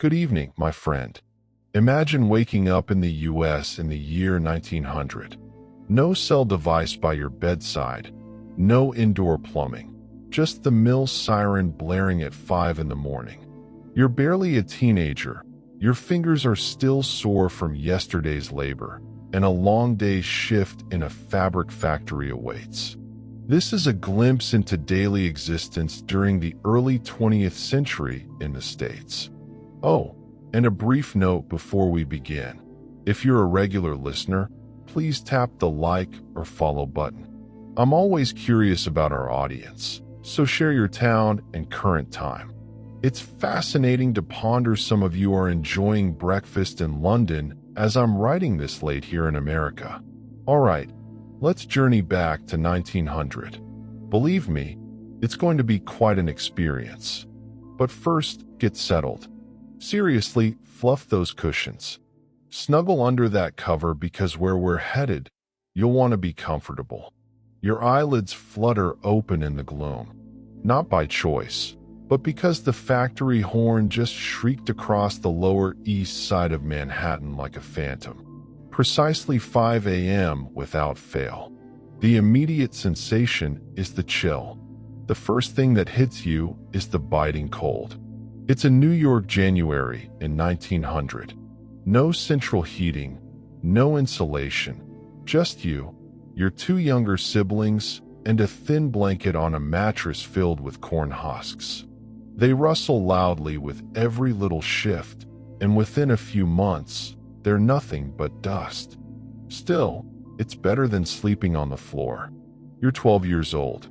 Good evening, my friend. Imagine waking up in the US in the year 1900. No cell device by your bedside, no indoor plumbing, just the mill siren blaring at 5 in the morning. You're barely a teenager, your fingers are still sore from yesterday's labor, and a long day's shift in a fabric factory awaits. This is a glimpse into daily existence during the early 20th century in the States. Oh, and a brief note before we begin. If you're a regular listener, please tap the like or follow button. I'm always curious about our audience, so share your town and current time. It's fascinating to ponder some of you are enjoying breakfast in London as I'm writing this late here in America. All right, let's journey back to 1900. Believe me, it's going to be quite an experience. But first, get settled. Seriously, fluff those cushions. Snuggle under that cover because where we're headed, you'll want to be comfortable. Your eyelids flutter open in the gloom, not by choice, but because the factory horn just shrieked across the Lower East Side of Manhattan like a phantom. Precisely 5 a.m. without fail. The immediate sensation is the chill. The first thing that hits you is the biting cold. It's a New York January in 1900. No central heating, no insulation, just you, your two younger siblings, and a thin blanket on a mattress filled with corn husks. They rustle loudly with every little shift, and within a few months, they're nothing but dust. Still, it's better than sleeping on the floor. You're 12 years old.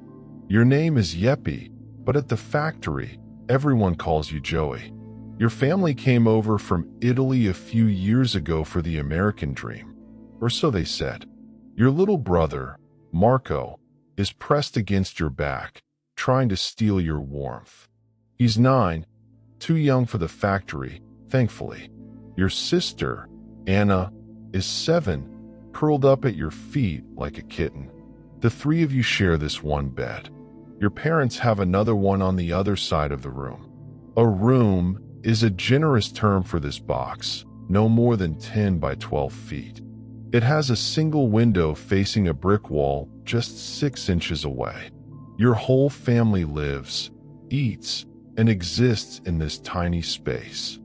Your name is Yeppy, but at the factory, everyone calls you Joey. Your family came over from Italy a few years ago for the American dream, or so they said. Your little brother, Marco, is pressed against your back, trying to steal your warmth. He's 9, too young for the factory, thankfully. Your sister, Anna, is 7, curled up at your feet like a kitten. The three of you share this one bed. Your parents have another one on the other side of the room. A room is a generous term for this box, no more than 10 by 12 feet. It has a single window facing a brick wall just 6 inches away. Your whole family lives, eats, and exists in this tiny space.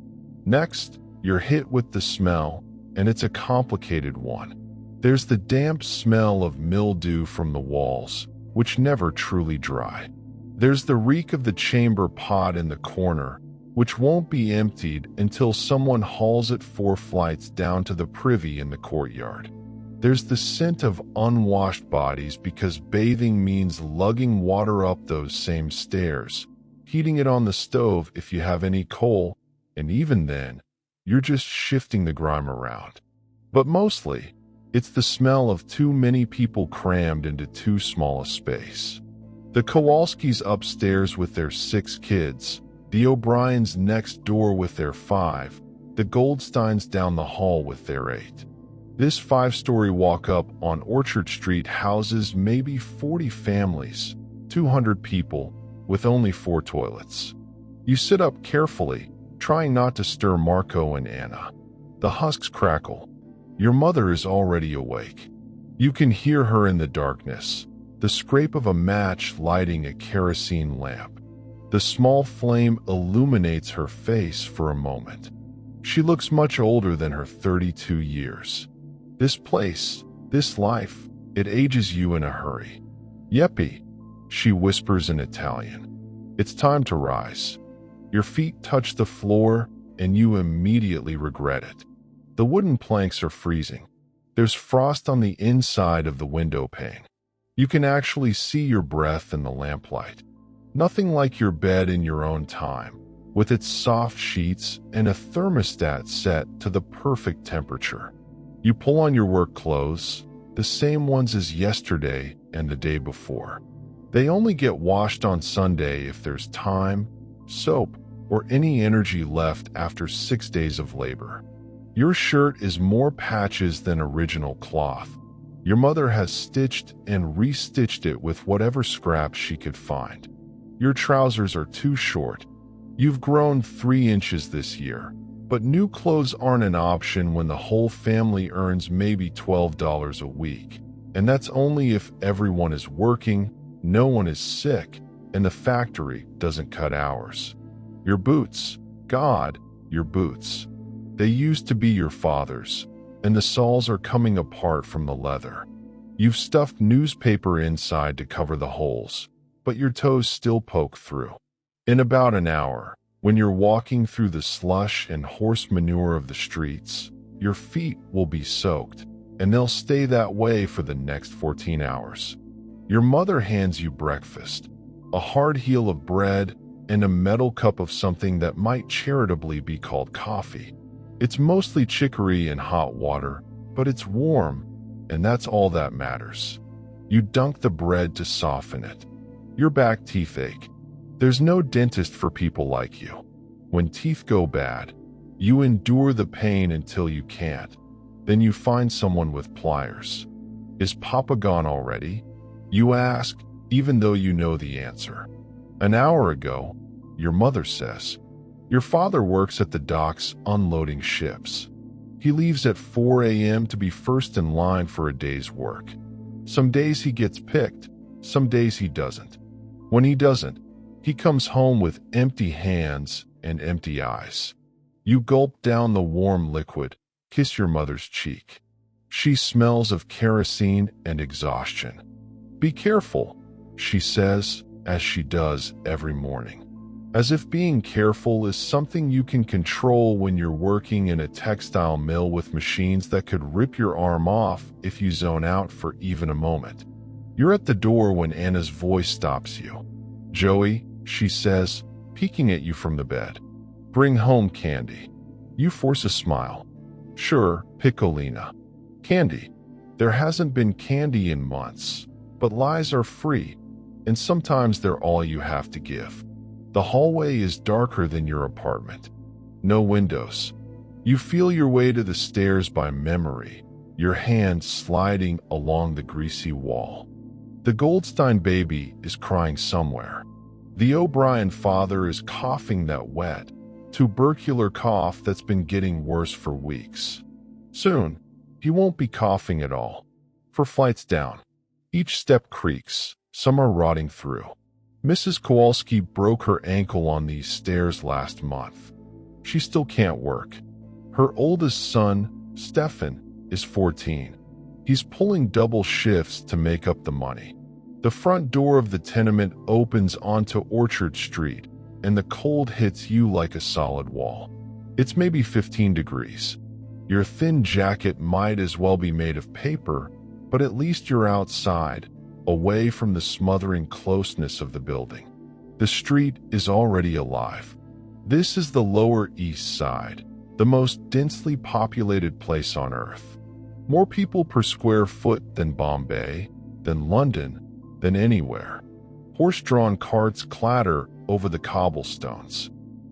Next, you're hit with the smell, and it's a complicated one. There's the damp smell of mildew from the walls, which never truly dry. There's the reek of the chamber pot in the corner, which won't be emptied until someone hauls it 4 flights down to the privy in the courtyard. There's the scent of unwashed bodies because bathing means lugging water up those same stairs, heating it on the stove if you have any coal, and even then, you're just shifting the grime around. But mostly, it's the smell of too many people crammed into too small a space. The Kowalskis upstairs with their 6 kids, the O'Briens next door with their 5, the Goldsteins down the hall with their 8. This 5-story walk-up on Orchard Street houses maybe 40 families, 200 people, with only 4 toilets. You sit up carefully, trying not to stir Marco and Anna. The husks crackle. Your mother is already awake. You can hear her in the darkness, the scrape of a match lighting a kerosene lamp. The small flame illuminates her face for a moment. She looks much older than her 32 years. This place, this life, it ages you in a hurry. Yeppy, she whispers in Italian. It's time to rise. Your feet touch the floor, and you immediately regret it. The wooden planks are freezing. There's frost on the inside of the window pane. You can actually see your breath in the lamplight. Nothing like your bed in your own time, with its soft sheets and a thermostat set to the perfect temperature. You pull on your work clothes, the same ones as yesterday and the day before. They only get washed on Sunday if there's time, soap, or any energy left after 6 days of labor. Your shirt is more patches than original cloth. Your mother has stitched and restitched it with whatever scraps she could find. Your trousers are too short. You've grown 3 inches this year, but new clothes aren't an option when the whole family earns maybe $12 a week. And that's only if everyone is working, no one is sick, and the factory doesn't cut hours. Your boots, God, your boots. They used to be your father's, and the soles are coming apart from the leather. You've stuffed newspaper inside to cover the holes, but your toes still poke through. In about an hour, when you're walking through the slush and horse manure of the streets, your feet will be soaked, and they'll stay that way for the next 14 hours. Your mother hands you breakfast, a hard heel of bread, and a metal cup of something that might charitably be called coffee. It's mostly chicory and hot water, but it's warm, and that's all that matters. You dunk the bread to soften it. Your back teeth ache. There's no dentist for people like you. When teeth go bad, you endure the pain until you can't. Then you find someone with pliers. Is Papa gone already? You ask, even though you know the answer. An hour ago, your mother says. Your father works at the docks unloading ships. He leaves at 4 a.m. to be first in line for a day's work. Some days he gets picked, some days he doesn't. When he doesn't, he comes home with empty hands and empty eyes. You gulp down the warm liquid, kiss your mother's cheek. She smells of kerosene and exhaustion. Be careful, she says, as she does every morning. As if being careful is something you can control when you're working in a textile mill with machines that could rip your arm off if you zone out for even a moment. You're at the door when Anna's voice stops you. Joey, she says, peeking at you from the bed. Bring home candy. You force a smile. Sure, Piccolina. Candy. There hasn't been candy in months, but lies are free, and sometimes they're all you have to give. The hallway is darker than your apartment. No windows. You feel your way to the stairs by memory, your hand sliding along the greasy wall. The Goldstein baby is crying somewhere. The O'Brien father is coughing that wet, tubercular cough that's been getting worse for weeks. Soon, he won't be coughing at all. For flights down. Each step creaks, some are rotting through. Mrs. Kowalski broke her ankle on these stairs last month. She still can't work. Her oldest son, Stefan, is 14. He's pulling double shifts to make up the money. The front door of the tenement opens onto Orchard Street, and the cold hits you like a solid wall. It's maybe 15 degrees. Your thin jacket might as well be made of paper, but at least you're outside, away from the smothering closeness of the building. The street is already alive. This is the Lower East Side, the most densely populated place on Earth. More people per square foot than Bombay, than London, than anywhere. Horse-drawn carts clatter over the cobblestones.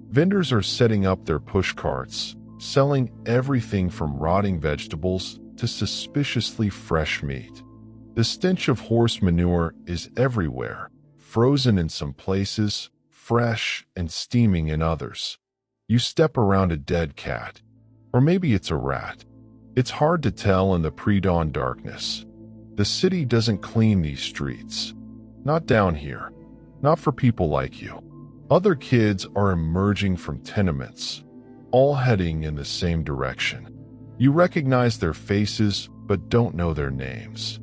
Vendors are setting up their push carts, selling everything from rotting vegetables to suspiciously fresh meat. The stench of horse manure is everywhere, frozen in some places, fresh and steaming in others. You step around a dead cat, or maybe it's a rat. It's hard to tell in the pre-dawn darkness. The city doesn't clean these streets. Not down here. Not for people like you. Other kids are emerging from tenements, all heading in the same direction. You recognize their faces, but don't know their names.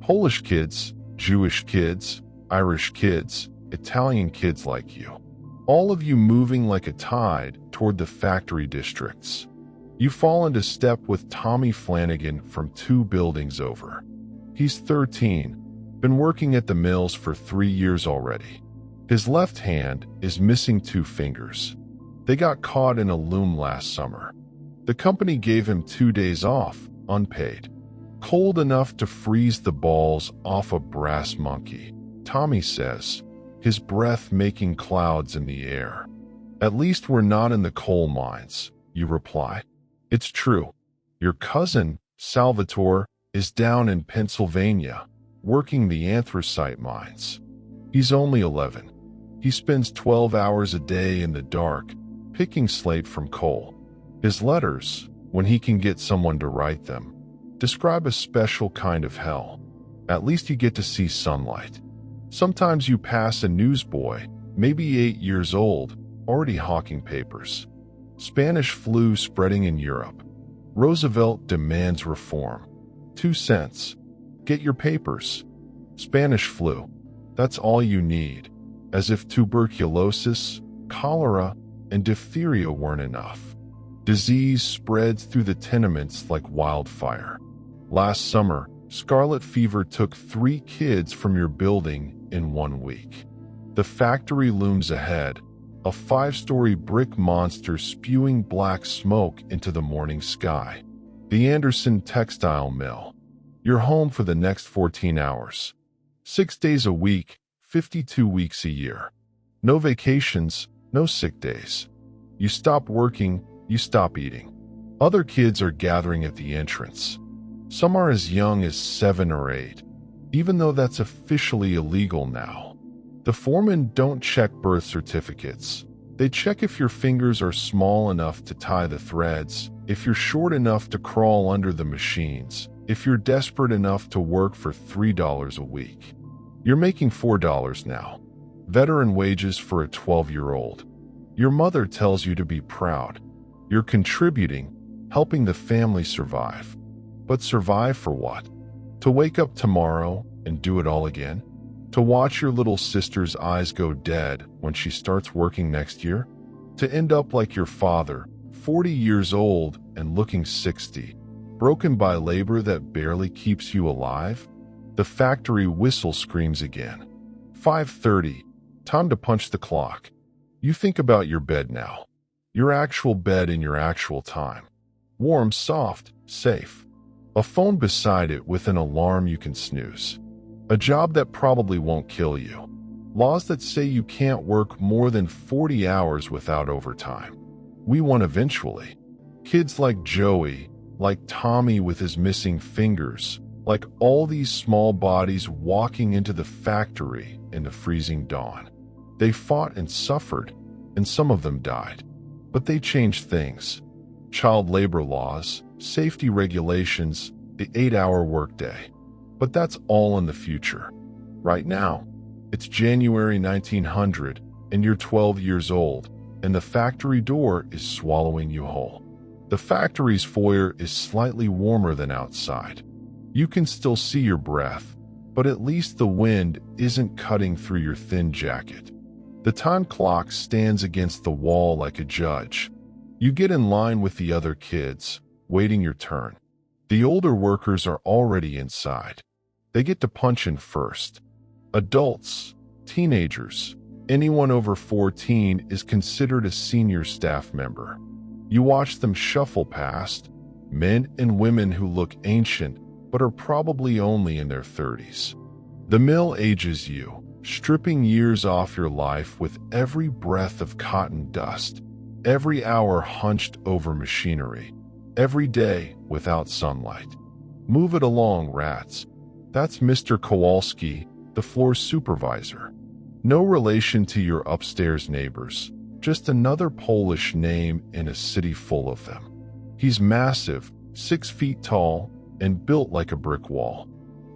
Polish kids, Jewish kids, Irish kids, Italian kids like you. All of you moving like a tide toward the factory districts. You fall into step with Tommy Flanagan from 2 buildings over. He's 13, been working at the mills for 3 years already. His left hand is missing 2 fingers. They got caught in a loom last summer. The company gave him 2 days off, unpaid. Cold enough to freeze the balls off a brass monkey, Tommy says, his breath making clouds in the air. At least we're not in the coal mines, you reply. It's true. Your cousin, Salvatore, is down in Pennsylvania, working the anthracite mines. He's only 11. He spends 12 hours a day in the dark, picking slate from coal. His letters, when he can get someone to write them, describe a special kind of hell. At least you get to see sunlight. Sometimes you pass a newsboy, maybe 8 years old, already hawking papers. Spanish flu spreading in Europe. Roosevelt demands reform. 2 cents. Get your papers. Spanish flu. That's all you need. As if tuberculosis, cholera, and diphtheria weren't enough. Disease spreads through the tenements like wildfire. Last summer, scarlet fever took 3 kids from your building in 1 week. The factory looms ahead, a 5-story brick monster spewing black smoke into the morning sky. The Anderson Textile Mill. You're home for the next 14 hours. 6 days a week, 52 weeks a year. No vacations, no sick days. You stop working, you stop eating. Other kids are gathering at the entrance. Some are as young as 7 or 8, even though that's officially illegal now. The foremen don't check birth certificates. They check if your fingers are small enough to tie the threads, if you're short enough to crawl under the machines, if you're desperate enough to work for $3 a week. You're making $4 now. Veteran wages for a 12-year-old. Your mother tells you to be proud. You're contributing, helping the family survive. But survive for what? To wake up tomorrow and do it all again? To watch your little sister's eyes go dead when she starts working next year? To end up like your father, 40 years old and looking 60, broken by labor that barely keeps you alive? The factory whistle screams again. 5:30. Time to punch the clock. You think about your bed now. Your actual bed in your actual time. Warm, soft, safe. A phone beside it with an alarm you can snooze. A job that probably won't kill you. Laws that say you can't work more than 40 hours without overtime. We won eventually. Kids like Joey, like Tommy with his missing fingers, like all these small bodies walking into the factory in the freezing dawn. They fought and suffered, and some of them died. But they changed things. Child labor laws, safety regulations, the 8-hour workday. But that's all in the future. Right now, it's January 1900, and you're 12 years old, and the factory door is swallowing you whole. The factory's foyer is slightly warmer than outside. You can still see your breath, but at least the wind isn't cutting through your thin jacket. The time clock stands against the wall like a judge. You get in line with the other kids, waiting your turn. The older workers are already inside. They get to punch in first. Adults, teenagers, anyone over 14 is considered a senior staff member. You watch them shuffle past, men and women who look ancient but are probably only in their 30s. The mill ages you, stripping years off your life with every breath of cotton dust, every hour hunched over machinery, every day without sunlight. Move it along, rats. That's Mr. Kowalski, the floor supervisor. No relation to your upstairs neighbors, just another Polish name in a city full of them. He's massive, 6 feet tall, and built like a brick wall.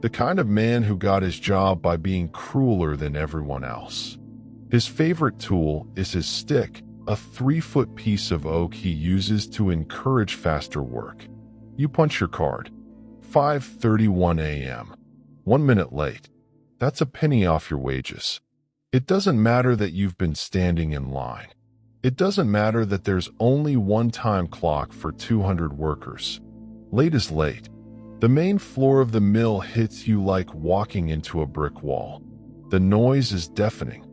The kind of man who got his job by being crueler than everyone else. His favorite tool is his stick, a 3-foot piece of oak he uses to encourage faster work. You punch your card. 5:31 a.m. 1 minute late. That's a penny off your wages. It doesn't matter that you've been standing in line. It doesn't matter that there's only one time clock for 200 workers. Late is late. The main floor of the mill hits you like walking into a brick wall. The noise is deafening.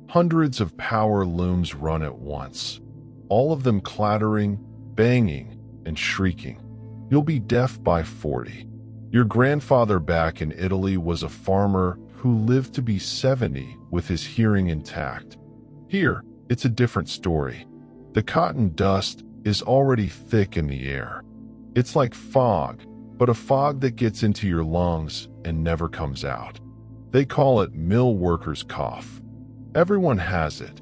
Hundreds of power looms run at once, all of them clattering, banging, and shrieking. You'll be deaf by 40. Your grandfather back in Italy was a farmer who lived to be 70 with his hearing intact. Here, it's a different story. The cotton dust is already thick in the air. It's like fog, but a fog that gets into your lungs and never comes out. They call it mill workers' cough. Everyone has it.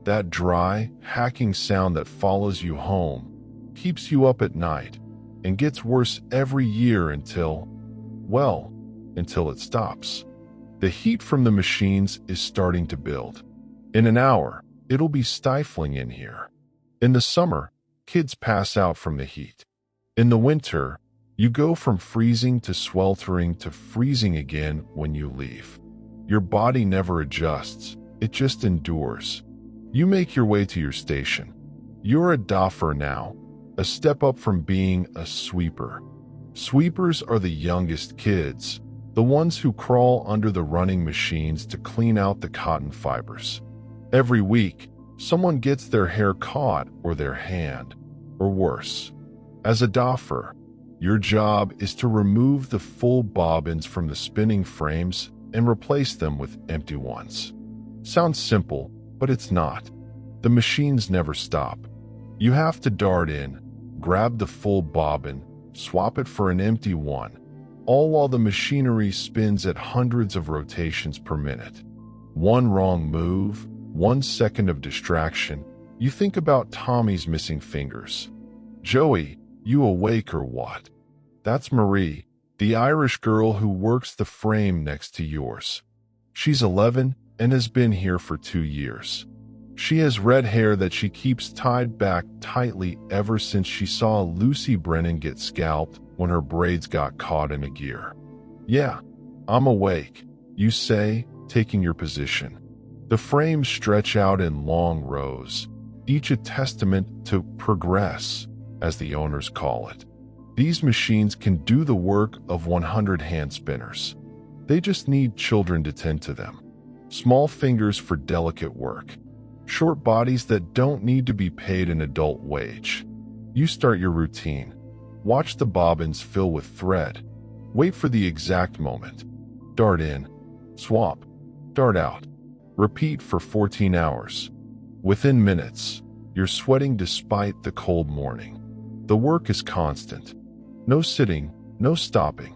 That dry, hacking sound that follows you home, keeps you up at night, and gets worse every year until it stops. The heat from the machines is starting to build. In an hour, it'll be stifling in here. In the summer, kids pass out from the heat. In the winter, you go from freezing to sweltering to freezing again when you leave. Your body never adjusts, it just endures. You make your way to your station. You're a doffer now, a step up from being a sweeper. Sweepers are the youngest kids, the ones who crawl under the running machines to clean out the cotton fibers. Every week, someone gets their hair caught or their hand, or worse. As a doffer, your job is to remove the full bobbins from the spinning frames and replace them with empty ones. Sounds simple, but it's not. The machines never stop. You have to dart in, grab the full bobbin, swap it for an empty one, all while the machinery spins at hundreds of rotations per minute. One wrong move, 1 second of distraction, you think about Tommy's missing fingers. Joey, you awake or what? That's Marie, the Irish girl who works the frame next to yours. She's 11 and has been here for 2 years. She has red hair that she keeps tied back tightly ever since she saw Lucy Brennan get scalped when her braids got caught in a gear. Yeah, I'm awake, you say, taking your position. The frames stretch out in long rows, each a testament to progress, as the owners call it. These machines can do the work of 100 hand spinners. They just need children to tend to them. Small fingers for delicate work. Short bodies that don't need to be paid an adult wage. You start your routine. Watch the bobbins fill with thread. Wait for the exact moment. Dart in. Swap. Dart out. Repeat for 14 hours. Within minutes, you're sweating despite the cold morning. The work is constant. No sitting, no stopping.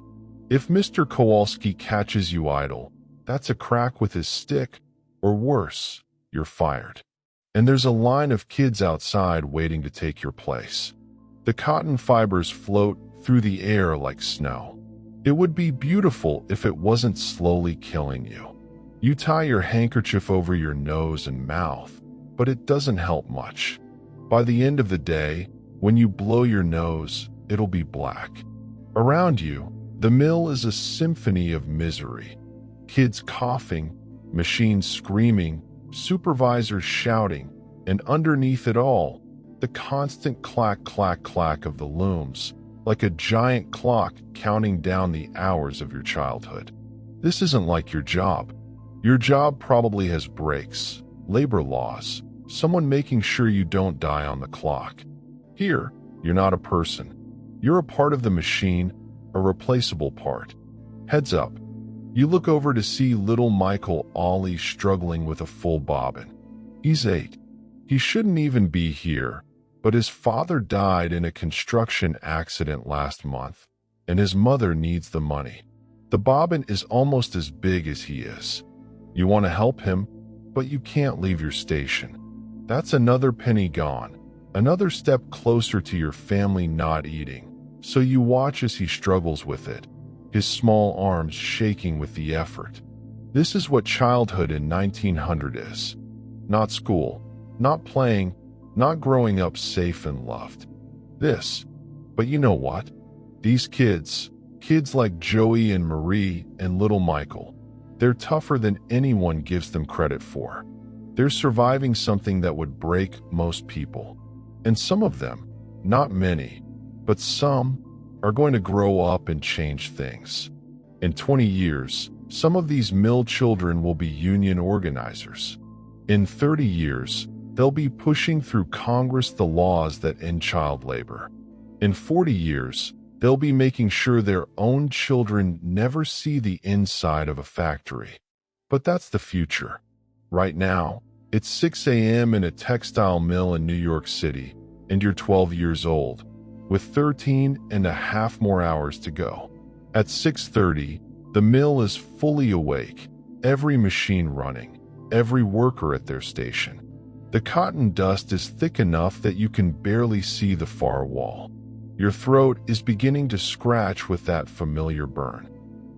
If Mr. Kowalski catches you idle, that's a crack with his stick, or worse, you're fired. And there's a line of kids outside waiting to take your place. The cotton fibers float through the air like snow. It would be beautiful if it wasn't slowly killing you. You tie your handkerchief over your nose and mouth, but it doesn't help much. By the end of the day, when you blow your nose, it'll be black. Around you, the mill is a symphony of misery. Kids coughing, machines screaming, supervisors shouting, and underneath it all, the constant clack, clack, clack of the looms, like a giant clock counting down the hours of your childhood. This isn't like your job. Your job probably has breaks, labor laws, someone making sure you don't die on the clock. Here, you're not a person. You're a part of the machine, a replaceable part. Heads up. You look over to see little Michael Ollie struggling with a full bobbin. He's 8. He shouldn't even be here, but his father died in a construction accident last month, and his mother needs the money. The bobbin is almost as big as he is. You want to help him, but you can't leave your station. That's another penny gone, another step closer to your family not eating, so you watch as he struggles with it, his small arms shaking with the effort. This is what childhood in 1900 is. Not school, not playing, not growing up safe and loved. But you know what? These kids like Joey and Marie and little Michael, they're tougher than anyone gives them credit for. They're surviving something that would break most people. And some of them, not many, but some, are going to grow up and change things. In 20 years, some of these mill children will be union organizers. In 30 years, they'll be pushing through Congress the laws that end child labor. In 40 years, they'll be making sure their own children never see the inside of a factory. But that's the future. Right now, it's 6 a.m. in a textile mill in New York City, and you're 12 years old, with 13 and a half more hours to go. At 6:30, the mill is fully awake, every machine running. every worker at their station. The cotton dust is thick enough that you can barely see the far wall. Your throat is beginning to scratch with that familiar burn.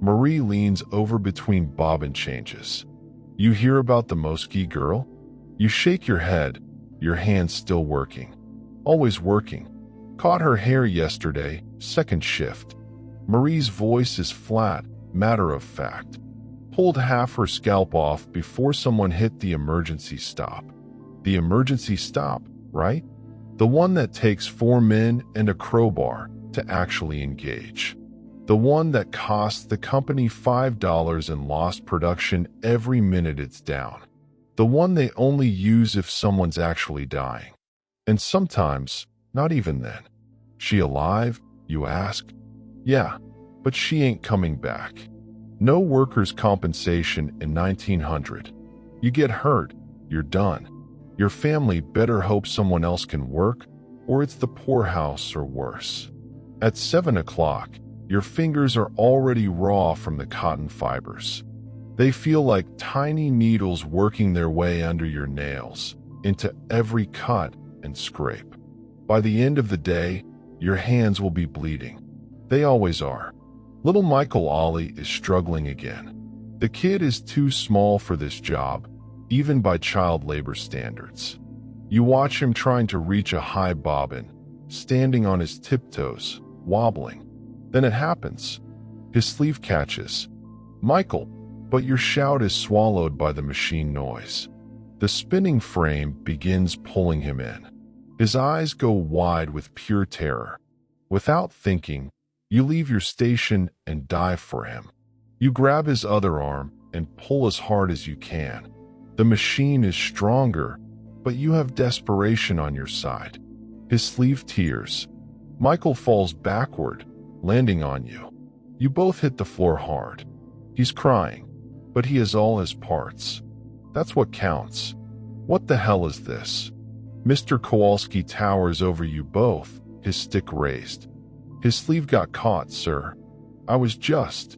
Marie leans over between bobbin changes. You hear about the Mosque girl? You shake your head, your hands still working. Always working. Caught her hair yesterday, second shift. Marie's voice is flat, matter of fact. Pulled half her scalp off before someone hit the emergency stop. The emergency stop, right? The one that takes 4 men and a crowbar to actually engage. The one that costs the company $5 in lost production every minute it's down. The one they only use if someone's actually dying. And sometimes, not even then. She alive, you ask? Yeah, but she ain't coming back. No workers' compensation in 1900. You get hurt, you're done. Your family better hope someone else can work, or it's the poorhouse or worse. At 7 o'clock, your fingers are already raw from the cotton fibers. They feel like tiny needles working their way under your nails, into every cut and scrape. By the end of the day, your hands will be bleeding. They always are. Little Michael Ollie is struggling again. The kid is too small for this job, even by child labor standards. You watch him trying to reach a high bobbin, standing on his tiptoes, wobbling. Then it happens. His sleeve catches. Michael, but your shout is swallowed by the machine noise. The spinning frame begins pulling him in. His eyes go wide with pure terror. Without thinking, you leave your station and dive for him. You grab his other arm and pull as hard as you can. The machine is stronger, but you have desperation on your side. His sleeve tears. Michael falls backward, landing on you. You both hit the floor hard. He's crying, but he has all his parts. That's what counts. What the hell is this? Mr. Kowalski towers over you both, his stick raised. His sleeve got caught, sir. I was just.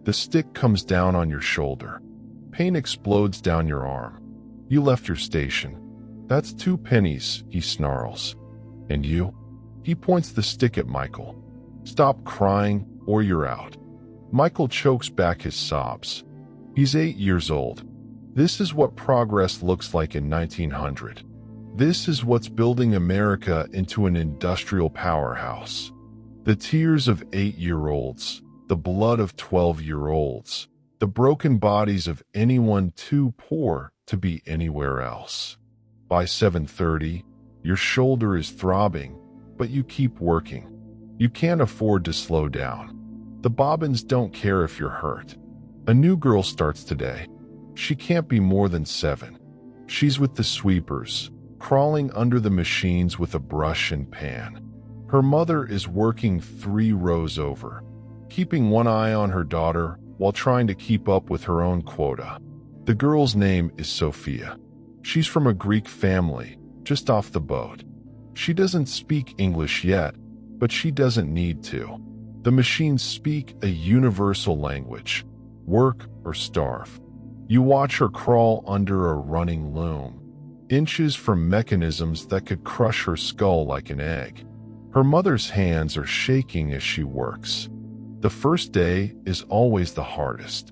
The stick comes down on your shoulder. Pain explodes down your arm. You left your station. That's 2 pennies, he snarls. And you? He points the stick at Michael. Stop crying, or you're out. Michael chokes back his sobs. He's 8 years old. This is what progress looks like in 1900. This is what's building America into an industrial powerhouse. The tears of 8-year-olds, the blood of 12-year-olds, the broken bodies of anyone too poor to be anywhere else. By 7:30, your shoulder is throbbing, but you keep working. You can't afford to slow down. The bobbins don't care if you're hurt. A new girl starts today. She can't be more than 7. She's with the sweepers, crawling under the machines with a brush and pan. Her mother is working 3 rows over, keeping one eye on her daughter while trying to keep up with her own quota. The girl's name is Sophia. She's from a Greek family, just off the boat. She doesn't speak English yet, but she doesn't need to. The machines speak a universal language: work or starve. You watch her crawl under a running loom, inches from mechanisms that could crush her skull like an egg. Her mother's hands are shaking as she works. The first day is always the hardest.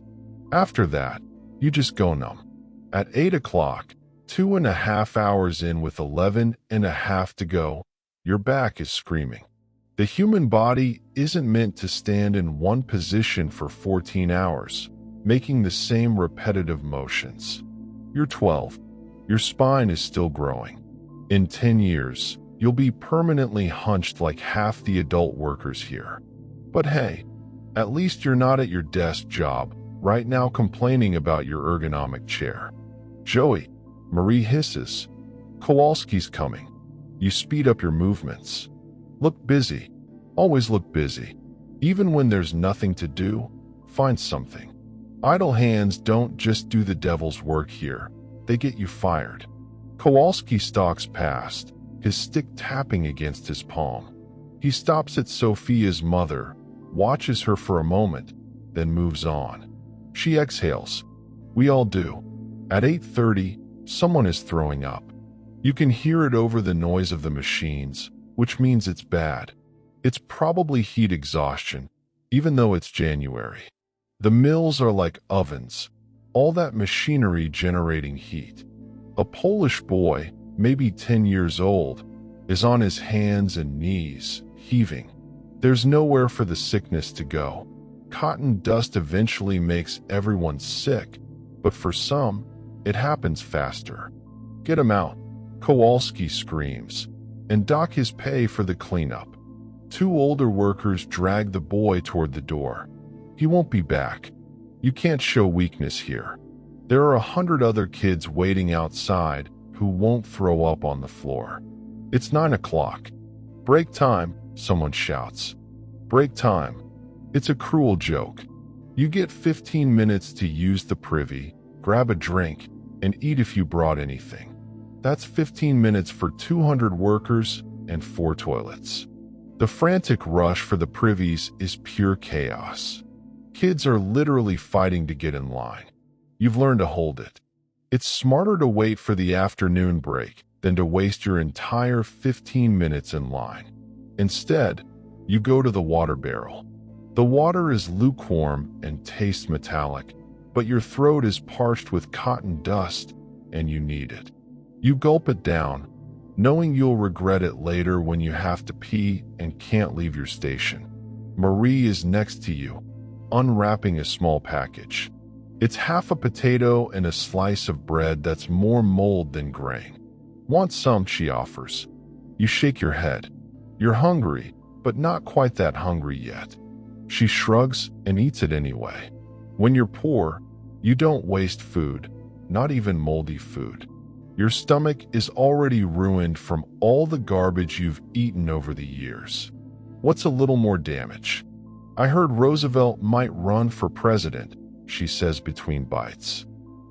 After that, you just go numb. At 8 o'clock, 2.5 hours in with 11.5 to go, your back is screaming. The human body isn't meant to stand in one position for 14 hours, making the same repetitive motions. You're 12. Your spine is still growing. In 10 years, you'll be permanently hunched like half the adult workers here. But hey, at least you're not at your desk job right now complaining about your ergonomic chair. Joey, Marie hisses. Kowalski's coming. You speed up your movements. Look busy. Always look busy. Even when there's nothing to do, find something. Idle hands don't just do the devil's work here. They get you fired. Kowalski stalks past, his stick tapping against his palm. He stops at Sophia's mother, watches her for a moment, then moves on. She exhales. We all do. At 8:30, someone is throwing up. You can hear it over the noise of the machines, which means it's bad. It's probably heat exhaustion, even though it's January. The mills are like ovens, all that machinery generating heat. A Polish boy, maybe 10 years old, is on his hands and knees, heaving. There's nowhere for the sickness to go. Cotton dust eventually makes everyone sick, but for some, it happens faster. Get him out, Kowalski screams, and dock his pay for the cleanup. Two older workers drag the boy toward the door. He won't be back. You can't show weakness here. There are 100 other kids waiting outside who won't throw up on the floor. It's 9 o'clock. Break time, someone shouts. Break time. It's a cruel joke. You get 15 minutes to use the privy, grab a drink, and eat if you brought anything. That's 15 minutes for 200 workers and 4 toilets. The frantic rush for the privies is pure chaos. Kids are literally fighting to get in line. You've learned to hold it. It's smarter to wait for the afternoon break than to waste your entire 15 minutes in line. Instead, you go to the water barrel. The water is lukewarm and tastes metallic, but your throat is parched with cotton dust and you need it. You gulp it down, knowing you'll regret it later when you have to pee and can't leave your station. Marie is next to you, unwrapping a small package. It's half a potato and a slice of bread that's more mold than grain. Want some, she offers. You shake your head. You're hungry, but not quite that hungry yet. She shrugs and eats it anyway. When you're poor, you don't waste food, not even moldy food. Your stomach is already ruined from all the garbage you've eaten over the years. What's a little more damage? I heard Roosevelt might run for president, she says between bites.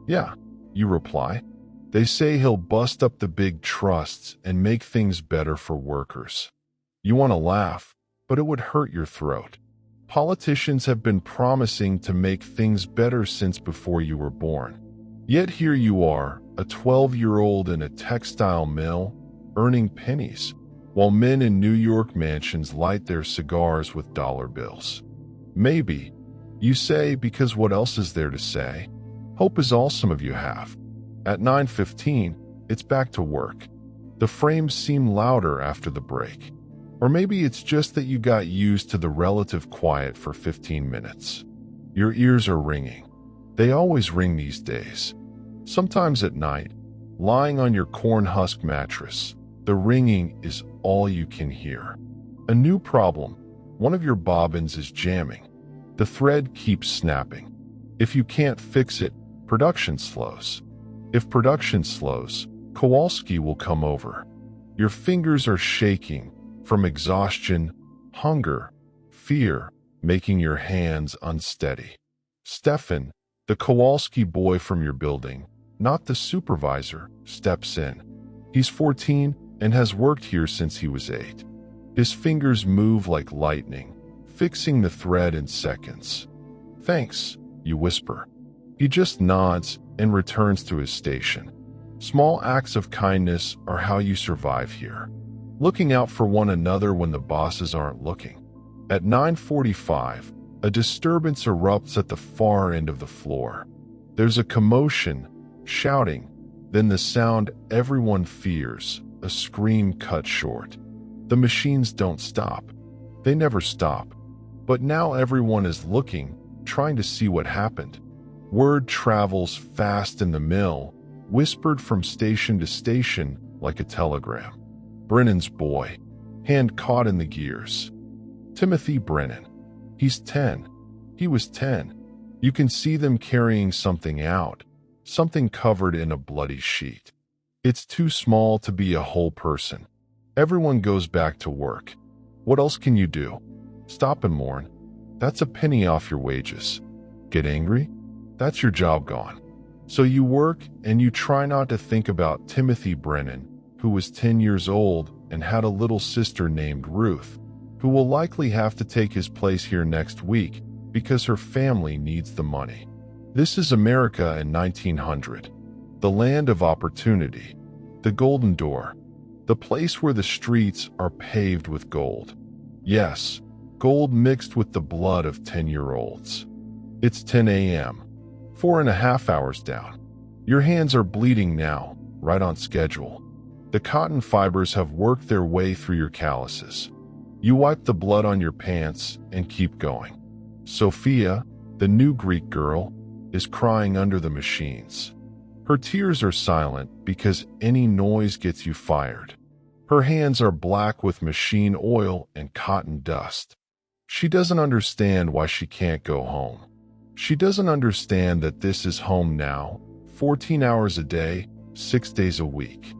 Yeah, you reply. They say he'll bust up the big trusts and make things better for workers. You want to laugh, but it would hurt your throat. Politicians have been promising to make things better since before you were born. Yet here you are, a 12-year-old in a textile mill, earning pennies, while men in New York mansions light their cigars with dollar bills. Maybe, you say, because what else is there to say? Hope is all some of you have. At 9:15, it's back to work. The frames seem louder after the break. Or maybe it's just that you got used to the relative quiet for 15 minutes. Your ears are ringing. They always ring these days. Sometimes at night, lying on your corn husk mattress, the ringing is all you can hear. A new problem. One of your bobbins is jamming. The thread keeps snapping. If you can't fix it, production slows. If production slows, Kowalski will come over. Your fingers are shaking from exhaustion, hunger, fear, making your hands unsteady. Stefan, the Kowalski boy from your building, not the supervisor, steps in. He's 14 and has worked here since he was 8. His fingers move like lightning, fixing the thread in seconds. Thanks, you whisper. He just nods and returns to his station. Small acts of kindness are how you survive here. Looking out for one another when the bosses aren't looking. At 9:45, a disturbance erupts at the far end of the floor. There's a commotion, shouting, then the sound everyone fears, a scream cut short. The machines don't stop. They never stop. But now everyone is looking, trying to see what happened. Word travels fast in the mill, whispered from station to station like a telegram. Brennan's boy, hand caught in the gears. Timothy Brennan. He's 10. He was 10. You can see them carrying something out, something covered in a bloody sheet. It's too small to be a whole person. Everyone goes back to work. What else can you do? Stop and mourn. That's a penny off your wages. Get angry? That's your job gone. So you work and you try not to think about Timothy Brennan, who was 10 years old and had a little sister named Ruth, who will likely have to take his place here next week because her family needs the money. This is America in 1900. the land of opportunity, the golden door, the place where the streets are paved with gold. Yes, gold mixed with the blood of 10-year-olds. It's 10 a.m., 4.5 hours down. Your hands are bleeding now, right on schedule. The cotton fibers have worked their way through your calluses. You wipe the blood on your pants and keep going. Sophia, the new Greek girl, is crying under the machines. Her tears are silent because any noise gets you fired. Her hands are black with machine oil and cotton dust. She doesn't understand why she can't go home. She doesn't understand that this is home now, 14 hours a day, 6 days a week.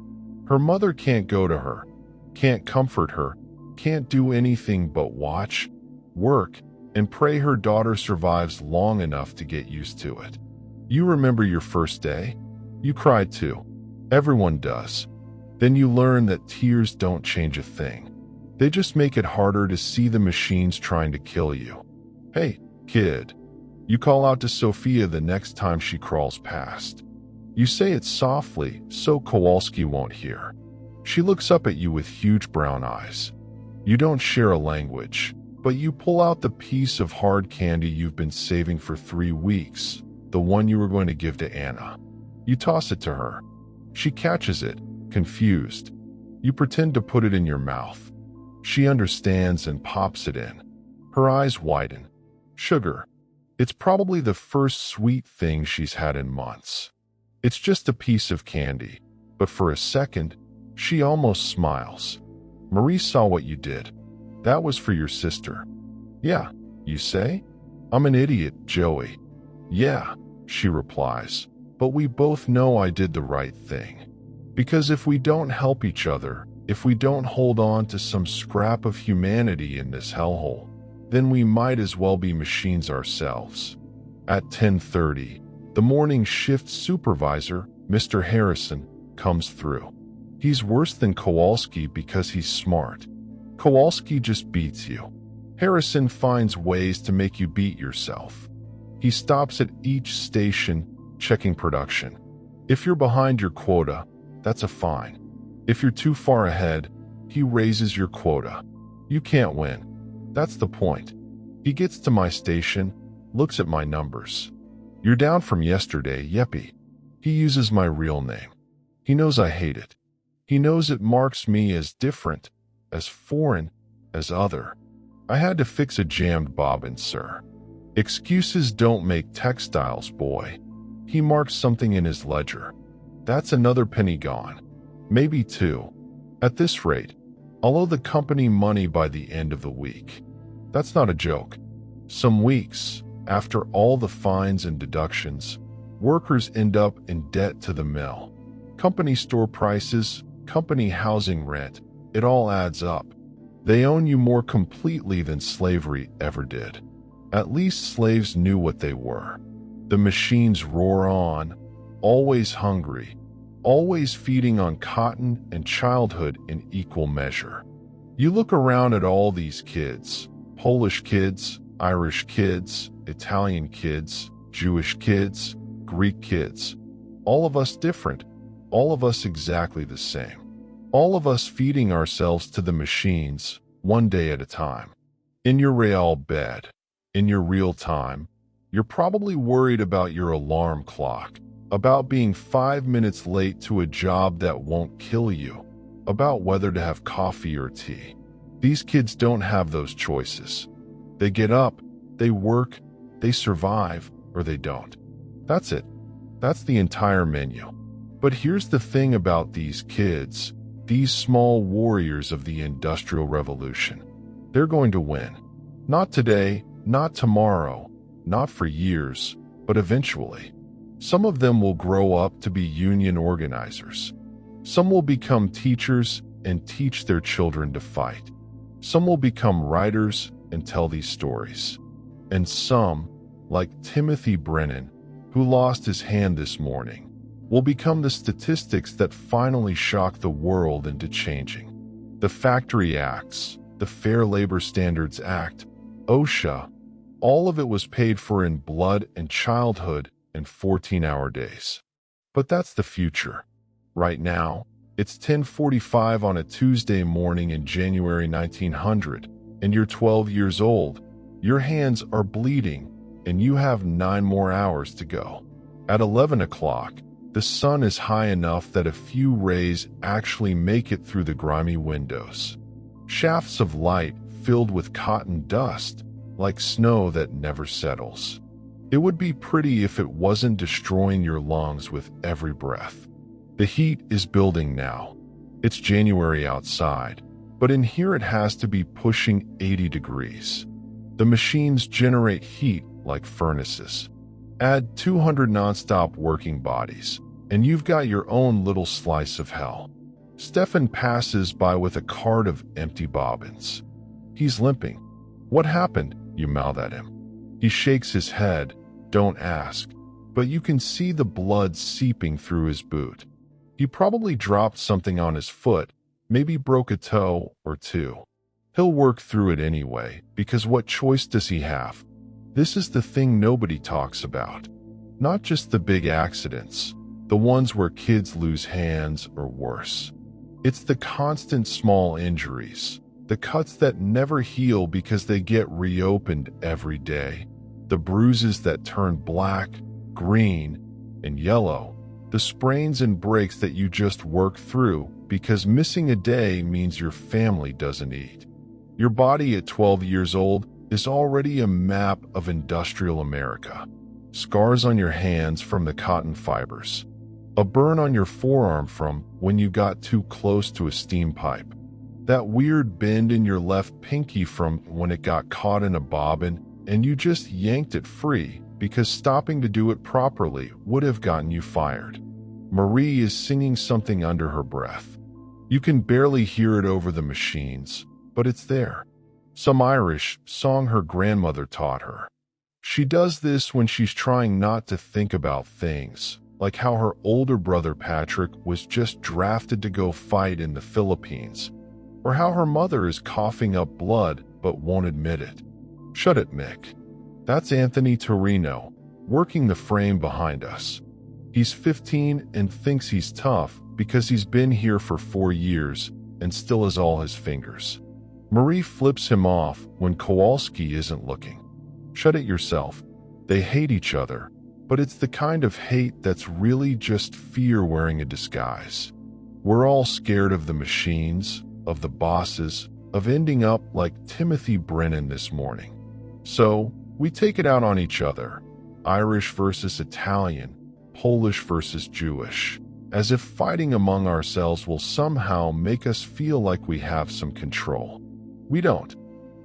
Her mother can't go to her, can't comfort her, can't do anything but watch, work, and pray her daughter survives long enough to get used to it. You remember your first day? You cried too. Everyone does. Then you learn that tears don't change a thing. They just make it harder to see the machines trying to kill you. Hey, kid. You call out to Sophia the next time she crawls past. You say it softly so Kowalski won't hear. She looks up at you with huge brown eyes. You don't share a language, but you pull out the piece of hard candy you've been saving for 3 weeks, the one you were going to give to Anna. You toss it to her. She catches it, confused. You pretend to put it in your mouth. She understands and pops it in. Her eyes widen. Sugar. It's probably the first sweet thing she's had in months. It's just a piece of candy, but for a second, she almost smiles. Marie saw what you did. That was for your sister. Yeah, you say? I'm an idiot, Joey. Yeah, she replies, but we both know I did the right thing. Because if we don't help each other, if we don't hold on to some scrap of humanity in this hellhole, then we might as well be machines ourselves. At 10:30, the morning shift supervisor, Mr. Harrison, comes through. He's worse than Kowalski because he's smart. Kowalski just beats you. Harrison finds ways to make you beat yourself. He stops at each station, checking production. If you're behind your quota, that's a fine. If you're too far ahead, he raises your quota. You can't win. That's the point. He gets to my station, looks at my numbers. You're down from yesterday, Yeppy. He uses my real name. He knows I hate it. He knows it marks me as different, as foreign, as other. I had to fix a jammed bobbin, sir. Excuses don't make textiles, boy. He marks something in his ledger. That's another penny gone. Maybe 2. At this rate, I'll owe the company money by the end of the week. That's not a joke. Some weeks, after all the fines and deductions, workers end up in debt to the mill. Company store prices, company housing rent, it all adds up. They own you more completely than slavery ever did. At least slaves knew what they were. The machines roar on, always hungry, always feeding on cotton and childhood in equal measure. You look around at all these kids, Polish kids, Irish kids, Italian kids, Jewish kids, Greek kids. All of us different, all of us exactly the same. All of us feeding ourselves to the machines, one day at a time. In your real bed, in your real time, you're probably worried about your alarm clock, about being 5 minutes late to a job that won't kill you, about whether to have coffee or tea. These kids don't have those choices. They get up, they work, they survive, or they don't. That's it. That's the entire menu. But here's the thing about these kids, these small warriors of the Industrial Revolution. They're going to win. Not today, not tomorrow, not for years, but eventually. Some of them will grow up to be union organizers. Some will become teachers and teach their children to fight. Some will become writers and tell these stories. And some, like Timothy Brennan, who lost his hand this morning, will become the statistics that finally shock the world into changing. The Factory Acts, the Fair Labor Standards Act, OSHA, all of it was paid for in blood and childhood and 14-hour days. But that's the future. Right now, it's 10:45 on a Tuesday morning in January 1900, and you're 12 years old. Your hands are bleeding, and you have 9 more hours to go. At 11 o'clock, the sun is high enough that a few rays actually make it through the grimy windows. Shafts of light filled with cotton dust, like snow that never settles. It would be pretty if it wasn't destroying your lungs with every breath. The heat is building now. It's January outside, but in here it has to be pushing 80 degrees. The machines generate heat like furnaces. Add 200 nonstop working bodies, and you've got your own little slice of hell. Stefan passes by with a cart of empty bobbins. He's limping. "What happened?" you mouth at him. He shakes his head. Don't ask. But you can see the blood seeping through his boot. He probably dropped something on his foot, maybe broke a toe or two. He'll work through it anyway, because what choice does he have? This is the thing nobody talks about. Not just the big accidents, the ones where kids lose hands or worse. It's the constant small injuries, the cuts that never heal because they get reopened every day, the bruises that turn black, green, and yellow, the sprains and breaks that you just work through because missing a day means your family doesn't eat. Your body at 12 years old is already a map of industrial America. Scars on your hands from the cotton fibers. A burn on your forearm from when you got too close to a steam pipe. That weird bend in your left pinky from when it got caught in a bobbin and you just yanked it free because stopping to do it properly would have gotten you fired. Marie is singing something under her breath. You can barely hear it over the machines, but it's there. Some Irish song her grandmother taught her. She does this when she's trying not to think about things, like how her older brother Patrick was just drafted to go fight in the Philippines, or how her mother is coughing up blood but won't admit it. Shut it, Mick. That's Anthony Torino, working the frame behind us. He's 15 and thinks he's tough because he's been here for 4 years and still has all his fingers. Marie flips him off when Kowalski isn't looking. Shut it yourself. They hate each other, but it's the kind of hate that's really just fear wearing a disguise. We're all scared of the machines, of the bosses, of ending up like Timothy Brennan this morning. So, we take it out on each other. Irish versus Italian, Polish versus Jewish, as if fighting among ourselves will somehow make us feel like we have some control. We don't.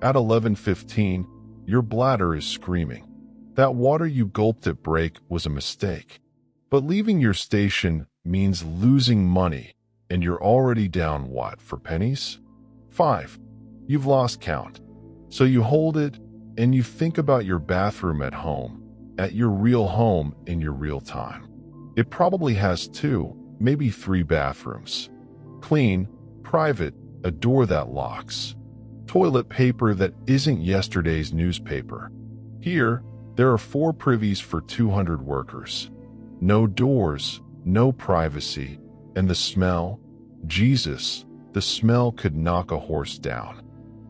At 11:15, your bladder is screaming. That water you gulped at break was a mistake. But leaving your station means losing money, and you're already down what, for pennies? 5. You've lost count. So you hold it, and you think about your bathroom at home, at your real home in your real time. It probably has 2, maybe 3 bathrooms. Clean, private, a door that locks. Toilet paper that isn't yesterday's newspaper. Here, there are 4 privies for 200 workers. No doors, no privacy, and the smell, Jesus, the smell could knock a horse down.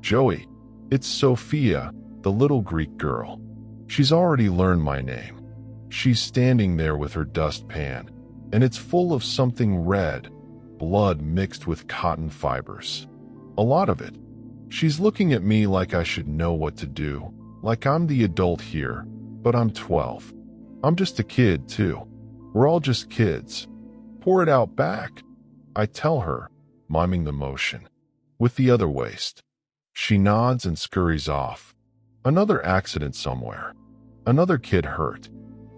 Joey, it's Sophia, the little Greek girl. She's already learned my name. She's standing there with her dustpan, and it's full of something red, blood mixed with cotton fibers. A lot of it. She's looking at me like I should know what to do, like I'm the adult here, but I'm 12. I'm just a kid, too. We're all just kids. Pour it out back, I tell her, miming the motion. With the other waist. She nods and scurries off. Another accident somewhere. Another kid hurt.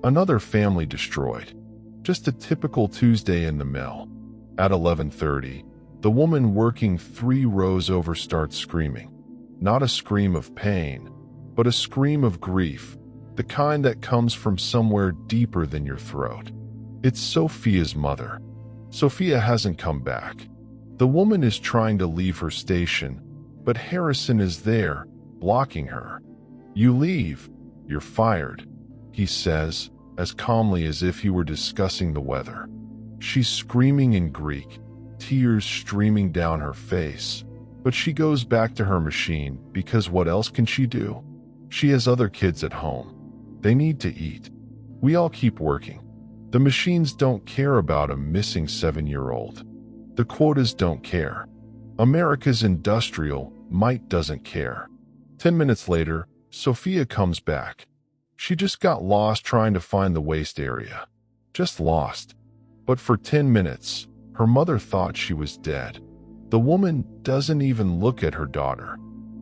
Another family destroyed. Just a typical Tuesday in the mill. At 11:30, the woman working 3 rows over starts screaming. Not a scream of pain, but a scream of grief, the kind that comes from somewhere deeper than your throat. It's Sophia's mother. Sophia hasn't come back. The woman is trying to leave her station, but Harrison is there, blocking her. You leave, you're fired, he says, as calmly as if he were discussing the weather. She's screaming in Greek, tears streaming down her face, but she goes back to her machine because what else can she do? She has other kids at home. They need to eat. We all keep working. The machines don't care about a missing 7-year-old. The quotas don't care. America's industrial might doesn't care. 10 minutes later, Sophia comes back. She just got lost trying to find the waste area. Just lost. But for 10 minutes, her mother thought she was dead. The woman doesn't even look at her daughter.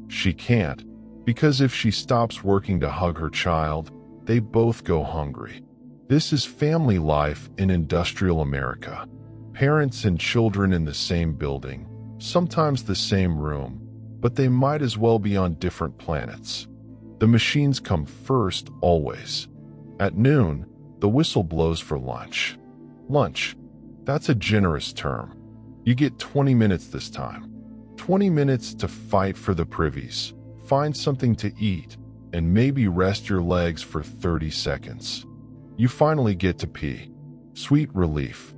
She can't, because if she stops working to hug her child, they both go hungry. This is family life in industrial America. Parents and children in the same building, sometimes the same room, but they might as well be on different planets. The machines come first, always. At noon, the whistle blows for lunch. Lunch, that's a generous term. You get 20 minutes this time. 20 minutes to fight for the privies, find something to eat, and maybe rest your legs for 30 seconds. You finally get to pee. Sweet relief.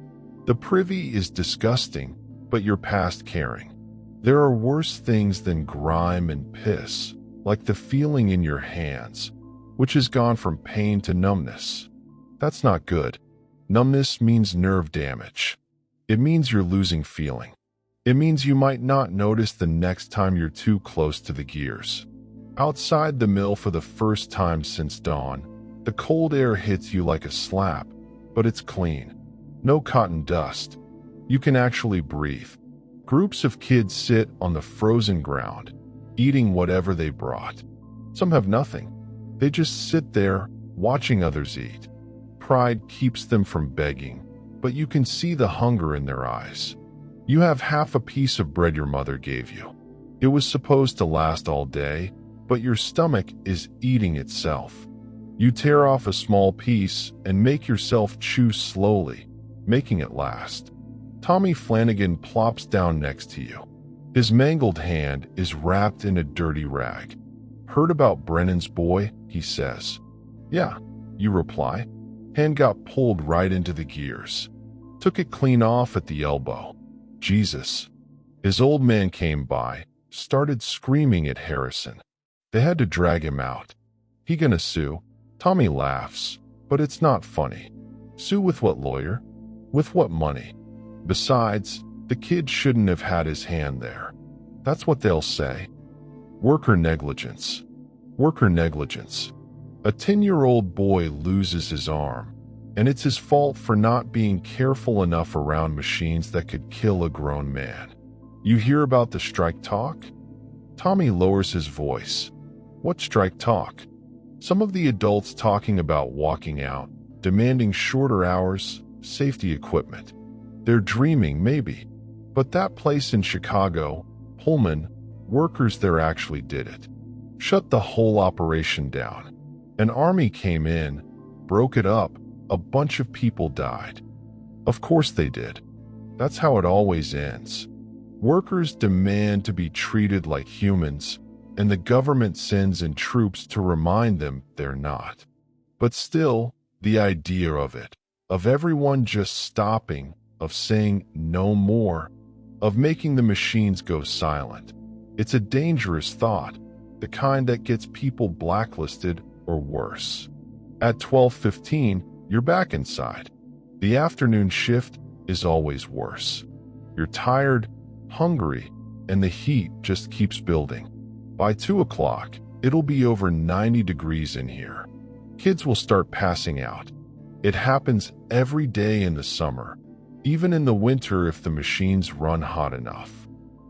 The privy is disgusting, but you're past caring. There are worse things than grime and piss, like the feeling in your hands, which has gone from pain to numbness. That's not good. Numbness means nerve damage. It means you're losing feeling. It means you might not notice the next time you're too close to the gears. Outside the mill for the first time since dawn, the cold air hits you like a slap, but it's clean. No cotton dust. You can actually breathe. Groups of kids sit on the frozen ground, eating whatever they brought. Some have nothing. They just sit there, watching others eat. Pride keeps them from begging, but you can see the hunger in their eyes. You have half a piece of bread your mother gave you. It was supposed to last all day, but your stomach is eating itself. You tear off a small piece and make yourself chew slowly, making it last. Tommy Flanagan plops down next to you. His mangled hand is wrapped in a dirty rag. "Heard about Brennan's boy?" he says. "Yeah," you reply. Hand got pulled right into the gears. Took it clean off at the elbow. Jesus. His old man came by, started screaming at Harrison. They had to drag him out. He gonna sue? Tommy laughs, but it's not funny. Sue with what lawyer? With what money? Besides, the kid shouldn't have had his hand there. That's what they'll say. Worker negligence. Worker negligence. A 10-year-old boy loses his arm, and it's his fault for not being careful enough around machines that could kill a grown man. You hear about the strike talk? Tommy lowers his voice. What strike talk? Some of the adults talking about walking out, demanding shorter hours, safety equipment. They're dreaming, maybe. But that place in Chicago, Pullman, workers there actually did it. Shut the whole operation down. An army came in, broke it up, a bunch of people died. Of course they did. That's how it always ends. Workers demand to be treated like humans, and the government sends in troops to remind them they're not. But still, the idea of it, of everyone just stopping, of saying no more, of making the machines go silent, it's a dangerous thought, the kind that gets people blacklisted or worse. At 12:15, you're back inside. The afternoon shift is always worse. You're tired, hungry, and the heat just keeps building. By 2 o'clock, it'll be over 90 degrees in here. Kids will start passing out. It happens every day in the summer, even in the winter if the machines run hot enough.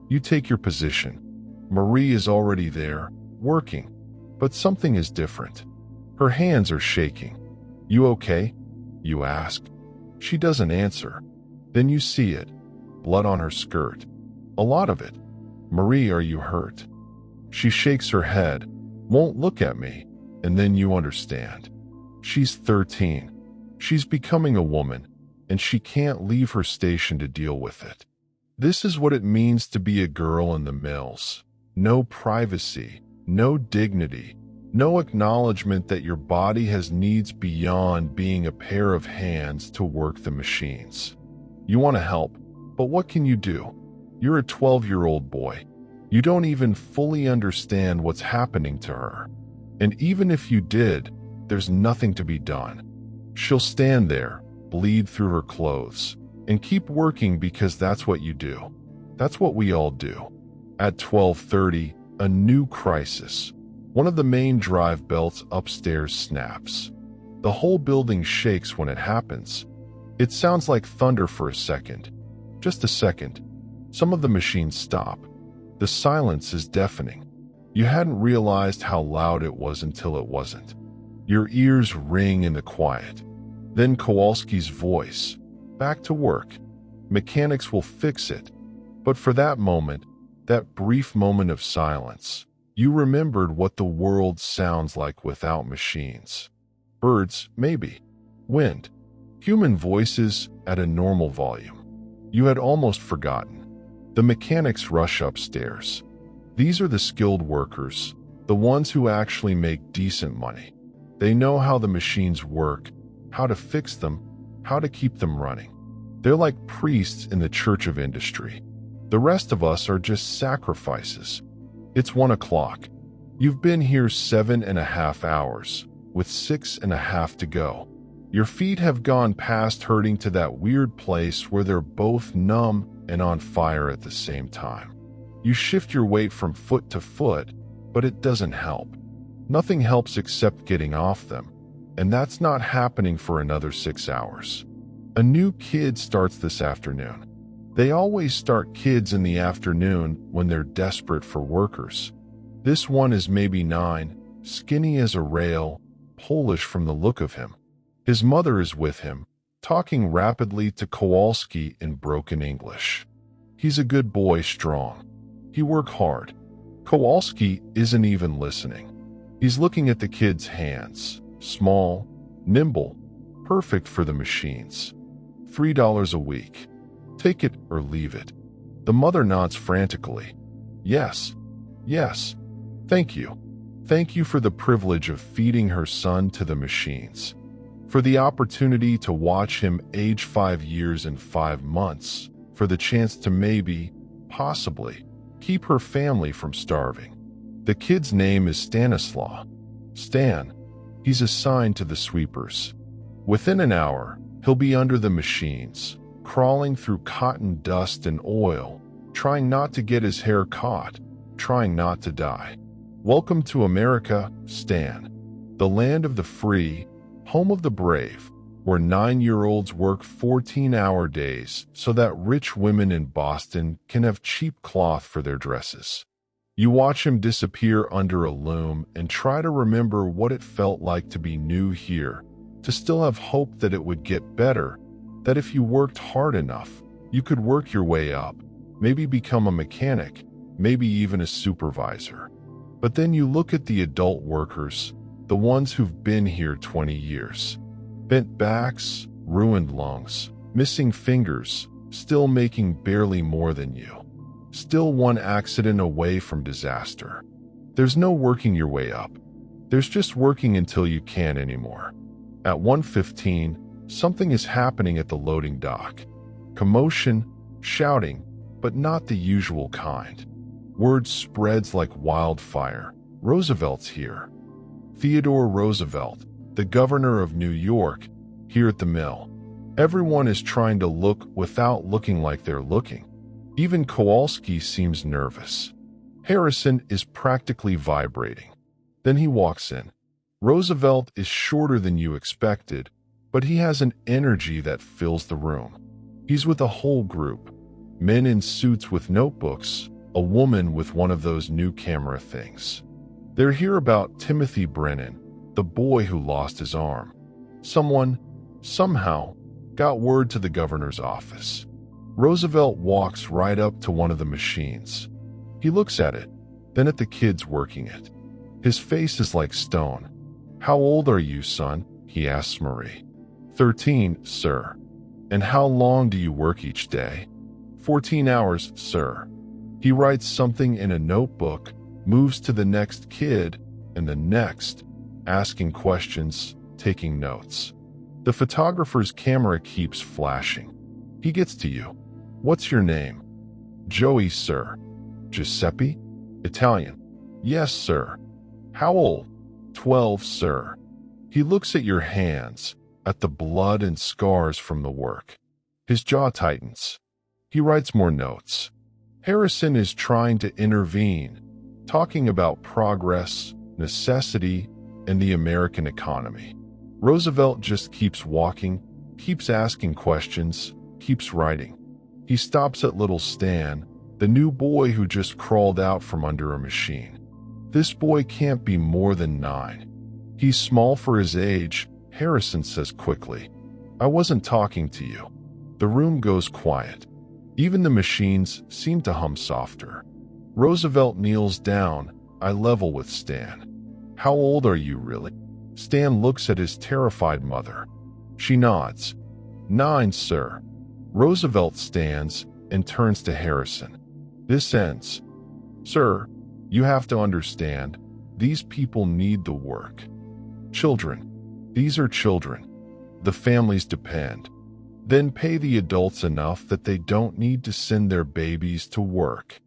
You take your position. Marie is already there, working, but something is different. Her hands are shaking. You okay? You ask. She doesn't answer. Then you see it. Blood on her skirt. A lot of it. Marie, are you hurt? She shakes her head, won't look at me, and then you understand. She's 13. She's becoming a woman, and she can't leave her station to deal with it. This is what it means to be a girl in the mills. No privacy, no dignity, No acknowledgement that your body has needs beyond being a pair of hands to work the machines. You want to help, but what can you do? You're a 12-year-old boy. You don't even fully understand what's happening to her. And even if you did, there's nothing to be done. She'll stand there, bleed through her clothes, and keep working because that's what you do. That's what we all do. At 12:30, a new crisis. One of the main drive belts upstairs snaps. The whole building shakes when it happens. It sounds like thunder for a second. Just a second. Some of the machines stop. The silence is deafening. You hadn't realized how loud it was until it wasn't. Your ears ring in the quiet. Then Kowalski's voice. Back to work. Mechanics will fix it. But for that moment, that brief moment of silence, you remembered what the world sounds like without machines. Birds, maybe. Wind. Human voices at a normal volume. You had almost forgotten. The mechanics rush upstairs. These are the skilled workers, the ones who actually make decent money. They know how the machines work, how to fix them, how to keep them running. They're like priests in the church of industry. The rest of us are just sacrifices. It's 1 o'clock. You've been here 7.5 hours, with 6.5 to go. Your feet have gone past hurting to that weird place where they're both numb and on fire at the same time. You shift your weight from foot to foot, but it doesn't help. Nothing helps except getting off them, and that's not happening for another 6 hours. A new kid starts this afternoon. They always start kids in the afternoon when they're desperate for workers. This one is maybe 9, skinny as a rail, Polish from the look of him. His mother is with him, talking rapidly to Kowalski in broken English. He's a good boy, strong. He work hard. Kowalski isn't even listening. He's looking at the kid's hands, small, nimble, perfect for the machines. $3 a week. Take it or leave it. The mother nods frantically. Yes, yes, thank you. Thank you for the privilege of feeding her son to the machines. For the opportunity to watch him age 5 years and 5 months. For the chance to maybe, possibly, keep her family from starving. The kid's name is Stanislaw. Stan. He's assigned to the sweepers. Within an hour, he'll be under the machines, crawling through cotton dust and oil, trying not to get his hair caught, trying not to die. Welcome to America, Stan. The land of the free, home of the brave, where 9-year-olds work 14-hour days so that rich women in Boston can have cheap cloth for their dresses. You watch him disappear under a loom and try to remember what it felt like to be new here, to still have hope that it would get better, that if you worked hard enough, you could work your way up, maybe become a mechanic, maybe even a supervisor. But then you look at the adult workers, the ones who've been here 20 years. Bent backs, ruined lungs, missing fingers, still making barely more than you. Still one accident away from disaster. There's no working your way up. There's just working until you can't anymore. At 1:15, something is happening at the loading dock. Commotion, shouting, but not the usual kind. Word spreads like wildfire. Roosevelt's here. Theodore Roosevelt, the governor of New York, here at the mill. Everyone is trying to look without looking like they're looking. Even Kowalski seems nervous. Harrison is practically vibrating. Then he walks in. Roosevelt is shorter than you expected, but he has an energy that fills the room. He's with a whole group. Men in suits with notebooks, a woman with one of those new camera things. They're here about Timothy Brennan, the boy who lost his arm. Someone, somehow, got word to the governor's office. Roosevelt walks right up to one of the machines. He looks at it, then at the kids working it. His face is like stone. "How old are you, son?" he asks Marie. 13, sir. "And how long do you work each day?" 14 hours, sir. He writes something in a notebook, moves to the next kid, and the next, asking questions, taking notes. The photographer's camera keeps flashing. He gets to you. What's your name? Joey, sir. Giuseppe? Italian. Yes, sir. How old? 12, sir. He looks at your hands, at the blood and scars from the work. His jaw tightens. He writes more notes. Harrison is trying to intervene, talking about progress, necessity, and the American economy. Roosevelt just keeps walking, keeps asking questions, keeps writing. He stops at little Stan, the new boy who just crawled out from under a machine. This boy can't be more than 9. He's small for his age, Harrison says quickly. I wasn't talking to you. The room goes quiet. Even the machines seem to hum softer. Roosevelt kneels down, eye level with Stan. How old are you really? Stan looks at his terrified mother. She nods. 9, sir. Roosevelt stands and turns to Harrison. This ends. Sir, you have to understand, these people need the work. Children. These are children. The families depend. Then pay the adults enough that they don't need to send their babies to work.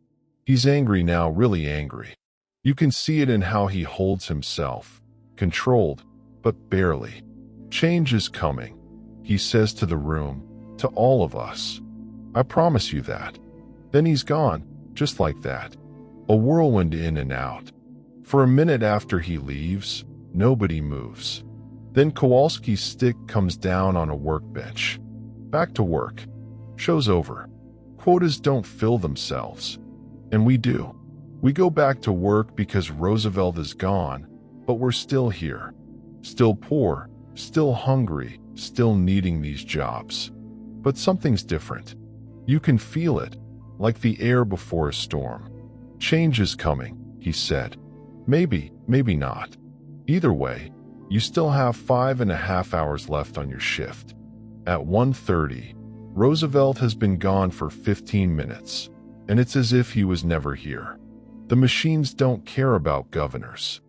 He's angry now, really angry. You can see it in how he holds himself, controlled, but barely. Change is coming, he says to the room, to all of us. I promise you that. Then he's gone, just like that. A whirlwind in and out. For a minute after he leaves, nobody moves. Then Kowalski's stick comes down on a workbench. Back to work. Show's over. Quotas don't fill themselves. And we do. We go back to work because Roosevelt is gone, but we're still here. Still poor, still hungry, still needing these jobs. But something's different. You can feel it, like the air before a storm. Change is coming, he said. Maybe, maybe not. Either way, you still have 5.5 hours left on your shift. At 1:30, Roosevelt has been gone for 15 minutes, and it's as if he was never here. The machines don't care about governors.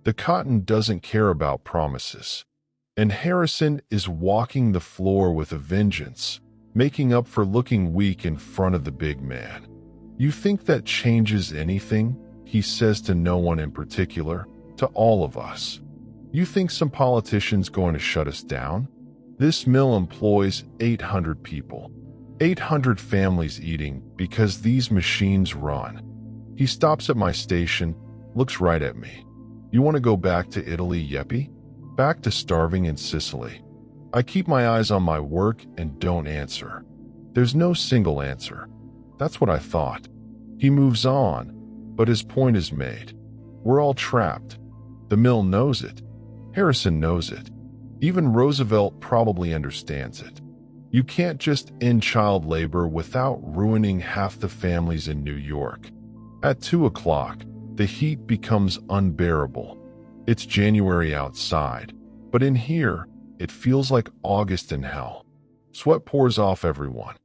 The cotton doesn't care about promises. And Harrison is walking the floor with a vengeance, making up for looking weak in front of the big man. You think that changes anything? He says to no one in particular, to all of us. You think some politician's going to shut us down? This mill employs 800 people, 800 families eating because these machines run. He stops at my station, looks right at me. You want to go back to Italy, Yeppy? Back to starving in Sicily? I keep my eyes on my work and don't answer. There's no single answer. That's what I thought. He moves on, but his point is made. We're all trapped. The mill knows it. Harrison knows it. Even Roosevelt probably understands it. You can't just end child labor without ruining half the families in New York. At 2 o'clock, the heat becomes unbearable. It's January outside, but in here, it feels like August in hell. Sweat pours off everyone.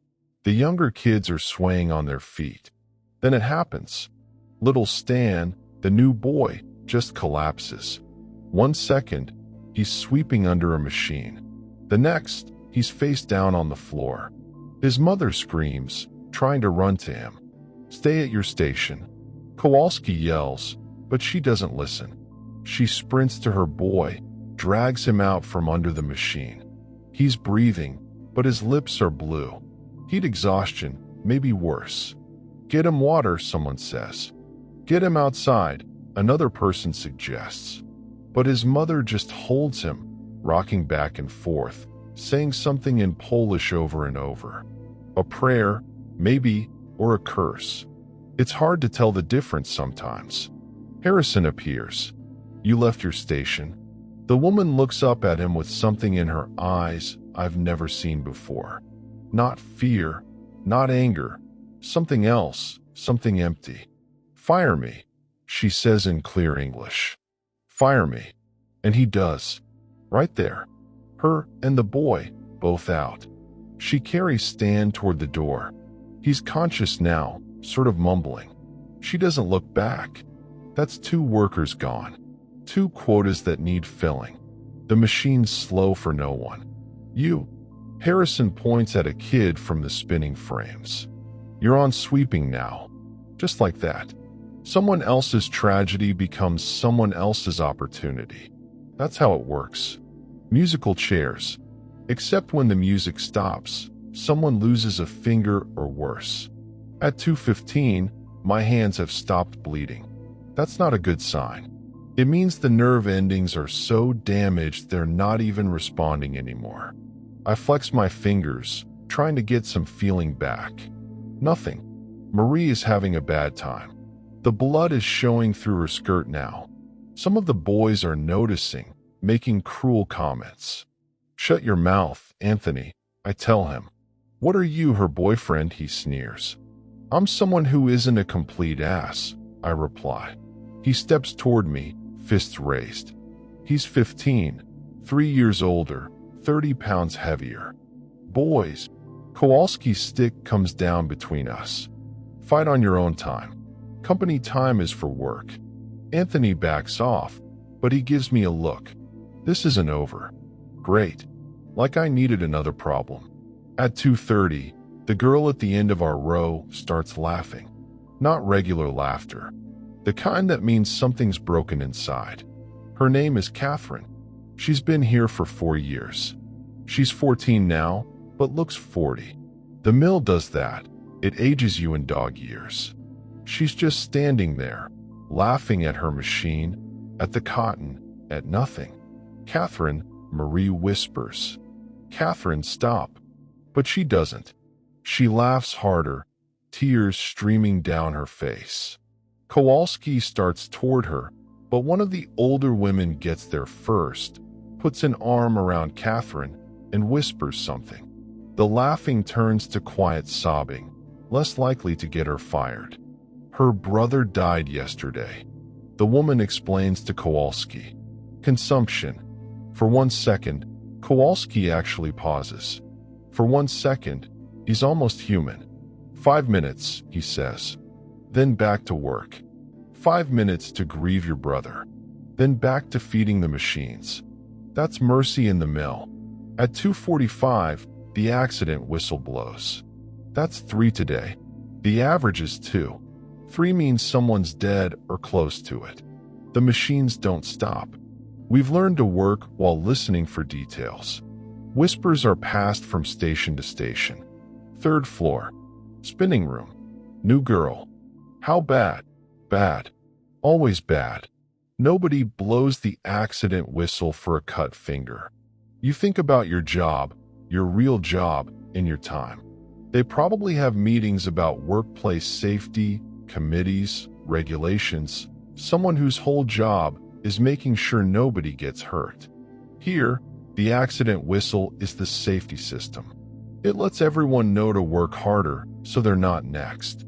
The younger kids are swaying on their feet. Then it happens. Little Stan, the new boy, just collapses. 1 second, he's sweeping under a machine. The next, he's face down on the floor. His mother screams, trying to run to him. Stay at your station. Kowalski yells, but she doesn't listen. She sprints to her boy, drags him out from under the machine. He's breathing, but his lips are blue. Heat exhaustion, maybe worse. Get him water, someone says. Get him outside, another person suggests. But his mother just holds him, rocking back and forth, saying something in Polish over and over. A prayer, maybe, or a curse. It's hard to tell the difference sometimes. Harrison appears. You left your station. The woman looks up at him with something in her eyes I've never seen before. Not fear, not anger, something else, something empty. Fire me, she says in clear English. Fire me. And he does. Right there. Her and the boy, both out. She carries Stan toward the door. He's conscious now, sort of mumbling. She doesn't look back. That's 2 workers gone. 2 quotas that need filling. The machine's slow for no one. You. Harrison points at a kid from the spinning frames. You're on sweeping now. Just like that. Someone else's tragedy becomes someone else's opportunity. That's how it works. Musical chairs. Except when the music stops, someone loses a finger or worse. At 2:15, my hands have stopped bleeding. That's not a good sign. It means the nerve endings are so damaged they're not even responding anymore. I flex my fingers, trying to get some feeling back. Nothing. Marie is having a bad time. The blood is showing through her skirt now. Some of the boys are noticing, making cruel comments. Shut your mouth, Anthony, I tell him. What are you, her boyfriend, he sneers. I'm someone who isn't a complete ass, I reply. He steps toward me, fists raised. He's 15, 3 years older, 30 pounds heavier. Boys, Kowalski's stick comes down between us. Fight on your own time. Company time is for work. Anthony backs off, but he gives me a look. This isn't over. Great. Like I needed another problem. At 2:30, the girl at the end of our row starts laughing. Not regular laughter. The kind that means something's broken inside. Her name is Catherine. She's been here for 4 years. She's 14 now, but looks 40. The mill does that. It ages you in dog years. She's just standing there, laughing at her machine, at the cotton, at nothing. Catherine, Marie whispers. Catherine, stop. But she doesn't. She laughs harder, tears streaming down her face. Kowalski starts toward her, but one of the older women gets there first, puts an arm around Catherine, and whispers something. The laughing turns to quiet sobbing, less likely to get her fired. Her brother died yesterday. The woman explains to Kowalski. Consumption. For 1 second, Kowalski actually pauses. For 1 second, he's almost human. 5 minutes, he says. Then back to work. 5 minutes to grieve your brother. Then back to feeding the machines. That's mercy in the mill. At 2:45, the accident whistle blows. That's 3 today. The average is 2. 3 means someone's dead or close to it. The machines don't stop. We've learned to work while listening for details. Whispers are passed from station to station. 3rd floor. Spinning room. New girl. How bad? Bad. Always bad. Nobody blows the accident whistle for a cut finger. You think about your job, your real job, in your time. They probably have meetings about workplace safety, committees, regulations, someone whose whole job is making sure nobody gets hurt. Here, the accident whistle is the safety system. It lets everyone know to work harder so they're not next.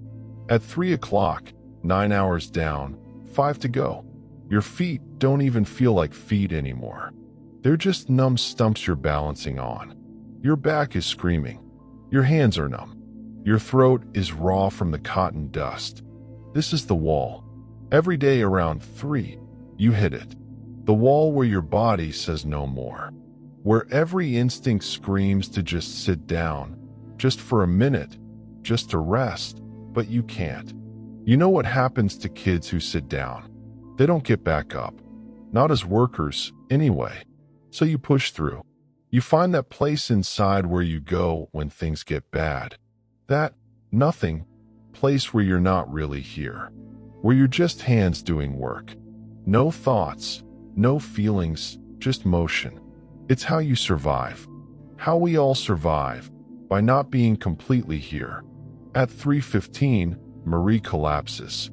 At 3 o'clock, 9 hours down, 5 to go. Your feet don't even feel like feet anymore. They're just numb stumps you're balancing on. Your back is screaming. Your hands are numb. Your throat is raw from the cotton dust. This is the wall. Every day around 3, you hit it. The wall where your body says no more. Where every instinct screams to just sit down, just for a minute, just to rest, but you can't. You know what happens to kids who sit down? They don't get back up. Not as workers, anyway. So you push through. You find that place inside where you go when things get bad. That, nothing, place where you're not really here. Where you're just hands doing work. No thoughts, no feelings, just motion. It's how you survive. How we all survive, by not being completely here. At 3:15, Marie collapses.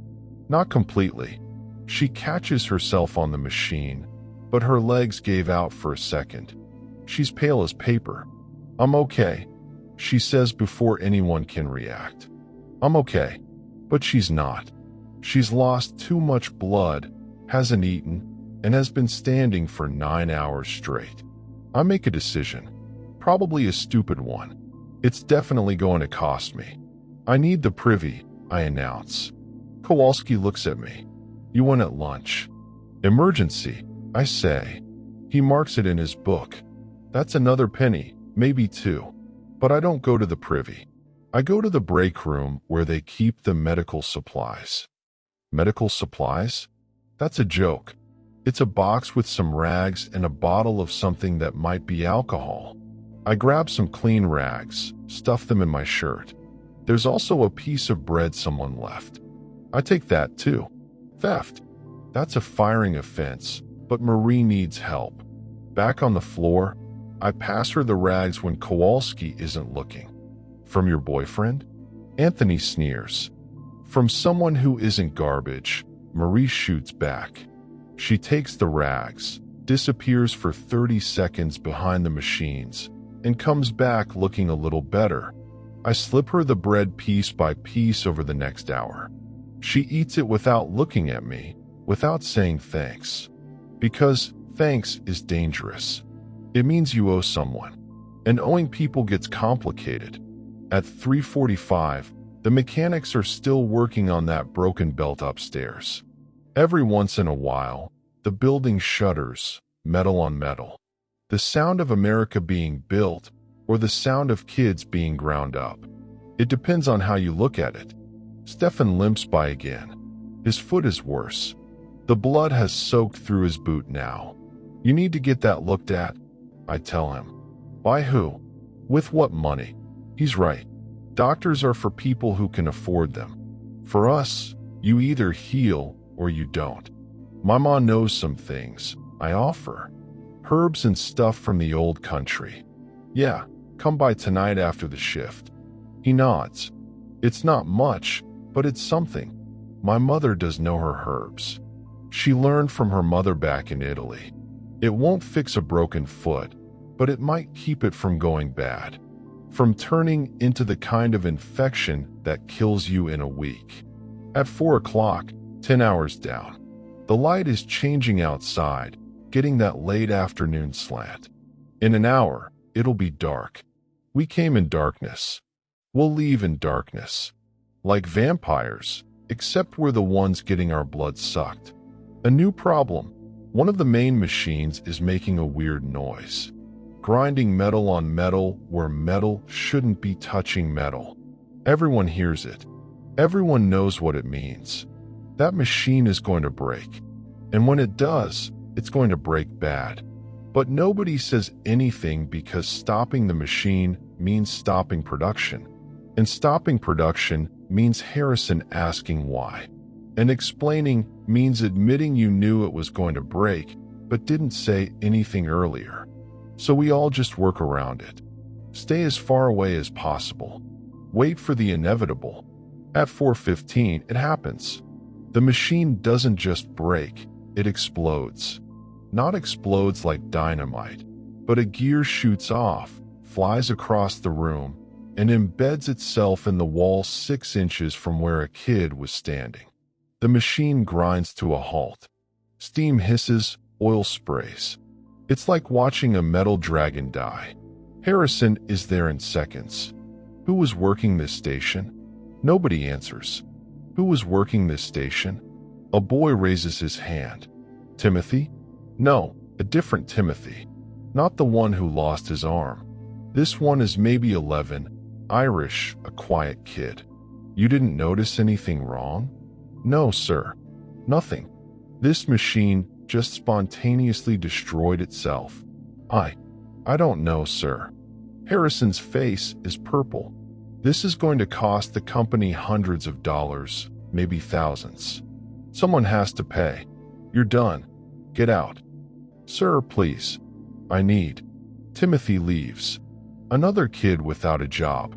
Not completely. She catches herself on the machine, but her legs gave out for a second. She's pale as paper. I'm okay, she says before anyone can react. I'm okay, but she's not. She's lost too much blood, hasn't eaten, and has been standing for 9 hours straight. I make a decision. Probably a stupid one. It's definitely going to cost me. I need the privy, I announce. Kowalski looks at me. You went at lunch. Emergency, I say. He marks it in his book. That's another penny, maybe two. But I don't go to the privy. I go to the break room where they keep the medical supplies. Medical supplies? That's a joke. It's a box with some rags and a bottle of something that might be alcohol. I grab some clean rags, stuff them in my shirt. There's also a piece of bread someone left. I take that too. Theft. That's a firing offense, but Marie needs help. Back on the floor, I pass her the rags when Kowalski isn't looking. From your boyfriend? Anthony sneers. From someone who isn't garbage, Marie shoots back. She takes the rags, disappears for 30 seconds behind the machines, and comes back looking a little better. I slip her the bread piece by piece over the next hour. She eats it without looking at me, without saying thanks. Because thanks is dangerous. It means you owe someone. And owing people gets complicated. At 3:45, the mechanics are still working on that broken belt upstairs. Every once in a while, the building shudders, metal on metal. The sound of America being built, or the sound of kids being ground up. It depends on how you look at it. Stefan limps by again. His foot is worse. The blood has soaked through his boot now. You need to get that looked at, I tell him. By who? With what money? He's right. Doctors are for people who can afford them. For us, you either heal or you don't. My mom knows some things. I offer. Herbs and stuff from the old country. Yeah, come by tonight after the shift. He nods. It's not much, but it's something. My mother does know her herbs. She learned from her mother back in Italy. It won't fix a broken foot, but it might keep it from going bad. From turning into the kind of infection that kills you in a week. At 4 o'clock, 10 hours down. The light is changing outside, getting that late afternoon slant. In an hour, it'll be dark. We came in darkness. We'll leave in darkness. Like vampires, except we're the ones getting our blood sucked. A new problem. One of the main machines is making a weird noise. Grinding metal on metal where metal shouldn't be touching metal. Everyone hears it. Everyone knows what it means. That machine is going to break. And when it does, it's going to break bad. But nobody says anything because stopping the machine means stopping production. And stopping production means Harrison asking why. And explaining means admitting you knew it was going to break, but didn't say anything earlier. So we all just work around it. Stay as far away as possible. Wait for the inevitable. At 4:15, it happens. The machine doesn't just break, it explodes. Not explodes like dynamite, but a gear shoots off, flies across the room, and embeds itself in the wall 6 inches from where a kid was standing. The machine grinds to a halt. Steam hisses, oil sprays. It's like watching a metal dragon die. Harrison is there in seconds. Who was working this station? Nobody answers. Who was working this station? A boy raises his hand. Timothy? No, a different Timothy. Not the one who lost his arm. This one is maybe 11, Irish, a quiet kid. You didn't notice anything wrong? No, sir. Nothing. This machine just spontaneously destroyed itself. I don't know, sir. Harrison's face is purple. This is going to cost the company hundreds of dollars, maybe thousands. Someone has to pay. You're done. Get out. Sir, please. I need. Timothy leaves. Another kid without a job.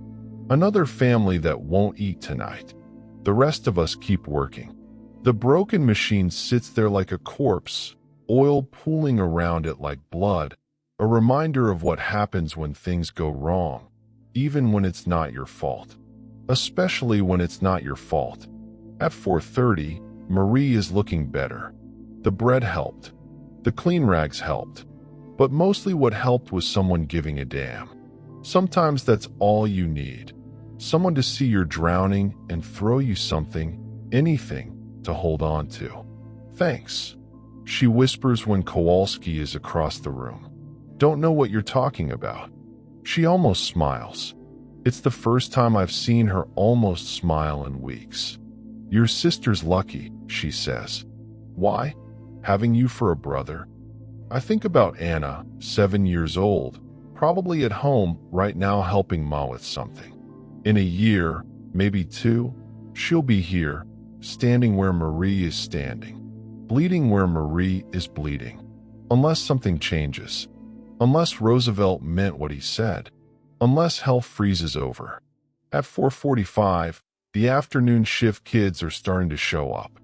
Another family that won't eat tonight. The rest of us keep working. The broken machine sits there like a corpse, oil pooling around it like blood, a reminder of what happens when things go wrong, even when it's not your fault. Especially when it's not your fault. At 4:30, Marie is looking better. The bread helped. The clean rags helped. But mostly what helped was someone giving a damn. Sometimes that's all you need. Someone to see you're drowning and throw you something, anything, to hold on to. Thanks. she whispers when Kowalski is across the room. Don't know what you're talking about. She almost smiles. It's the first time I've seen her almost smile in weeks. Your sister's lucky, she says. Why? Having you for a brother? I think about Anna, 7 years old, probably at home right now helping Ma with something. In a year, maybe 2, she'll be here, standing where Marie is standing, bleeding where Marie is bleeding. Unless something changes. Unless Roosevelt meant what he said. Unless hell freezes over. At 4:45, the afternoon shift kids are starting to show up.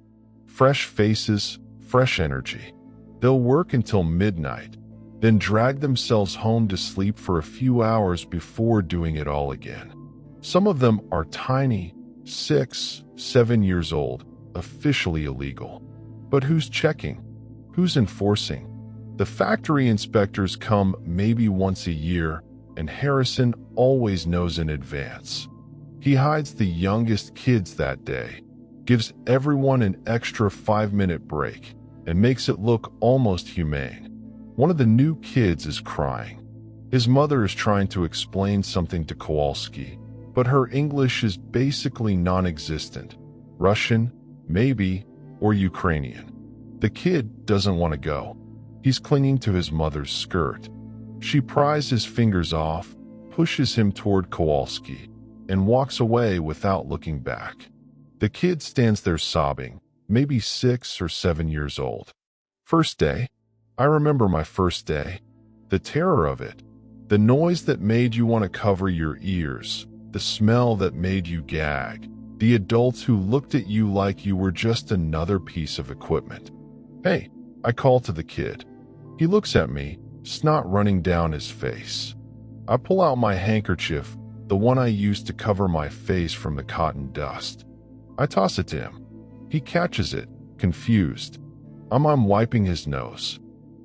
Fresh faces, fresh energy. They'll work until midnight, then drag themselves home to sleep for a few hours before doing it all again. Some of them are tiny, 6, 7 years old, officially illegal. But who's checking? Who's enforcing? The factory inspectors come maybe once a year, and Harrison always knows in advance. He hides the youngest kids that day, gives everyone an extra 5-minute break, and makes it look almost humane. One of the new kids is crying. His mother is trying to explain something to Kowalski, but her English is basically non-existent. Russian, maybe, or Ukrainian. The kid doesn't want to go. He's clinging to his mother's skirt. She pries his fingers off, pushes him toward Kowalski, and walks away without looking back. The kid stands there sobbing, maybe 6 or 7 years old. First day? I remember my first day. The terror of it. The noise that made you want to cover your ears. The smell that made you gag. The adults who looked at you like you were just another piece of equipment. Hey, I call to the kid. He looks at me, snot running down his face. I pull out my handkerchief, the one I used to cover my face from the cotton dust. I toss it to him. He catches it, confused. I'm wiping his nose.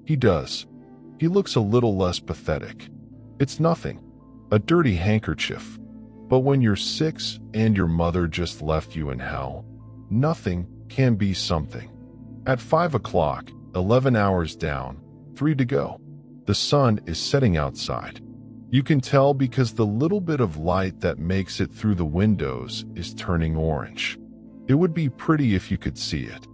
He does. He looks a little less pathetic. It's nothing. A dirty handkerchief. But when you're 6 and your mother just left you in hell, nothing can be something. At 5 o'clock, 11 hours down, 3 to go. The sun is setting outside. You can tell because the little bit of light that makes it through the windows is turning orange. It would be pretty if you could see it.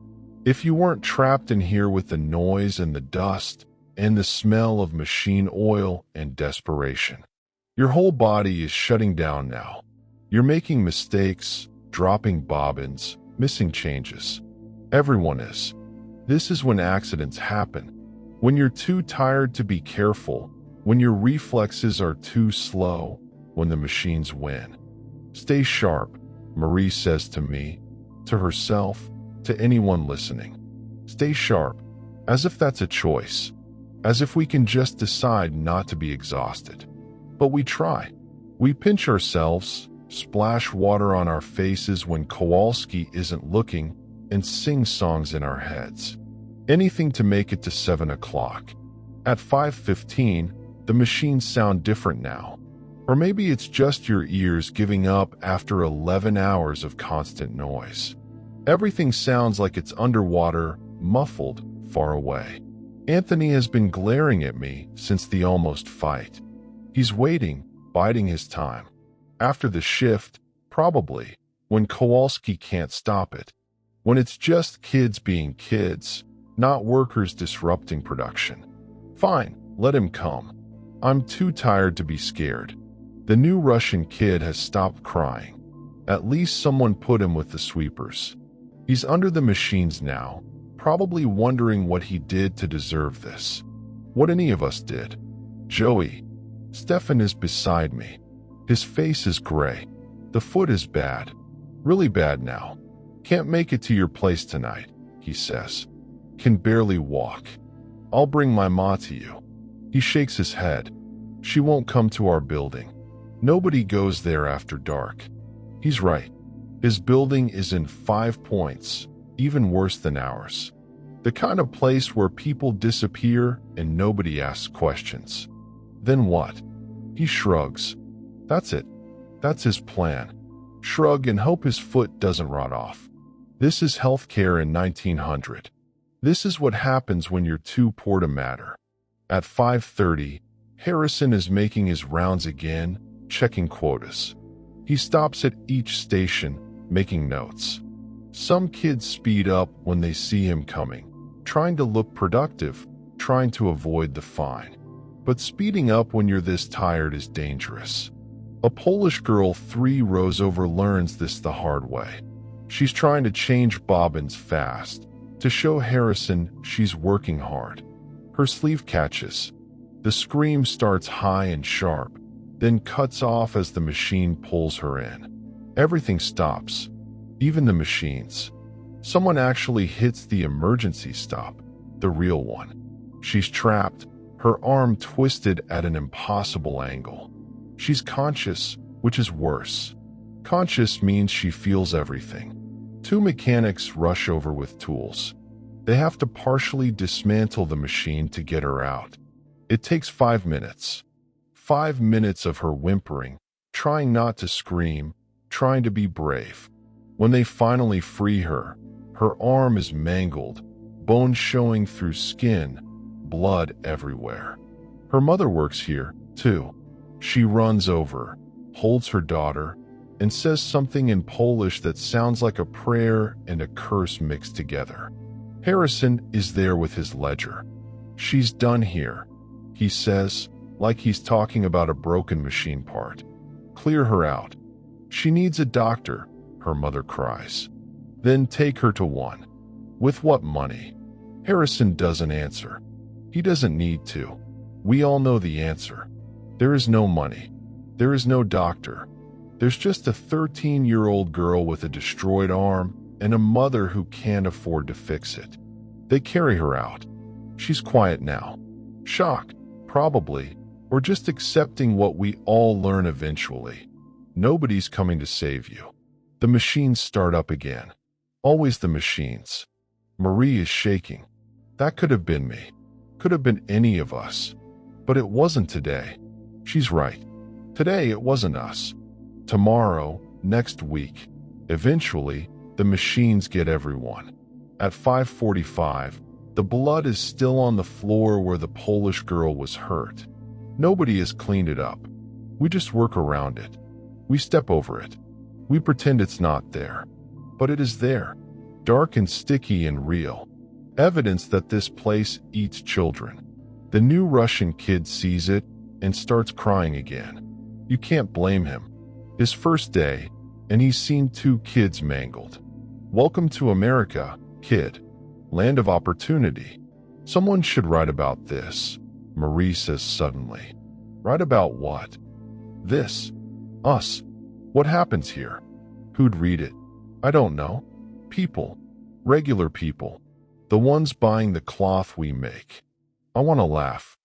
If you weren't trapped in here with the noise and the dust and the smell of machine oil and desperation. Your whole body is shutting down now. You're making mistakes, dropping bobbins, missing changes. Everyone is. This is when accidents happen. When you're too tired to be careful, when your reflexes are too slow, when the machines win. Stay sharp, Marie says to me, to herself, to anyone listening. Stay sharp, as if that's a choice, as if we can just decide not to be exhausted. But we try. We pinch ourselves, splash water on our faces when Kowalski isn't looking, and sing songs in our heads. Anything to make it to 7 o'clock. At 5:15, the machines sound different now. Or maybe it's just your ears giving up after 11 hours of constant noise. Everything sounds like it's underwater, muffled, far away. Anthony has been glaring at me since the almost fight. He's waiting, biding his time. After the shift, probably, when Kowalski can't stop it. When it's just kids being kids, not workers disrupting production. Fine, let him come. I'm too tired to be scared. The new Russian kid has stopped crying. At least someone put him with the sweepers. He's under the machines now, probably wondering what he did to deserve this. What any of us did. Joey. Stefan is beside me. His face is gray. The foot is bad. Really bad now. Can't make it to your place tonight, he says. Can barely walk. I'll bring my ma to you. He shakes his head. She won't come to our building. Nobody goes there after dark. He's right. His building is in 5 points, even worse than ours. The kind of place where people disappear and nobody asks questions. Then what? He shrugs. That's it. That's his plan. Shrug and hope his foot doesn't rot off. This is healthcare in 1900. This is what happens when you're too poor to matter. At 5:30, Harrison is making his rounds again, checking quotas. He stops at each station, making notes. Some kids speed up when they see him coming, trying to look productive, trying to avoid the fine. But speeding up when you're this tired is dangerous. A Polish girl 3 rows over learns this the hard way. She's trying to change bobbins fast, to show Harrison she's working hard. Her sleeve catches. The scream starts high and sharp, then cuts off as the machine pulls her in. Everything stops, even the machines. Someone actually hits the emergency stop, the real one. She's trapped, her arm twisted at an impossible angle. She's conscious, which is worse. Conscious means she feels everything. 2 mechanics rush over with tools. They have to partially dismantle the machine to get her out. It takes 5 minutes. 5 minutes of her whimpering, trying not to scream, trying to be brave. When they finally free her, her arm is mangled, bones showing through skin, blood everywhere. Her mother works here, too. She runs over, holds her daughter, and says something in Polish that sounds like a prayer and a curse mixed together. Harrison is there with his ledger. "She's done here," he says, like he's talking about a broken machine part. "Clear her out. She needs a doctor," her mother cries. "Then take her to one." "With what money?" Harrison doesn't answer. He doesn't need to. We all know the answer. There is no money. There is no doctor. There's just a 13-year-old girl with a destroyed arm and a mother who can't afford to fix it. They carry her out. She's quiet now. Shocked, probably, or just accepting what we all learn eventually. Nobody's coming to save you. The machines start up again. Always the machines. Marie is shaking. That could have been me. Could have been any of us. But it wasn't today. She's right. Today it wasn't us. Tomorrow, next week. Eventually, the machines get everyone. At 5:45, the blood is still on the floor where the Polish girl was hurt. Nobody has cleaned it up. We just work around it. We step over it. We pretend it's not there. But it is there. Dark and sticky and real. Evidence that this place eats children. The new Russian kid sees it and starts crying again. You can't blame him. His first day, and he's seen 2 kids mangled. Welcome to America, kid. Land of opportunity. Someone should write about this, Marie says suddenly. Write about what? This. Us. What happens here? Who'd read it? I don't know. People. Regular people. The ones buying the cloth we make. I want to laugh.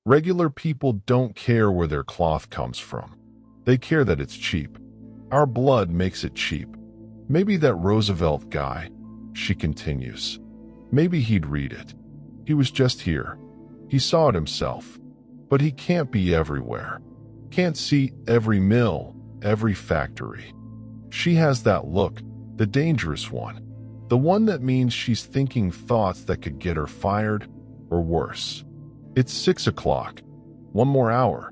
Regular people don't care where their cloth comes from. They care that it's cheap. Our blood makes it cheap. Maybe that Roosevelt guy, she continues. Maybe he'd read it. He was just here. He saw it himself. But he can't be everywhere. Can't see every mill, every factory. She has that look, the dangerous one. The one that means she's thinking thoughts that could get her fired, or worse. It's 6 o'clock. 1 more hour.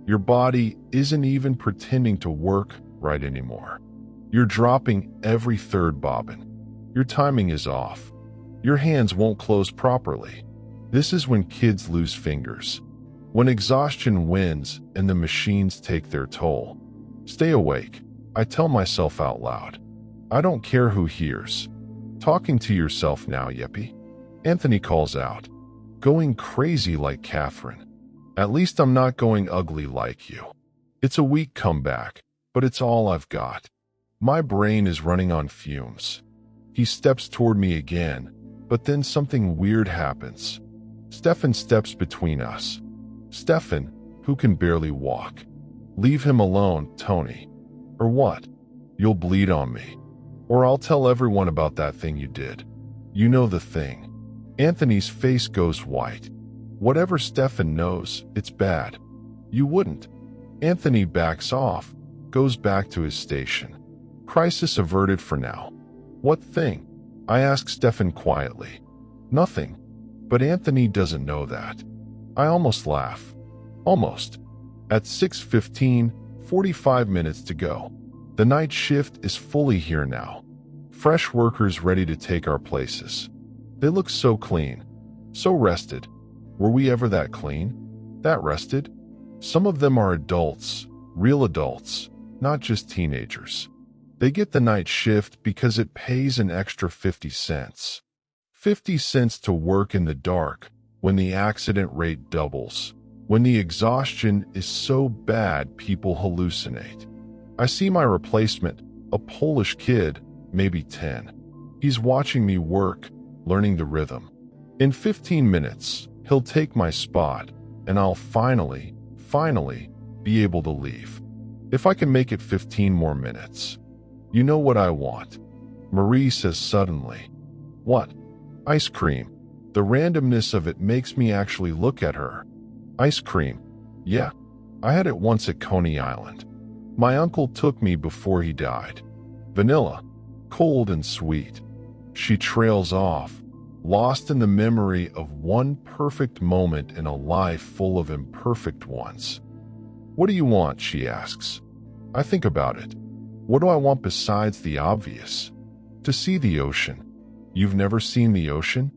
Your body isn't even pretending to work right anymore. You're dropping every 3rd bobbin. Your timing is off. Your hands won't close properly. This is when kids lose fingers. When exhaustion wins and the machines take their toll. Stay awake, I tell myself out loud. I don't care who hears. Talking to yourself now, Yeppy. Anthony calls out. Going crazy like Catherine. At least I'm not going ugly like you. It's a weak comeback, but it's all I've got. My brain is running on fumes. He steps toward me again, but then something weird happens. Stefan steps between us. Stefan, who can barely walk. Leave him alone, Tony. Or what? You'll bleed on me. Or I'll tell everyone about that thing you did. You know the thing. Anthony's face goes white. Whatever Stefan knows, it's bad. You wouldn't. Anthony backs off, goes back to his station. Crisis averted for now. What thing? I ask Stefan quietly. Nothing. But Anthony doesn't know that. I almost laugh. Almost. At 6:15, 45 minutes to go. The night shift is fully here now. Fresh workers ready to take our places. They look so clean. So rested. Were we ever that clean? That rested? Some of them are adults. Real adults. Not just teenagers. They get the night shift because it pays an extra 50 cents. 50 cents to work in the dark when the accident rate doubles. When the exhaustion is so bad people hallucinate. I see my replacement, a Polish kid, maybe 10. He's watching me work, learning the rhythm. In 15 minutes, he'll take my spot, and I'll finally be able to leave. If I can make it 15 more minutes. You know what I want? Marie says suddenly. What? Ice cream. The randomness of it makes me actually look at her. Ice cream. Yeah, I had it once at Coney Island. My uncle took me before he died. Vanilla. Cold and sweet. She trails off, lost in the memory of one perfect moment in a life full of imperfect ones. What do you want? She asks. I think about it. What do I want besides the obvious? To see the ocean. You've never seen the ocean?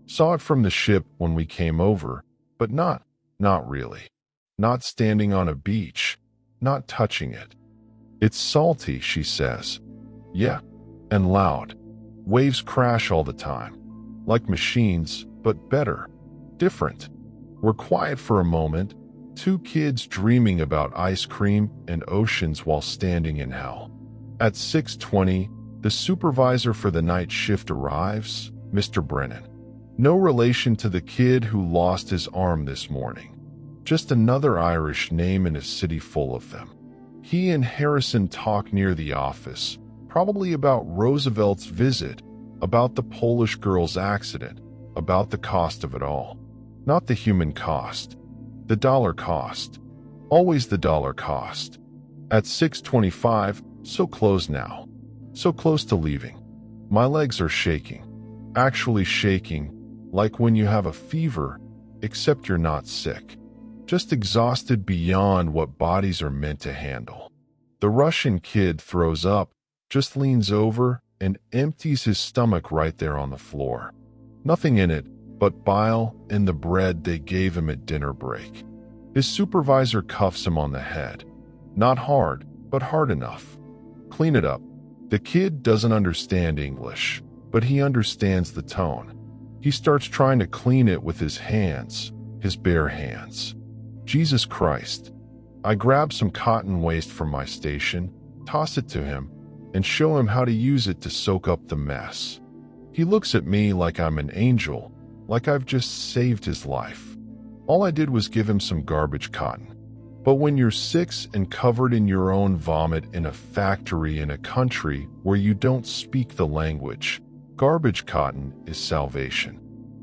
Saw it from the ship when we came over, but not really. Not standing on a beach, not touching it. It's salty, she says. Yeah, and loud. Waves crash all the time. Like machines, but better. Different. We're quiet for a moment, two kids dreaming about ice cream and oceans while standing in hell. At 6:20, the supervisor for the night shift arrives, Mr. Brennan. No relation to the kid who lost his arm this morning. Just another Irish name in a city full of them. He and Harrison talk near the office, probably about Roosevelt's visit, about the Polish girl's accident, about the cost of it all. Not the human cost. The dollar cost. Always the dollar cost. At 6:25, so close now. So close to leaving. My legs are shaking. Actually shaking, like when you have a fever, except you're not sick. Just exhausted beyond what bodies are meant to handle. The Russian kid throws up, just leans over, and empties his stomach right there on the floor. Nothing in it but bile and the bread they gave him at dinner break. His supervisor cuffs him on the head. Not hard, but hard enough. Clean it up. The kid doesn't understand English, but he understands the tone. He starts trying to clean it with his hands, his bare hands. Jesus Christ. I grab some cotton waste from my station, toss it to him, and show him how to use it to soak up the mess. He looks at me like I'm an angel, like I've just saved his life. All I did was give him some garbage cotton. But when you're 6 and covered in your own vomit in a factory in a country where you don't speak the language, garbage cotton is salvation.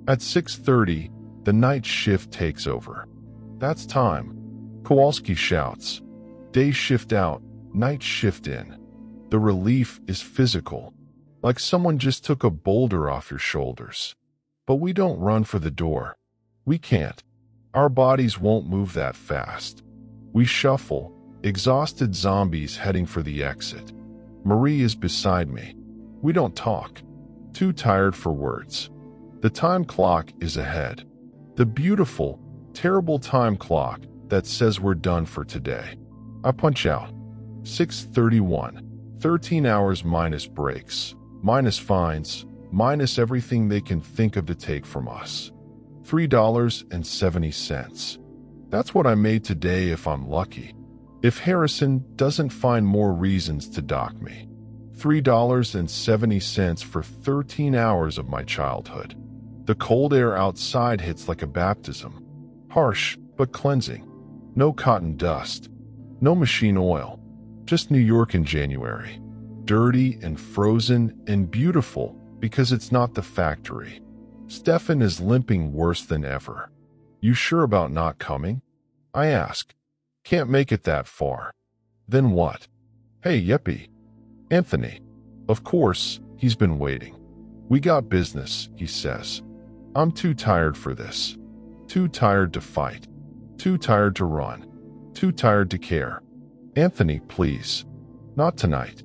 At 6:30, the night shift takes over. That's time. Kowalski shouts. Day shift out, night shift in. The relief is physical, like someone just took a boulder off your shoulders. But we don't run for the door. We can't. Our bodies won't move that fast. We shuffle, exhausted zombies heading for the exit. Marie is beside me. We don't talk. Too tired for words. The time clock is ahead. The beautiful, terrible time clock that says we're done for today. I punch out. 6:31. 13 hours minus breaks, minus fines, minus everything they can think of to take from us. $3.70. That's what I made today if I'm lucky. If Harrison doesn't find more reasons to dock me. $3.70 for 13 hours of my childhood. The cold air outside hits like a baptism. Harsh, but cleansing. No cotton dust. No machine oil. Just New York in January. Dirty and frozen and beautiful because it's not the factory. Stefan is limping worse than ever. You sure about not coming? I ask. Can't make it that far. Then what? Hey, Yeppy. Anthony. Of course, he's been waiting. We got business, he says. I'm too tired for this. Too tired to fight. Too tired to run. Too tired to care. Anthony, please. Not tonight.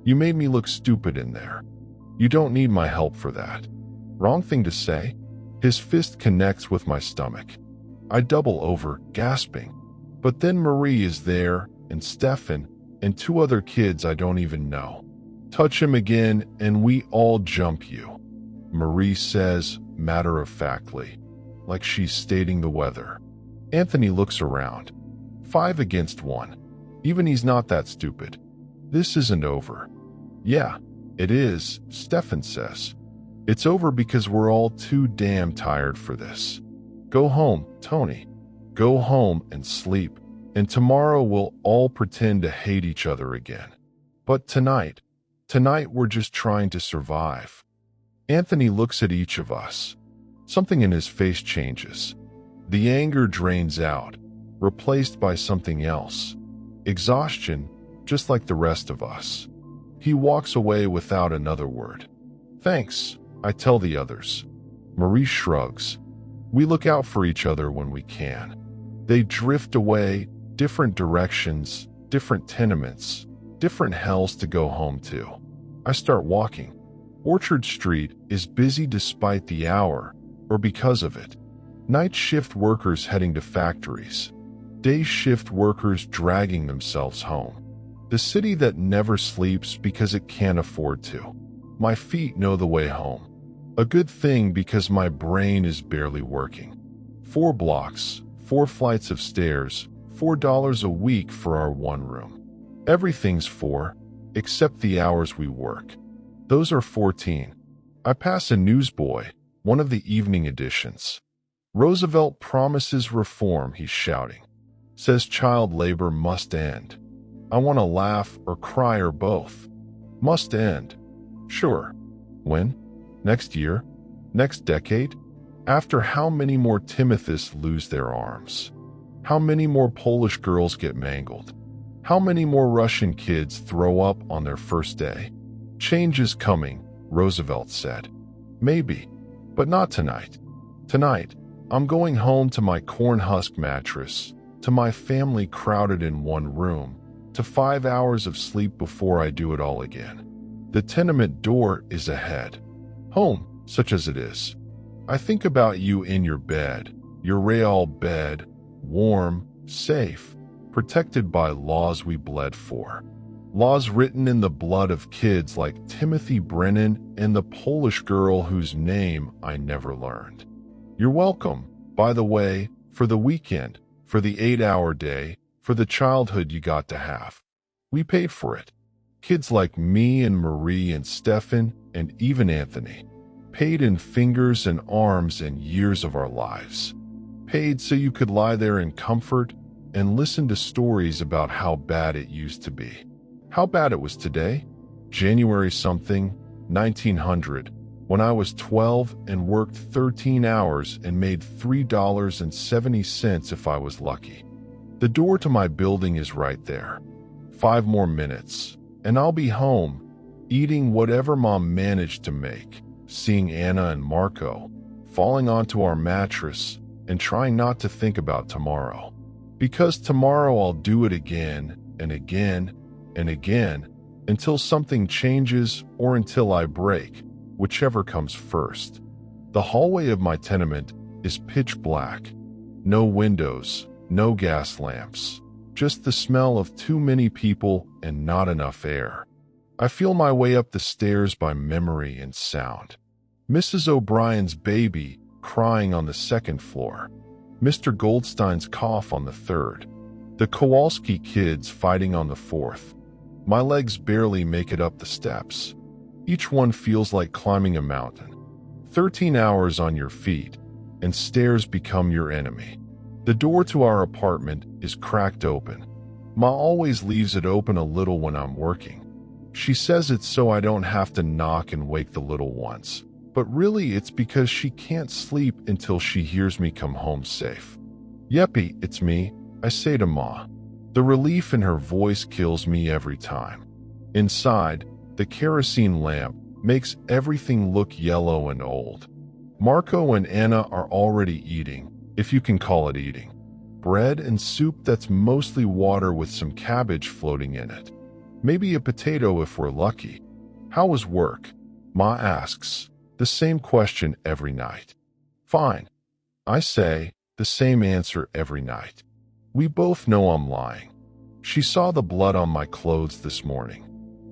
You made me look stupid in there. You don't need my help for that. Wrong thing to say. His fist connects with my stomach. I double over, gasping. But then Marie is there, and Stefan, and 2 other kids I don't even know. Touch him again, and we all jump you. Marie says, matter-of-factly, like she's stating the weather. Anthony looks around. 5 against 1. Even he's not that stupid. This isn't over. Yeah, it is, Stefan says. It's over because we're all too damn tired for this. Go home, Tony. Go home and sleep, and tomorrow we'll all pretend to hate each other again. But tonight we're just trying to survive. Anthony looks at each of us. Something in his face changes. The anger drains out, replaced by something else. Exhaustion, just like the rest of us. He walks away without another word. Thanks, I tell the others. Marie shrugs. We look out for each other when we can. They drift away, different directions, different tenements, different hells to go home to. I start walking. Orchard Street is busy despite the hour, or because of it. Night shift workers heading to factories. Day shift workers dragging themselves home. The city that never sleeps because it can't afford to. My feet know the way home. A good thing because my brain is barely working. 4 blocks, 4 flights of stairs, $4 a week for our 1 room. Everything's 4, except the hours we work. Those are 14. I pass a newsboy, one of the evening editions. Roosevelt promises reform, he's shouting. Says child labor must end. I want to laugh or cry or both. Must end. Sure. When? Next year? Next decade? After how many more Timothys lose their arms? How many more Polish girls get mangled? How many more Russian kids throw up on their first day? Change is coming, Roosevelt said. Maybe, but not tonight. Tonight, I'm going home to my corn husk mattress, to my family crowded in 1 room, to 5 hours of sleep before I do it all again. The tenement door is ahead. Home, such as it is. I think about you in your bed, your real bed, warm, safe, protected by laws we bled for. Laws written in the blood of kids like Timothy Brennan and the Polish girl whose name I never learned. You're welcome, by the way, for the weekend, for the 8-hour day, for the childhood you got to have. We paid for it. Kids like me and Marie and Stefan and even Anthony. Paid in fingers and arms and years of our lives. Paid so you could lie there in comfort and listen to stories about how bad it used to be. How bad it was today? January something, 1900, when I was 12 and worked 13 hours and made $3.70 if I was lucky. The door to my building is right there. 5 more minutes, and I'll be home, eating whatever Mom managed to make, seeing Anna and Marco, falling onto our mattress, and trying not to think about tomorrow. Because tomorrow I'll do it again and again and again until something changes or until I break, whichever comes first. The hallway of my tenement is pitch black. No windows, no gas lamps, just the smell of too many people and not enough air. I feel my way up the stairs by memory and sound. Mrs. O'Brien's baby crying on the 2nd floor. Mr. Goldstein's cough on the 3rd. The Kowalski kids fighting on the 4th. My legs barely make it up the steps. Each one feels like climbing a mountain. 13 hours on your feet, and stairs become your enemy. The door to our apartment is cracked open. Ma always leaves it open a little when I'm working. She says it's so I don't have to knock and wake the little ones. But really it's because she can't sleep until she hears me come home safe. Yeppy, it's me, I say to Ma. The relief in her voice kills me every time. Inside, the kerosene lamp makes everything look yellow and old. Marco and Anna are already eating, if you can call it eating. Bread and soup that's mostly water with some cabbage floating in it. Maybe a potato if we're lucky. How was work? Ma asks, the same question every night. Fine. I say, the same answer every night. We both know I'm lying. She saw the blood on my clothes this morning.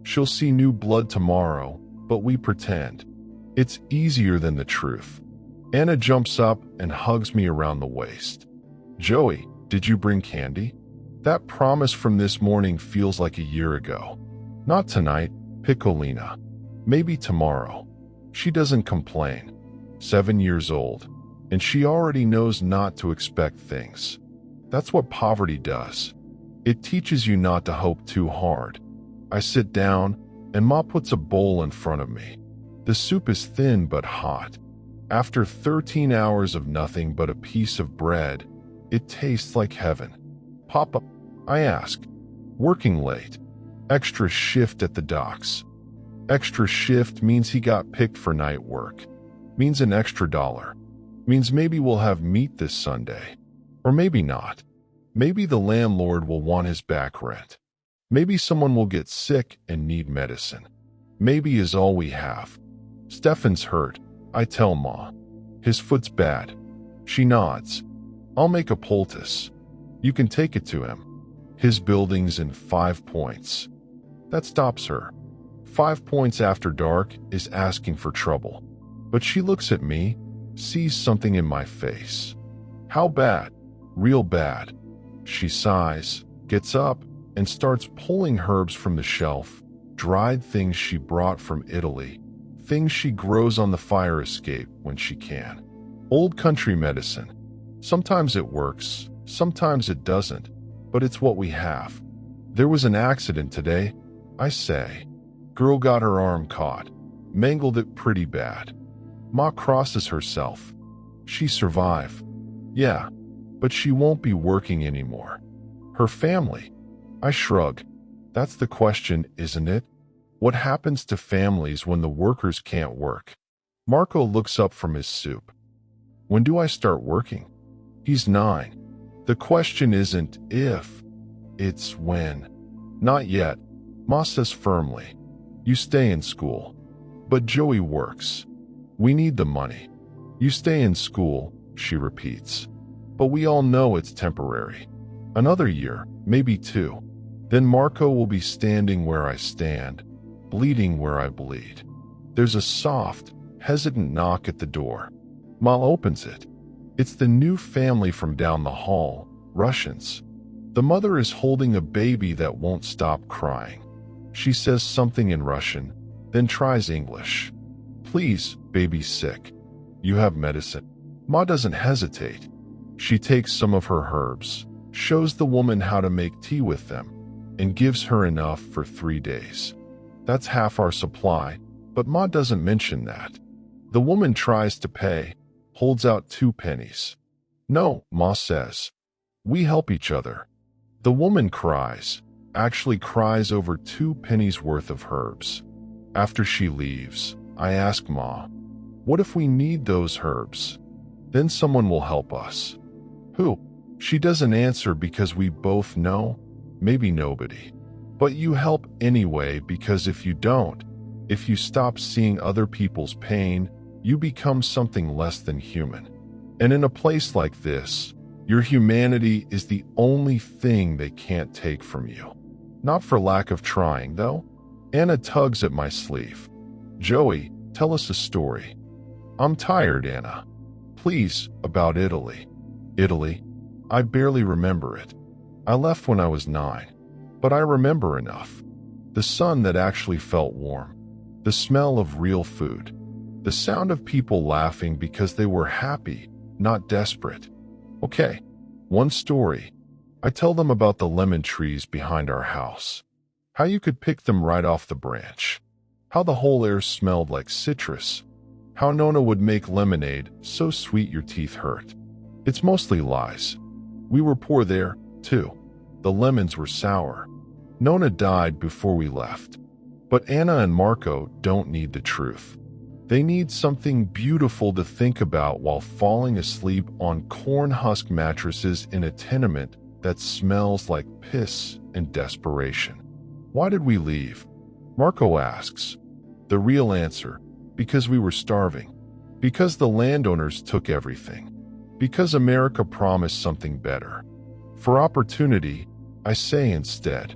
She'll see new blood tomorrow, but we pretend. It's easier than the truth. Anna jumps up and hugs me around the waist. Joey, did you bring candy? That promise from this morning feels like a year ago. Not tonight, Piccolina. Maybe tomorrow. She doesn't complain. 7 years old, and she already knows not to expect things. That's what poverty does. It teaches you not to hope too hard. I sit down, and Ma puts a bowl in front of me. The soup is thin but hot. After 13 hours of nothing but a piece of bread, it tastes like heaven. Papa, I ask. Working late. Extra shift at the docks. Extra shift means he got picked for night work. Means an extra $1. Means maybe we'll have meat this Sunday. Or maybe not. Maybe the landlord will want his back rent. Maybe someone will get sick and need medicine. Maybe is all we have. Stefan's hurt, I tell Ma. His foot's bad. She nods. I'll make a poultice. You can take it to him. His building's in 5 points. That stops her. 5 points after dark is asking for trouble. But she looks at me, sees something in my face. How bad? Real bad. She sighs, gets up, and starts pulling herbs from the shelf, dried things she brought from Italy, things she grows on the fire escape when she can. Old country medicine. Sometimes it works, sometimes it doesn't, but it's what we have. There was an accident today, I say. Girl got her arm caught, mangled it pretty bad. Ma crosses herself. She survived. Yeah, but she won't be working anymore. Her family? I shrug. That's the question, isn't it? What happens to families when the workers can't work? Marco looks up from his soup. When do I start working? He's 9. The question isn't if, it's when. Not yet, Ma says firmly. You stay in school. But Joey works. We need the money. You stay in school, she repeats. But we all know it's temporary. Another year, maybe 2. Then Marco will be standing where I stand, bleeding where I bleed. There's a soft, hesitant knock at the door. Ma opens it. It's the new family from down the hall, Russians. The mother is holding a baby that won't stop crying. She says something in Russian, then tries English. Please, baby's sick. You have medicine? Ma doesn't hesitate. She takes some of her herbs, shows the woman how to make tea with them, and gives her enough for 3 days. That's half our supply, but Ma doesn't mention that. The woman tries to pay, holds out 2 pennies. No, Ma says. We help each other. The woman cries, actually cries over 2 pennies worth of herbs. After she leaves, I ask Ma, what if we need those herbs? Then someone will help us. Who? She doesn't answer because we both know, maybe nobody. But you help anyway because if you don't, if you stop seeing other people's pain, you become something less than human. And in a place like this, your humanity is the only thing they can't take from you. Not for lack of trying, though. Anna tugs at my sleeve. Joey, tell us a story. I'm tired, Anna. Please, about Italy. Italy? I barely remember it. I left when I was 9. But I remember enough. The sun that actually felt warm. The smell of real food. The sound of people laughing because they were happy, not desperate. Okay, one story. I tell them about the lemon trees behind our house. How you could pick them right off the branch. How the whole air smelled like citrus. How Nona would make lemonade so sweet your teeth hurt. It's mostly lies. We were poor there, too. The lemons were sour. Nona died before we left. But Anna and Marco don't need the truth. They need something beautiful to think about while falling asleep on corn husk mattresses in a tenement that smells like piss and desperation. Why did we leave? Marco asks. The real answer: because we were starving. Because the landowners took everything. Because America promised something better. For opportunity, I say instead.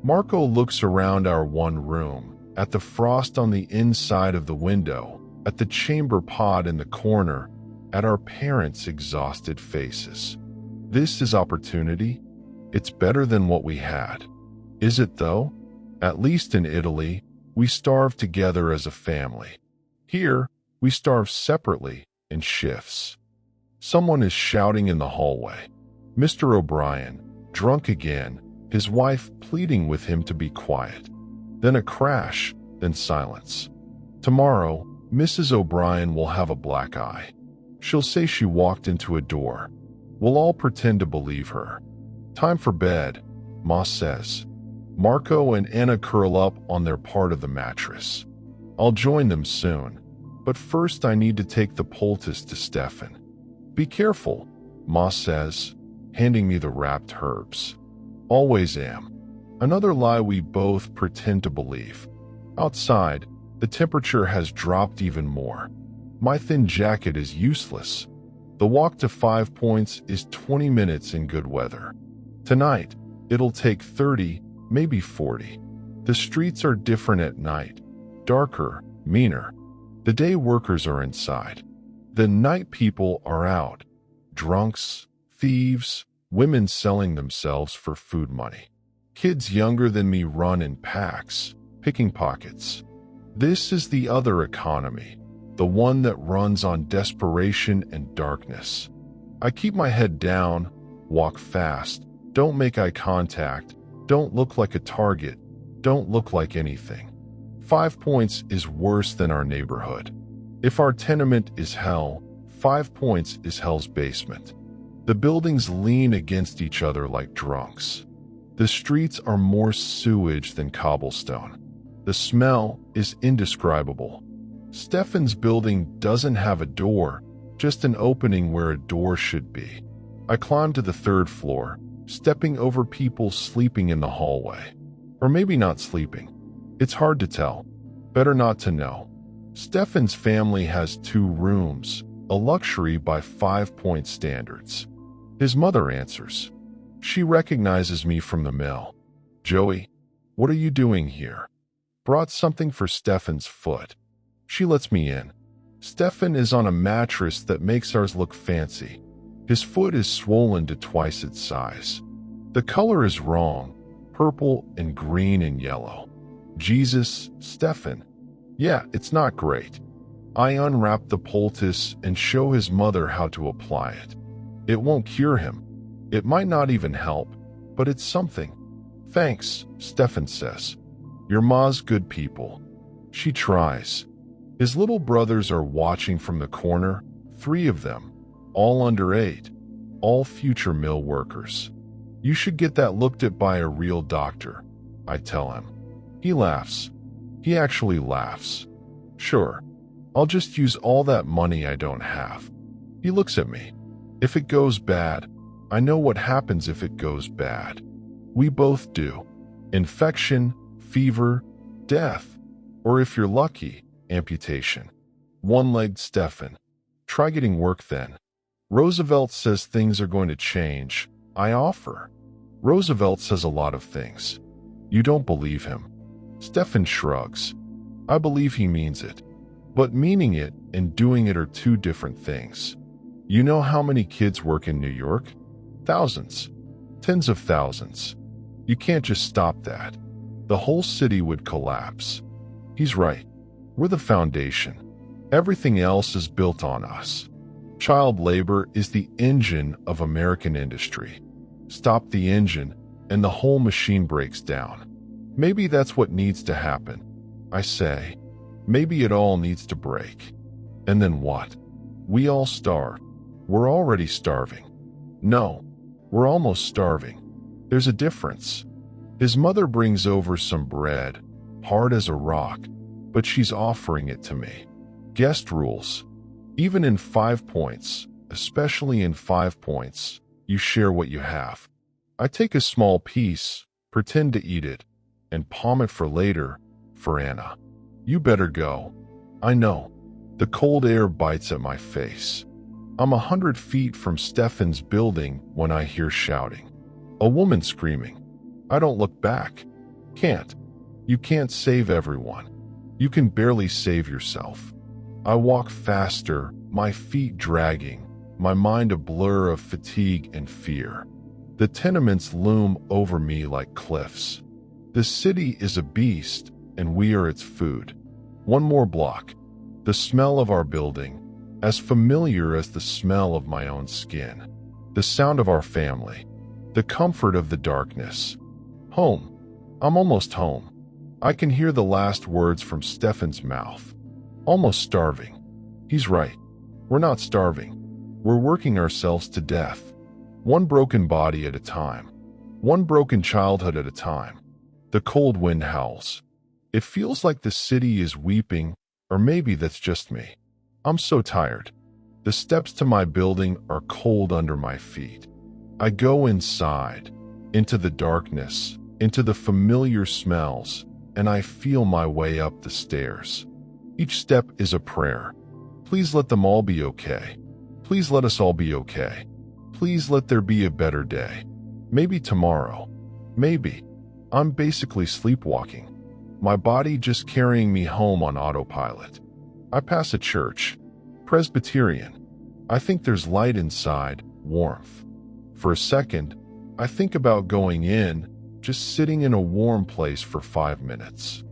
Marco looks around our one room, at the frost on the inside of the window, at the chamber pot in the corner, at our parents' exhausted faces. This is opportunity. It's better than what we had. Is it though? At least in Italy, we starve together as a family. Here, we starve separately in shifts. Someone is shouting in the hallway. Mr. O'Brien, drunk again, his wife pleading with him to be quiet. Then a crash, then silence. Tomorrow, Mrs. O'Brien will have a black eye. She'll say she walked into a door. We'll all pretend to believe her. Time for bed, Ma says. Marco and Anna curl up on their part of the mattress. I'll join them soon, but first I need to take the poultice to Stefan. Be careful, Ma says, handing me the wrapped herbs. Always am. Another lie we both pretend to believe. Outside, the temperature has dropped even more. My thin jacket is useless. The walk to 5 Points is 20 minutes in good weather. Tonight, it'll take 30, maybe 40. The streets are different at night. Darker, meaner. The day workers are inside. The night people are out. Drunks, thieves, women selling themselves for food money. Kids younger than me run in packs, picking pockets. This is the other economy, the one that runs on desperation and darkness. I keep my head down, walk fast, don't make eye contact, don't look like a target, don't look like anything. 5 Points is worse than our neighborhood. If our tenement is hell, 5 Points is hell's basement. The buildings lean against each other like drunks. The streets are more sewage than cobblestone. The smell is indescribable. Stefan's building doesn't have a door, just an opening where a door should be. I climb to the 3rd floor, stepping over people sleeping in the hallway. Or maybe not sleeping. It's hard to tell. Better not to know. Stefan's family has 2 rooms, a luxury by 5 Point standards. His mother answers. She recognizes me from the mill. Joey, what are you doing here? Brought something for Stefan's foot. She lets me in. Stefan is on a mattress that makes ours look fancy. His foot is swollen to twice its size. The color is wrong, purple and green and yellow. Jesus, Stefan. Yeah, it's not great. I unwrap the poultice and show his mother how to apply it. It won't cure him. It might not even help, but it's something. Thanks, Stefan says. Your ma's good people. She tries. His little brothers are watching from the corner, 3 of them, all under 8, all future mill workers. You should get that looked at by a real doctor, I tell him. He laughs. He actually laughs. Sure, I'll just use all that money I don't have. He looks at me. If it goes bad, I know what happens if it goes bad. We both do. Infection, fever, death, or if you're lucky, amputation. One-legged Stefan. Try getting work then. Roosevelt says things are going to change. I offer. Roosevelt says a lot of things. You don't believe him. Stefan shrugs. I believe he means it. But meaning it and doing it are 2 different things. You know how many kids work in New York? Thousands. Tens of thousands. You can't just stop that. The whole city would collapse. He's right. We're the foundation. Everything else is built on us. Child labor is the engine of American industry. Stop the engine, and the whole machine breaks down. Maybe that's what needs to happen. I say, maybe it all needs to break. And then what? We all starve. We're already starving. No, we're almost starving. There's a difference. His mother brings over some bread, hard as a rock, but she's offering it to me. Guest rules. Even in 5 points, especially in 5 points, you share what you have. I take a small piece, pretend to eat it, and palm it for later, for Anna. You better go. I know. The cold air bites at my face. I'm 100 feet from Stefan's building when I hear shouting. A woman screaming. I don't look back. Can't. You can't save everyone. You can barely save yourself. I walk faster, my feet dragging, my mind a blur of fatigue and fear. The tenements loom over me like cliffs. The city is a beast, and we are its food. One more block. The smell of our building, as familiar as the smell of my own skin. The sound of our family. The comfort of the darkness. Home. I'm almost home. I can hear the last words from Stefan's mouth. Almost starving. He's right. We're not starving. We're working ourselves to death. One broken body at a time. One broken childhood at a time. The cold wind howls. It feels like the city is weeping, or maybe that's just me. I'm so tired. The steps to my building are cold under my feet. I go inside, into the darkness, into the familiar smells, and I feel my way up the stairs. Each step is a prayer. Please let them all be okay. Please let us all be okay. Please let there be a better day. Maybe tomorrow. Maybe. I'm basically sleepwalking. My body just carrying me home on autopilot. I pass a church. Presbyterian. I think there's light inside, warmth. For a second, I think about going in, just sitting in a warm place for 5 minutes.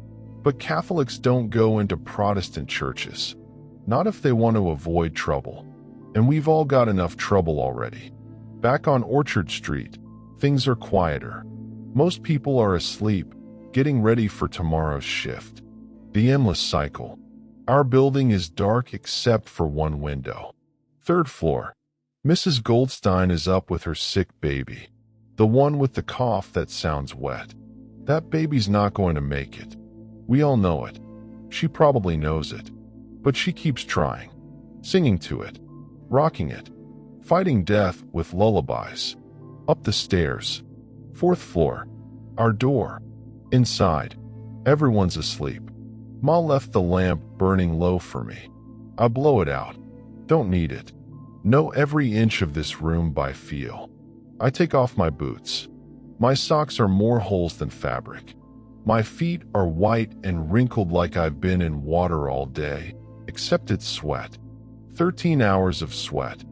But Catholics don't go into Protestant churches. Not if they want to avoid trouble. And we've all got enough trouble already. Back on Orchard Street, things are quieter. Most people are asleep, getting ready for tomorrow's shift. The endless cycle. Our building is dark except for one window. 3rd floor. Mrs. Goldstein is up with her sick baby. The one with the cough that sounds wet. That baby's not going to make it. We all know it. She probably knows it. But she keeps trying. Singing to it. Rocking it. Fighting death with lullabies. Up the stairs. 4th floor. Our door. Inside. Everyone's asleep. Ma left the lamp burning low for me. I blow it out. Don't need it. Know every inch of this room by feel. I take off my boots. My socks are more holes than fabric. My feet are white and wrinkled like I've been in water all day, except it's sweat. 13 hours of sweat.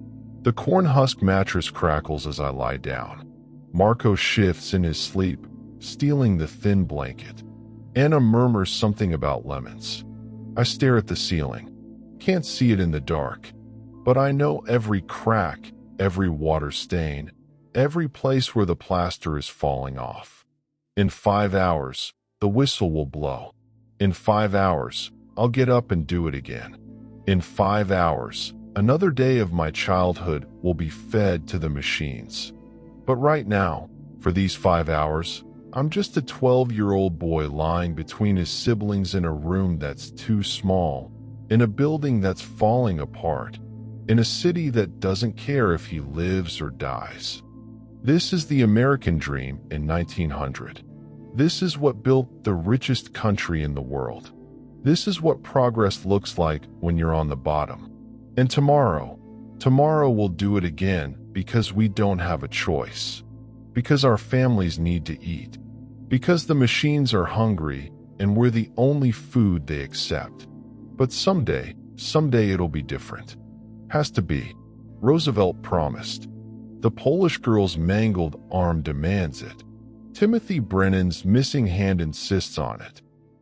The corn husk mattress crackles as I lie down. Marco shifts in his sleep, stealing the thin blanket. Anna murmurs something about lemons. I stare at the ceiling. Can't see it in the dark, but I know every crack, every water stain, every place where the plaster is falling off. In 5 hours, the whistle will blow. In 5 hours, I'll get up and do it again. In 5 hours, another day of my childhood will be fed to the machines. But right now, for these 5 hours, I'm just a 12-year-old boy lying between his siblings in a room that's too small, in a building that's falling apart, in a city that doesn't care if he lives or dies. This is the American dream in 1900. This is what built the richest country in the world. This is what progress looks like when you're on the bottom. And tomorrow we'll do it again because we don't have a choice. Because our families need to eat. Because the machines are hungry and we're the only food they accept. But someday it'll be different. Has to be. Roosevelt promised. The Polish girl's mangled arm demands it. Timothy Brennan's missing hand insists on it.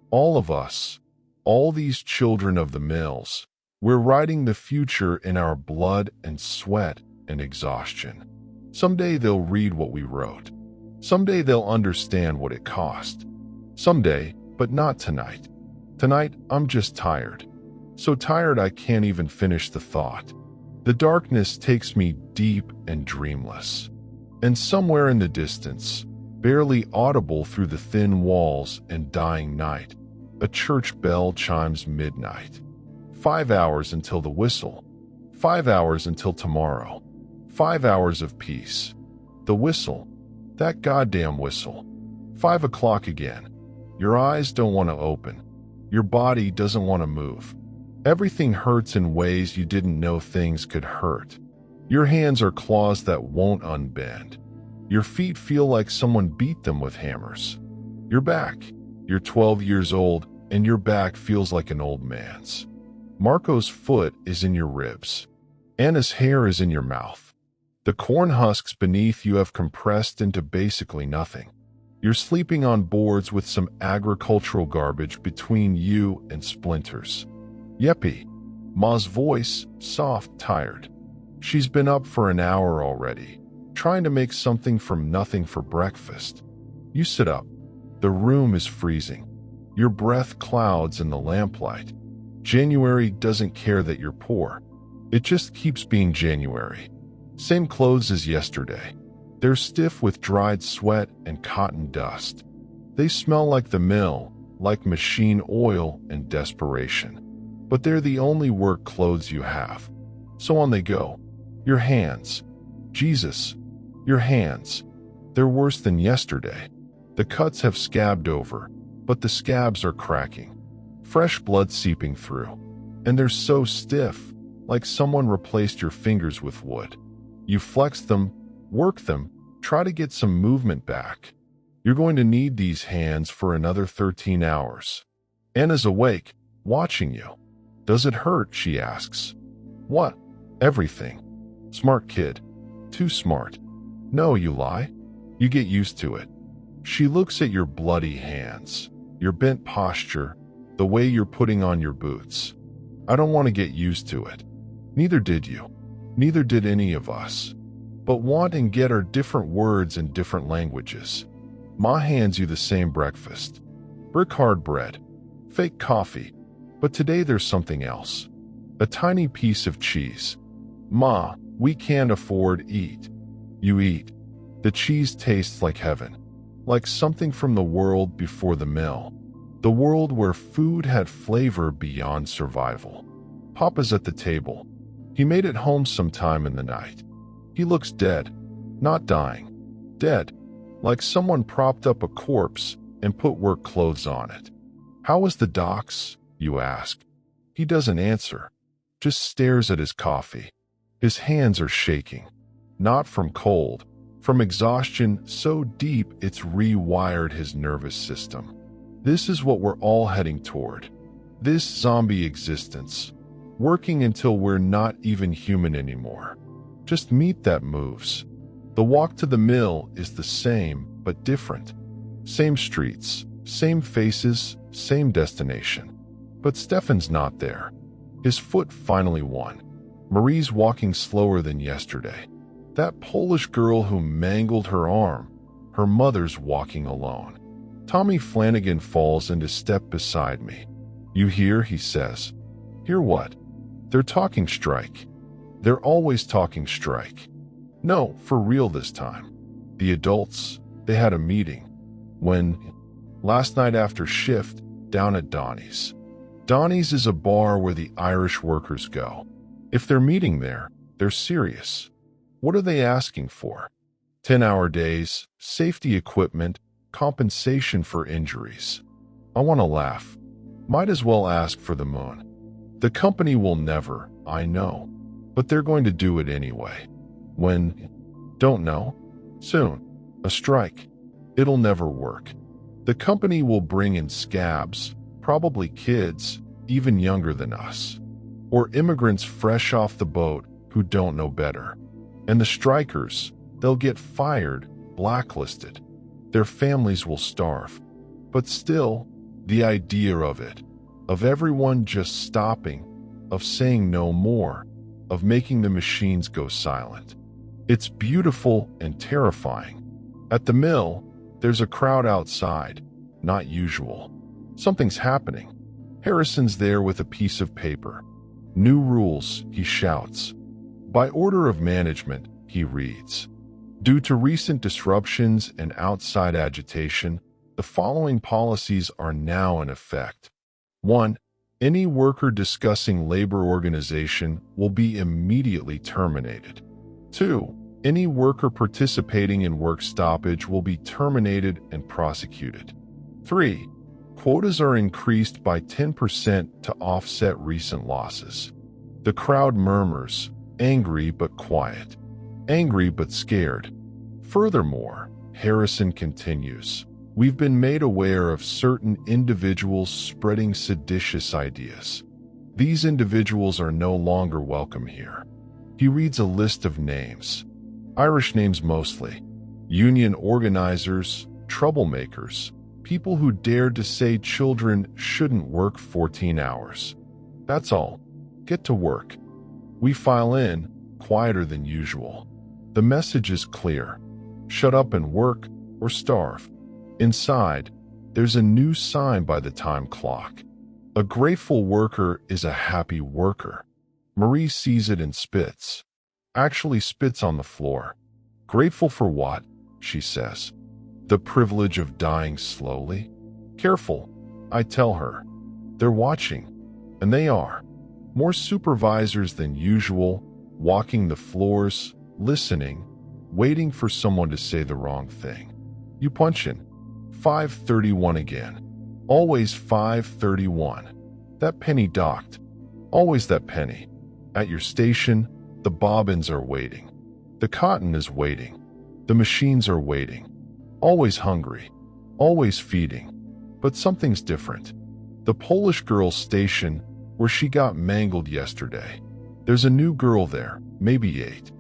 All of us, all these children of the mills, we're writing the future in our blood and sweat and exhaustion. Someday they'll read what we wrote. Someday they'll understand what it cost. Someday, but not tonight. Tonight, I'm just tired. So tired I can't even finish the thought. The darkness takes me deep and dreamless. And somewhere in the distance, barely audible through the thin walls and dying night, a church bell chimes midnight. 5 hours until the whistle. 5 hours until tomorrow. 5 hours of peace. The whistle. That goddamn whistle. 5 o'clock again. Your eyes don't want to open. Your body doesn't want to move. Everything hurts in ways you didn't know things could hurt. Your hands are claws that won't unbend. Your feet feel like someone beat them with hammers. Your back. You're 12 years old and your back feels like an old man's. Marco's foot is in your ribs. Anna's hair is in your mouth. The corn husks beneath you have compressed into basically nothing. You're sleeping on boards with some agricultural garbage between you and splinters. Yeppy. Ma's voice, soft, tired. She's been up for an hour already, trying to make something from nothing for breakfast. You sit up. The room is freezing. Your breath clouds in the lamplight. January doesn't care that you're poor. It just keeps being January. Same clothes as yesterday. They're stiff with dried sweat and cotton dust. They smell like the mill, like machine oil and desperation. But they're the only work clothes you have. So on they go. Your hands. Jesus. Your hands. They're worse than yesterday. The cuts have scabbed over, but the scabs are cracking. Fresh blood seeping through. And they're so stiff, like someone replaced your fingers with wood. You flex them, work them, try to get some movement back. You're going to need these hands for another 13 hours. Anna's awake, watching you. Does it hurt? She asks. What? Everything. Smart kid. Too smart. No, you lie. You get used to it. She looks at your bloody hands, your bent posture, the way you're putting on your boots. I don't want to get used to it. Neither did you. Neither did any of us. But want and get are different words in different languages. Ma hands you the same breakfast. Brick hard bread. Fake coffee. But today there's something else. A tiny piece of cheese. Ma, we can't afford eat. You eat. The cheese tastes like heaven. Like something from the world before the mill. The world where food had flavor beyond survival. Papa's at the table. He made it home sometime in the night. He looks dead. Not dying. Dead. Like someone propped up a corpse and put work clothes on it. How was the docks? You ask. He doesn't answer. Just stares at his coffee. His hands are shaking. Not from cold. From exhaustion so deep it's rewired his nervous system. This is what we're all heading toward. This zombie existence. Working until we're not even human anymore. Just meat that moves. The walk to the mill is the same, but different. Same streets, same faces, same destination. But Stefan's not there. His foot finally won. Marie's walking slower than yesterday. That Polish girl who mangled her arm, her mother's walking alone. Tommy Flanagan falls into step beside me. You hear, he says. Hear what? They're talking strike. They're always talking strike. No, for real this time. The adults, they had a meeting. When? Last night after shift, down at Donnie's. Donnie's is a bar where the Irish workers go. If they're meeting there, they're serious. What are they asking for? 10-hour days, safety equipment, compensation for injuries. I want to laugh. Might as well ask for the moon. The company will never, I know. But they're going to do it anyway. When? Don't know. Soon. A strike. It'll never work. The company will bring in scabs, probably kids, even younger than us. Or immigrants fresh off the boat who don't know better. And the strikers, they'll get fired, blacklisted. Their families will starve. But still, the idea of it, of everyone just stopping, of saying no more, of making the machines go silent. It's beautiful and terrifying. At the mill, there's a crowd outside, not usual. Something's happening. Harrison's there with a piece of paper. New rules, he shouts. By order of management, he reads. Due to recent disruptions and outside agitation, the following policies are now in effect. 1. Any worker discussing labor organization will be immediately terminated. 2. Any worker participating in work stoppage will be terminated and prosecuted. 3. Quotas are increased by 10% to offset recent losses. The crowd murmurs, angry but quiet, angry but scared. Furthermore, Harrison continues, we've been made aware of certain individuals spreading seditious ideas. These individuals are no longer welcome here. He reads a list of names. Irish names mostly. Union organizers, troublemakers, people who dared to say children shouldn't work 14 hours. That's all. Get to work. We file in, quieter than usual. The message is clear. Shut up and work, or starve. Inside, there's a new sign by the time clock. A grateful worker is a happy worker. Marie sees it and spits. Actually spits on the floor. Grateful for what? She says. The privilege of dying slowly? Careful, I tell her. They're watching. And they are. More supervisors than usual, walking the floors, listening, waiting for someone to say the wrong thing. You punch in. 5:31 again. Always 5:31. That penny docked. Always that penny. At your station, the bobbins are waiting. The cotton is waiting. The machines are waiting. Always hungry. Always feeding. But something's different. The Polish girl's station, where she got mangled yesterday. There's a new girl there, maybe 8.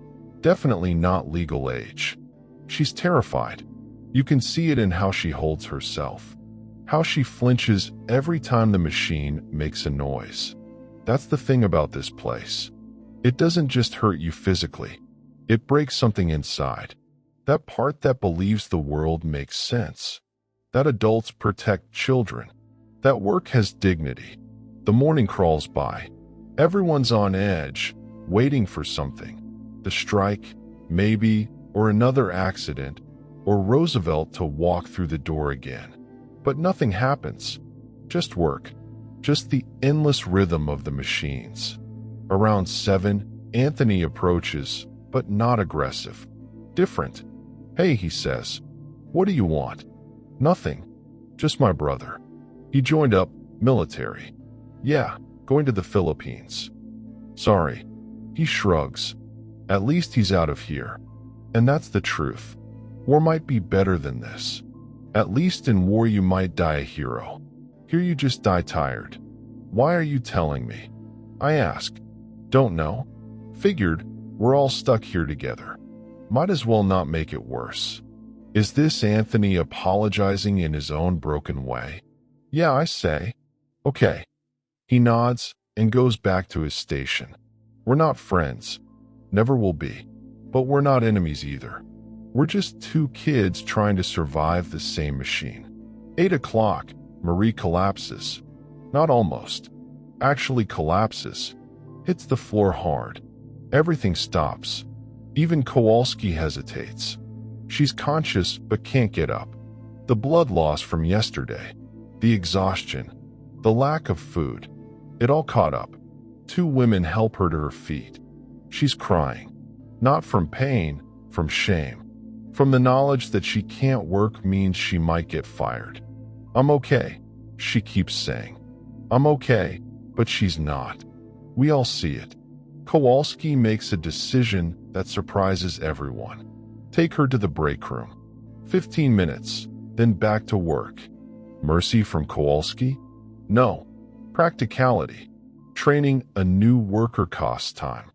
Definitely not legal age. She's terrified. You can see it in how she holds herself. How she flinches every time the machine makes a noise. That's the thing about this place. It doesn't just hurt you physically. It breaks something inside. That part that believes the world makes sense. That adults protect children. That work has dignity. The morning crawls by. Everyone's on edge, waiting for something. The strike, maybe, or another accident, or Roosevelt to walk through the door again. But nothing happens. Just work. Just the endless rhythm of the machines. Around 7, Anthony approaches, but not aggressive. Different. Hey, he says. What do you want? Nothing. Just my brother. He joined up, military. Yeah, going to the Philippines. Sorry. He shrugs. At least he's out of here. And that's the truth. War might be better than this. At least in war you might die a hero. Here you just die tired. Why are you telling me? I ask. Don't know. Figured we're all stuck here together. Might as well not make it worse. Is this Anthony apologizing in his own broken way? Yeah, I say. Okay. He nods and goes back to his station. We're not friends. Never will be. But we're not enemies either. We're just two kids trying to survive the same machine. 8 o'clock, Marie collapses. Not almost. Actually collapses. Hits the floor hard. Everything stops. Even Kowalski hesitates. She's conscious but can't get up. The blood loss from yesterday. The exhaustion. The lack of food. It all caught up. 2 women help her to her feet. She's crying. Not from pain, from shame. From the knowledge that she can't work means she might get fired. I'm okay, she keeps saying. I'm okay, but she's not. We all see it. Kowalski makes a decision that surprises everyone. Take her to the break room. 15 minutes, then back to work. Mercy from Kowalski? No. Practicality. Training a new worker costs time.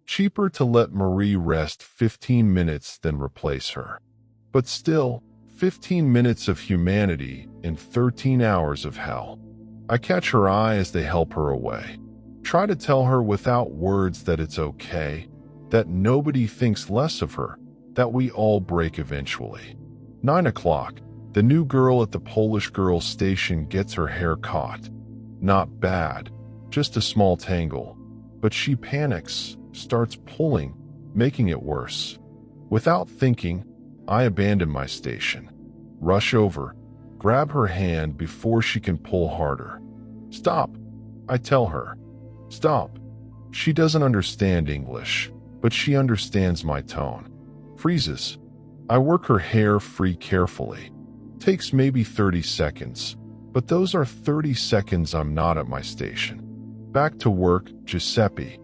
Cheaper to let Marie rest 15 minutes than replace her. But still, 15 minutes of humanity in 13 hours of hell. I catch her eye as they help her away. Try to tell her without words that it's okay, that nobody thinks less of her, that we all break eventually. 9 o'clock, the new girl at the Polish girls' station gets her hair caught. Not bad, just a small tangle. But she panics, starts pulling, making it worse. Without thinking, I abandon my station. Rush over, grab her hand before she can pull harder. Stop! I tell her. Stop. She doesn't understand English, but she understands my tone. Freezes. I work her hair free carefully. Takes maybe 30 seconds, but those are 30 seconds I'm not at my station. Back to work, Giuseppe.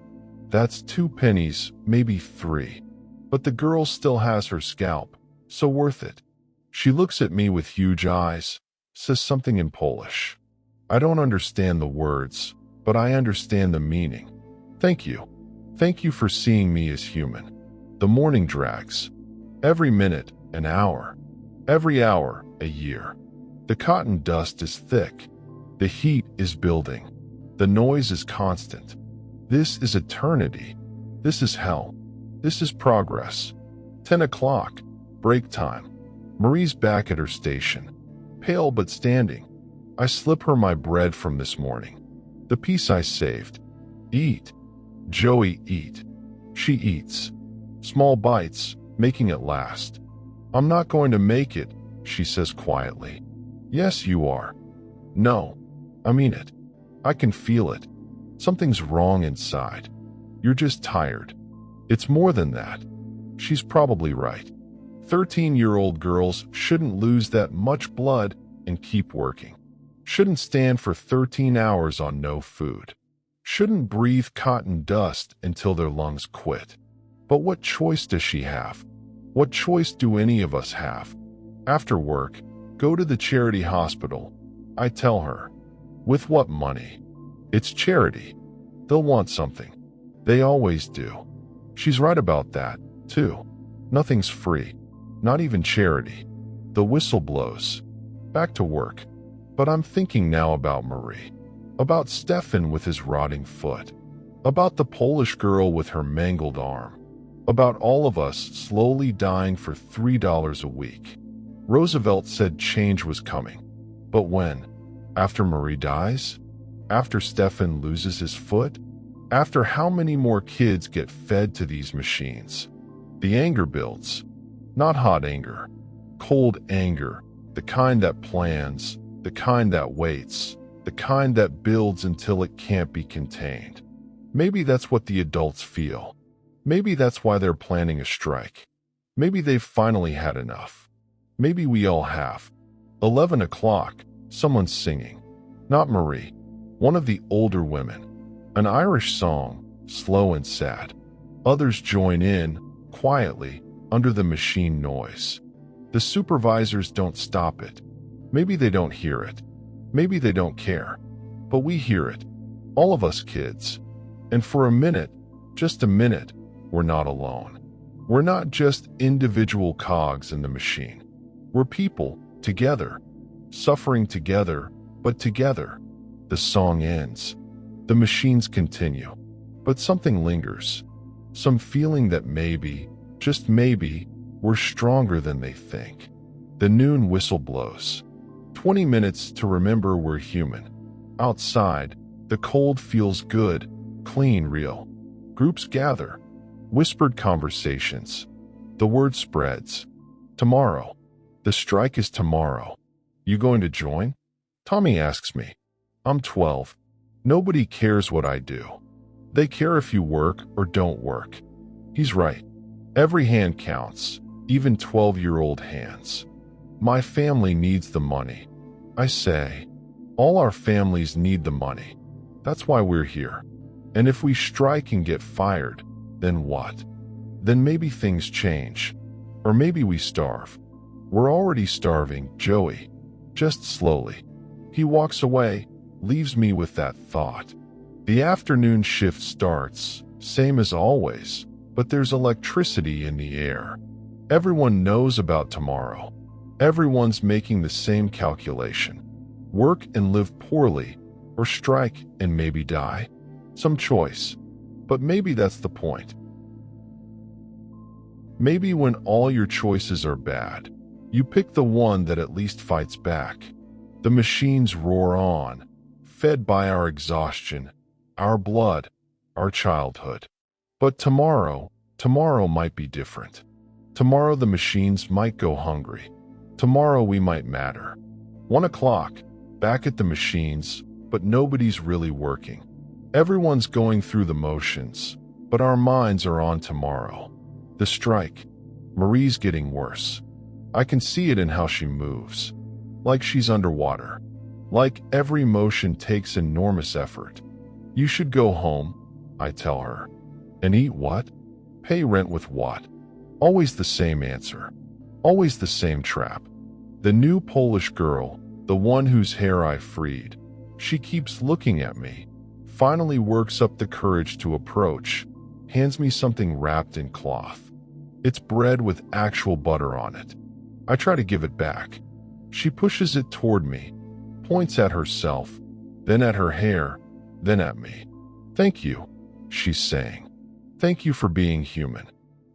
That's 2 pennies, maybe 3. But the girl still has her scalp, so worth it. She looks at me with huge eyes, says something in Polish. I don't understand the words, but I understand the meaning. Thank you. Thank you for seeing me as human. The morning drags. Every minute, an hour. Every hour, a year. The cotton dust is thick. The heat is building. The noise is constant. This is eternity. This is hell. This is progress. 10 o'clock. Break time. Marie's back at her station. Pale but standing. I slip her my bread from this morning. The piece I saved. Eat. Joey, eat. She eats. Small bites, making it last. I'm not going to make it, she says quietly. Yes, you are. No, I mean it. I can feel it. Something's wrong inside. You're just tired. It's more than that. She's probably right. 13-year-old girls shouldn't lose that much blood and keep working. Shouldn't stand for 13 hours on no food. Shouldn't breathe cotton dust until their lungs quit. But what choice does she have? What choice do any of us have? After work, go to the charity hospital. I tell her. With what money? It's charity. They'll want something. They always do. She's right about that, too. Nothing's free. Not even charity. The whistle blows. Back to work. But I'm thinking now about Marie. About Stefan with his rotting foot. About the Polish girl with her mangled arm. About all of us slowly dying for $3 a week. Roosevelt said change was coming. But when? After Marie dies? After Stefan loses his foot? After how many more kids get fed to these machines? The anger builds. Not hot anger. Cold anger. The kind that plans. The kind that waits. The kind that builds until it can't be contained. Maybe that's what the adults feel. Maybe that's why they're planning a strike. Maybe they've finally had enough. Maybe we all have. 11 o'clock, someone's singing. Not Marie. One of the older women. An Irish song, slow and sad. Others join in, quietly, under the machine noise. The supervisors don't stop it. Maybe they don't hear it. Maybe they don't care. But we hear it. All of us kids. And for a minute, just a minute, we're not alone. We're not just individual cogs in the machine. We're people, together. Suffering together, but together. The song ends. The machines continue. But something lingers. Some feeling that maybe, just maybe, we're stronger than they think. The noon whistle blows. 20 minutes to remember we're human. Outside, the cold feels good, clean, real. Groups gather. Whispered conversations. The word spreads. Tomorrow. The strike is tomorrow. You going to join? Tommy asks me. I'm 12. Nobody cares what I do. They care if you work or don't work. He's right. Every hand counts, even 12-year-old hands. My family needs the money. I say, all our families need the money. That's why we're here. And if we strike and get fired, then what? Then maybe things change. Or maybe we starve. We're already starving, Joey. Just slowly. He walks away, leaves me with that thought. The afternoon shift starts, same as always, but there's electricity in the air. Everyone knows about tomorrow. Everyone's making the same calculation. Work and live poorly, or strike and maybe die. Some choice. But maybe that's the point. Maybe when all your choices are bad, you pick the one that at least fights back. The machines roar on, fed by our exhaustion, our blood, our childhood. But tomorrow might be different. Tomorrow the machines might go hungry. Tomorrow we might matter. 1 o'clock, back at the machines, but nobody's really working. Everyone's going through the motions, but our minds are on tomorrow. The strike. Marie's getting worse. I can see it in how she moves. Like she's underwater. Like every motion takes enormous effort. You should go home, I tell her. And eat what? Pay rent with what? Always the same answer. Always the same trap. The new Polish girl, the one whose hair I freed, she keeps looking at me, finally works up the courage to approach, hands me something wrapped in cloth. It's bread with actual butter on it. I try to give it back. She pushes it toward me, points at herself, then at her hair, then at me. Thank you, she's saying. Thank you for being human.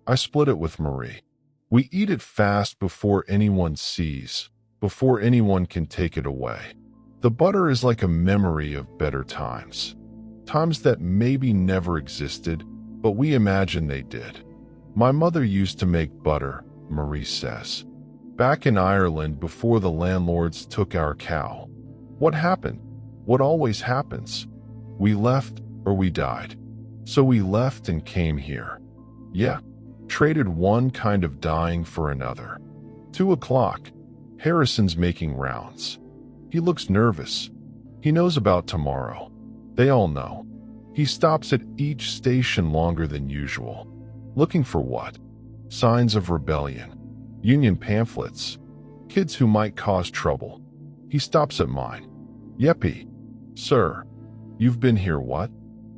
I split it with Marie. We eat it fast before anyone sees, before anyone can take it away. The butter is like a memory of better times. Times that maybe never existed, but we imagine they did. My mother used to make butter, Marie says. Back in Ireland before the landlords took our cow. What happened? What always happens? We left or we died. So we left and came here. Yeah, traded one kind of dying for another. 2 o'clock. Harrison's making rounds. He looks nervous. He knows about tomorrow. They all know. He stops at each station longer than usual. Looking for what? Signs of rebellion. Union pamphlets. Kids who might cause trouble. He stops at mine. Yeppy. Sir. You've been here what?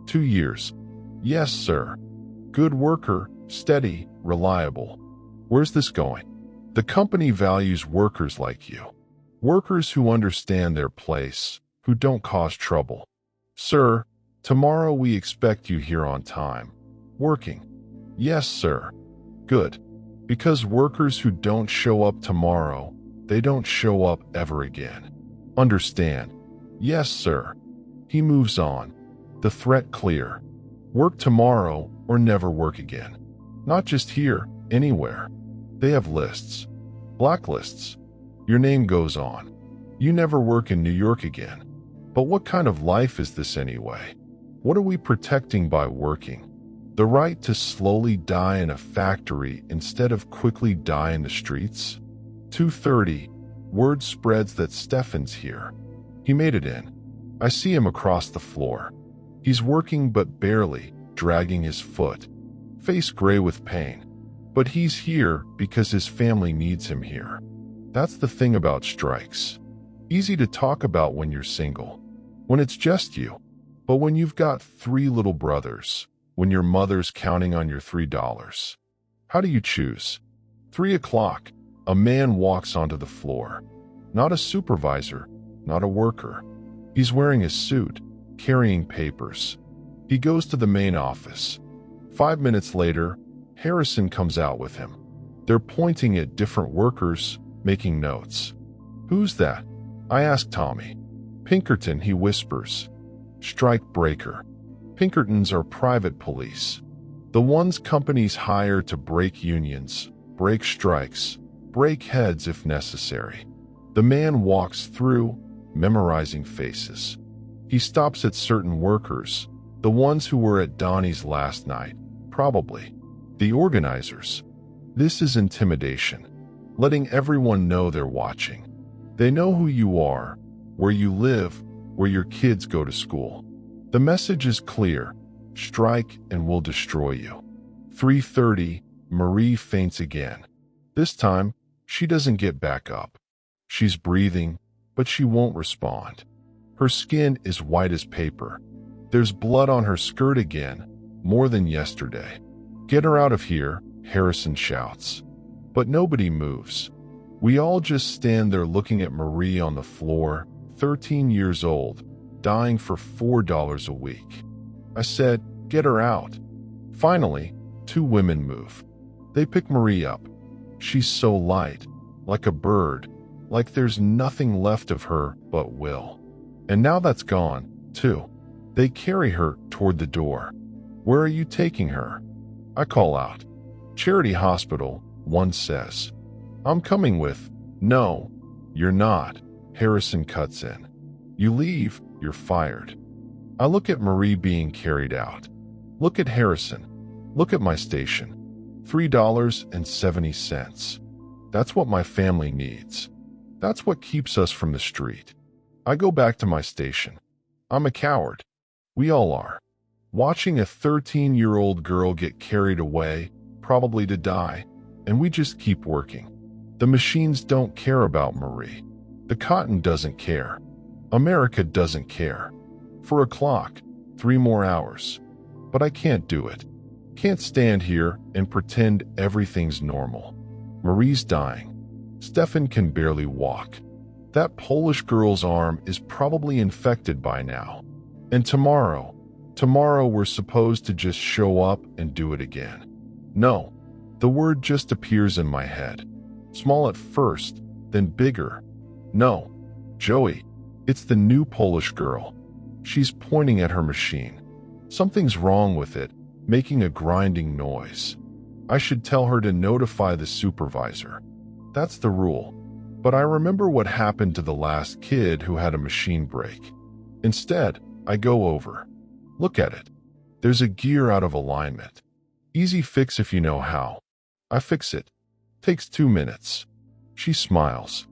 2 years. Yes, sir. Good worker, steady, reliable. Where's this going? The company values workers like you. Workers who understand their place, who don't cause trouble. Sir, tomorrow we expect you here on time. Working. Yes, sir. Good. Because workers who don't show up tomorrow, they don't show up ever again. Understand? Yes, sir. He moves on. The threat clear. Work tomorrow or never work again. Not just here, anywhere. They have lists. Blacklists. Your name goes on. You never work in New York again. But what kind of life is this anyway? What are we protecting by working? The right to slowly die in a factory instead of quickly die in the streets? 2:30. Word spreads that Stefan's here. He made it in. I see him across the floor. He's working but barely, dragging his foot. Face gray with pain. But he's here because his family needs him here. That's the thing about strikes. Easy to talk about when you're single. When it's just you. But when you've got 3 little brothers, when your mother's counting on your $3. How do you choose? 3 o'clock, a man walks onto the floor. Not a supervisor, not a worker. He's wearing a suit, carrying papers. He goes to the main office. 5 minutes later, Harrison comes out with him. They're pointing at different workers, making notes. Who's that? I ask Tommy. Pinkerton, he whispers. Strike breaker. Pinkertons are private police. The ones companies hire to break unions, break strikes, break heads if necessary. The man walks through, memorizing faces. He stops at certain workers, the ones who were at Donnie's last night, probably. The organizers. This is intimidation. Letting everyone know they're watching. They know who you are, where you live, where your kids go to school. The message is clear. Strike and we'll destroy you. 3:30, Marie faints again. This time, she doesn't get back up. She's breathing, but she won't respond. Her skin is white as paper. There's blood on her skirt again, more than yesterday. Get her out of here, Harrison shouts. But nobody moves. We all just stand there looking at Marie on the floor, 13 years old, dying for $4 a week. I said, get her out. Finally, 2 women move. They pick Marie up. She's so light, like a bird, like there's nothing left of her but will. And now that's gone, too. They carry her toward the door. Where are you taking her? I call out. Charity Hospital, one says. I'm coming with. No, you're not. Harrison cuts in. You leave, you're fired. I look at Marie being carried out. Look at Harrison. Look at my station. $3.70. That's what my family needs. That's what keeps us from the street. I go back to my station. I'm a coward. We all are. Watching a 13-year-old girl get carried away, probably to die, and we just keep working. The machines don't care about Marie. The cotton doesn't care. America doesn't care. For a clock, 3 more hours. But I can't do it. Can't stand here and pretend everything's normal. Marie's dying. Stefan can barely walk. That Polish girl's arm is probably infected by now. And tomorrow we're supposed to just show up and do it again. No, the word just appears in my head. Small at first, then bigger. No, Joey, it's the new Polish girl. She's pointing at her machine. Something's wrong with it, making a grinding noise. I should tell her to notify the supervisor. That's the rule. But I remember what happened to the last kid who had a machine break. Instead, I go over. Look at it. There's a gear out of alignment. Easy fix if you know how. I fix it. Takes 2 minutes. She smiles.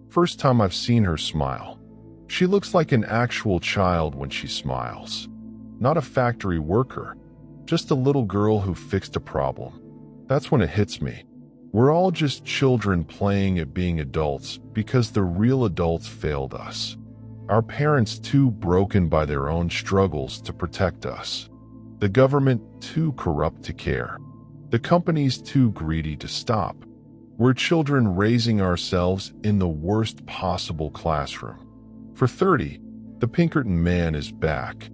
First time I've seen her smile. She looks like an actual child when she smiles. Not a factory worker. Just a little girl who fixed a problem. That's when it hits me. We're all just children playing at being adults because the real adults failed us. Our parents too broken by their own struggles to protect us. The government too corrupt to care. The companies too greedy to stop. We're children raising ourselves in the worst possible classroom. For 30, the Pinkerton man is back,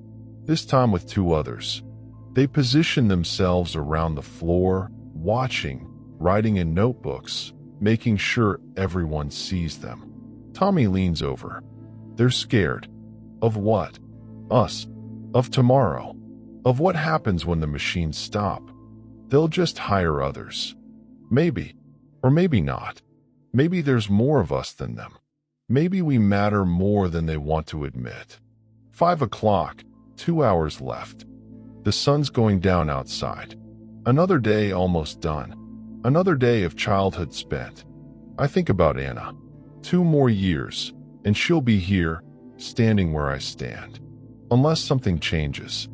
this time with 2 others. They position themselves around the floor, watching, writing in notebooks, making sure everyone sees them. Tommy leans over. They're scared. Of what? Us. Of tomorrow. Of what happens when the machines stop. They'll just hire others. Maybe. Or maybe not. Maybe there's more of us than them. Maybe we matter more than they want to admit. 5 o'clock, 2 hours left. The sun's going down outside. Another day almost done. Another day of childhood spent. I think about Anna. 2 more years, and she'll be here, standing where I stand. Unless something changes.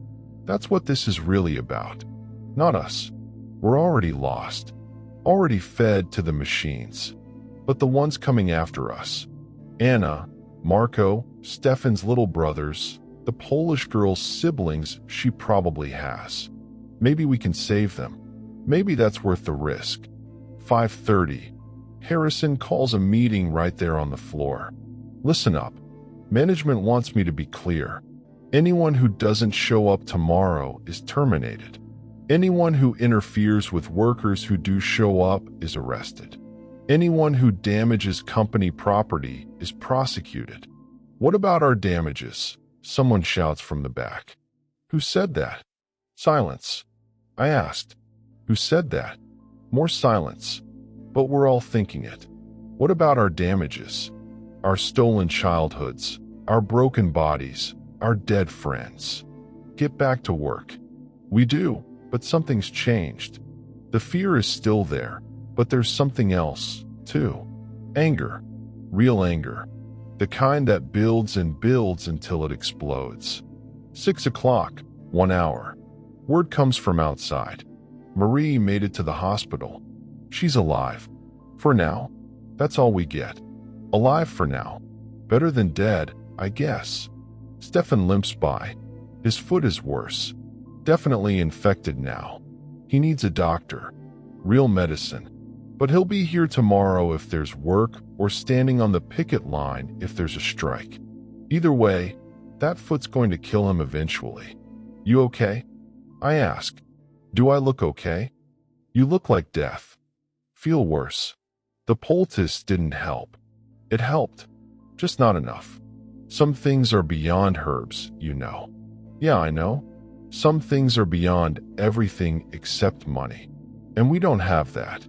That's what this is really about. Not us. We're already lost. Already fed to the machines. But the ones coming after us. Anna, Marco, Stefan's little brothers, the Polish girl's siblings she probably has. Maybe we can save them. Maybe that's worth the risk. 5:30. Harrison calls a meeting right there on the floor. Listen up. Management wants me to be clear. Anyone who doesn't show up tomorrow is terminated. Anyone who interferes with workers who do show up is arrested. Anyone who damages company property is prosecuted. What about our damages? Someone shouts from the back. Who said that? Silence. I asked. Who said that? More silence. But we're all thinking it. What about our damages? Our stolen childhoods, our broken bodies, our dead friends. Get back to work. We do, but something's changed. The fear is still there, but there's something else, too. Anger. Real anger. The kind that builds and builds until it explodes. 6 o'clock, 1 hour. Word comes from outside. Marie made it to the hospital. She's alive. For now. That's all we get. Alive for now. Better than dead, I guess. Stefan limps by. His foot is worse. Definitely infected now. He needs a doctor. Real medicine. But he'll be here tomorrow if there's work or standing on the picket line if there's a strike. Either way, that foot's going to kill him eventually. You okay? I ask. Do I look okay? You look like death. Feel worse. The poultice didn't help. It helped. Just not enough. Some things are beyond herbs, you know. Yeah, I know. Some things are beyond everything except money. And we don't have that.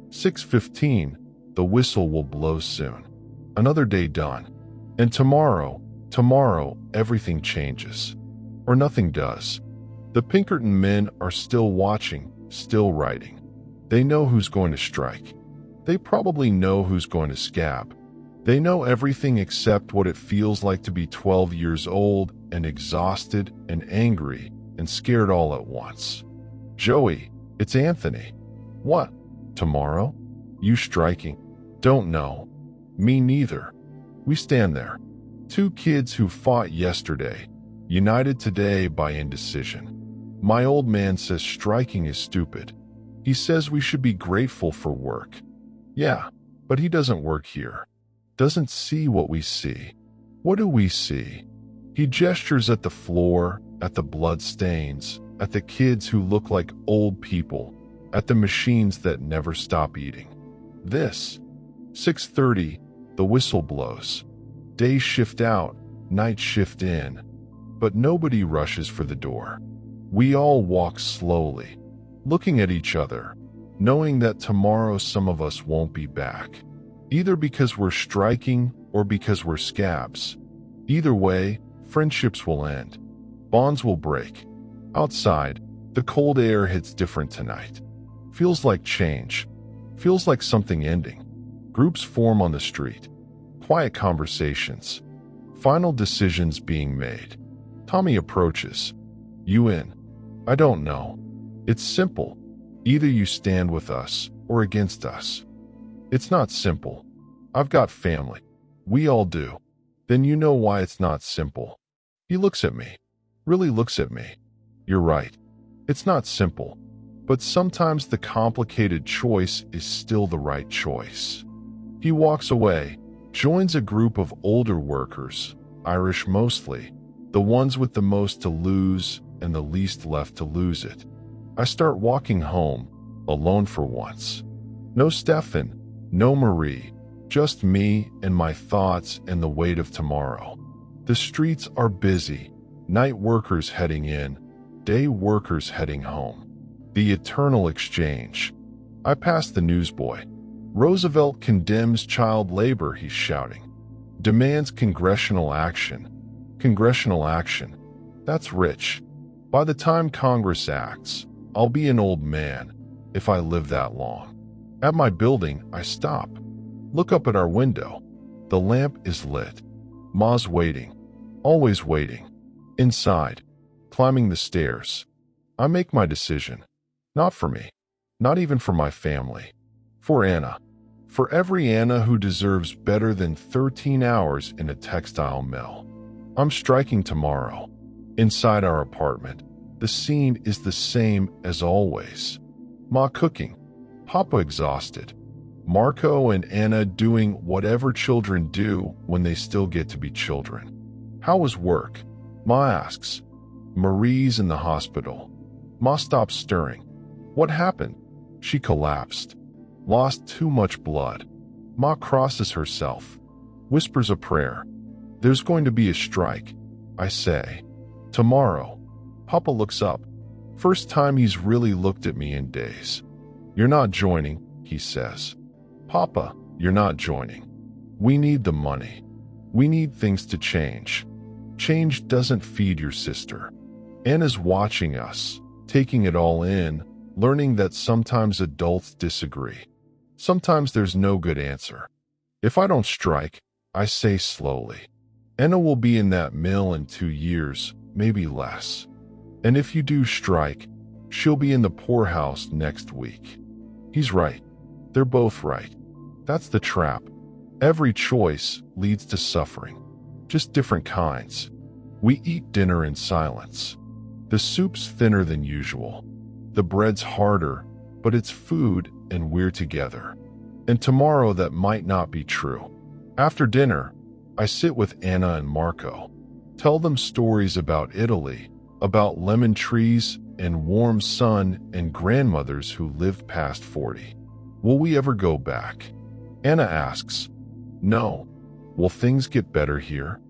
6:15, the whistle will blow soon. Another day done. And tomorrow, Tomorrow, everything changes. Or nothing does. The Pinkerton men are still watching, still writing. They know who's going to strike. They probably know who's going to scab. They know everything except what it feels like to be 12 years old and exhausted and angry and scared all at once. Joey, it's Anthony. What? Tomorrow? You striking? Don't know. Me neither. We stand there. Two kids who fought yesterday, united today by indecision. My old man says striking is stupid. He says we should be grateful for work. Yeah, but he doesn't work here. Doesn't see what we see. What do we see? He gestures at the floor, at the blood stains, at the kids who look like old people, at the machines that never stop eating. This. 6:30, the whistle blows. Day shift out, night shift in. But nobody rushes for the door. We all walk slowly, looking at each other, knowing that tomorrow some of us won't be back. Either because we're striking or because we're scabs. Either way, friendships will end. Bonds will break. Outside, the cold air hits different tonight. Feels like change. Feels like something ending. Groups form on the street. Quiet conversations. Final decisions being made. Tommy approaches. You in? I don't know. It's simple. Either you stand with us or against us. It's not simple. I've got family. We all do. Then you know why it's not simple. He looks at me. Really looks at me. You're right. It's not simple. But sometimes the complicated choice is still the right choice. He walks away, joins a group of older workers, Irish mostly, the ones with the most to lose and the least left to lose it. I start walking home, alone for once. No Stefan, no Marie, just me and my thoughts and the weight of tomorrow. The streets are busy, night workers heading in, day workers heading home. The eternal exchange. I pass the newsboy. Roosevelt condemns child labor, he's shouting. Demands congressional action. Congressional action. That's rich. By the time Congress acts, I'll be an old man, if I live that long. At my building, I stop. Look up at our window. The lamp is lit. Ma's waiting. Always waiting. Inside. Climbing the stairs. I make my decision. Not for me. Not even for my family. For Anna. For every Anna who deserves better than 13 hours in a textile mill. I'm striking tomorrow. Inside our apartment, the scene is the same as always. Ma cooking. Papa exhausted. Marco and Anna doing whatever children do when they still get to be children. How was work? Ma asks. Marie's in the hospital. Ma stops stirring. What happened? She collapsed. Lost too much blood. Ma crosses herself. Whispers a prayer. There's going to be a strike, I say. Tomorrow. Papa looks up. First time he's really looked at me in days. You're not joining, he says. Papa, you're not joining. We need the money. We need things to change. Change doesn't feed your sister. Anna's watching us, taking it all in, learning that sometimes adults disagree. Sometimes there's no good answer. If I don't strike, I say slowly, Anna will be in that mill in 2 years, maybe less. And if you do strike, she'll be in the poorhouse next week. He's right. They're both right. That's the trap. Every choice leads to suffering, just different kinds. We eat dinner in silence. The soup's thinner than usual. The bread's harder, but it's food and we're together. And tomorrow that might not be true. After dinner, I sit with Anna and Marco. Tell them stories about Italy, about lemon trees and warm sun and grandmothers who lived past 40. Will we ever go back? Anna asks. No. Will things get better here?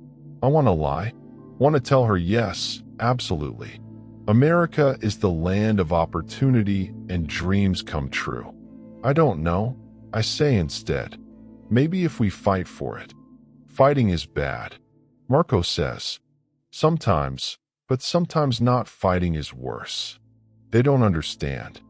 I want to lie. Want to tell her yes, absolutely. America is the land of opportunity and dreams come true. I don't know. I say instead. Maybe if we fight for it. Fighting is bad. Marco says, sometimes, but sometimes not fighting is worse. They don't understand.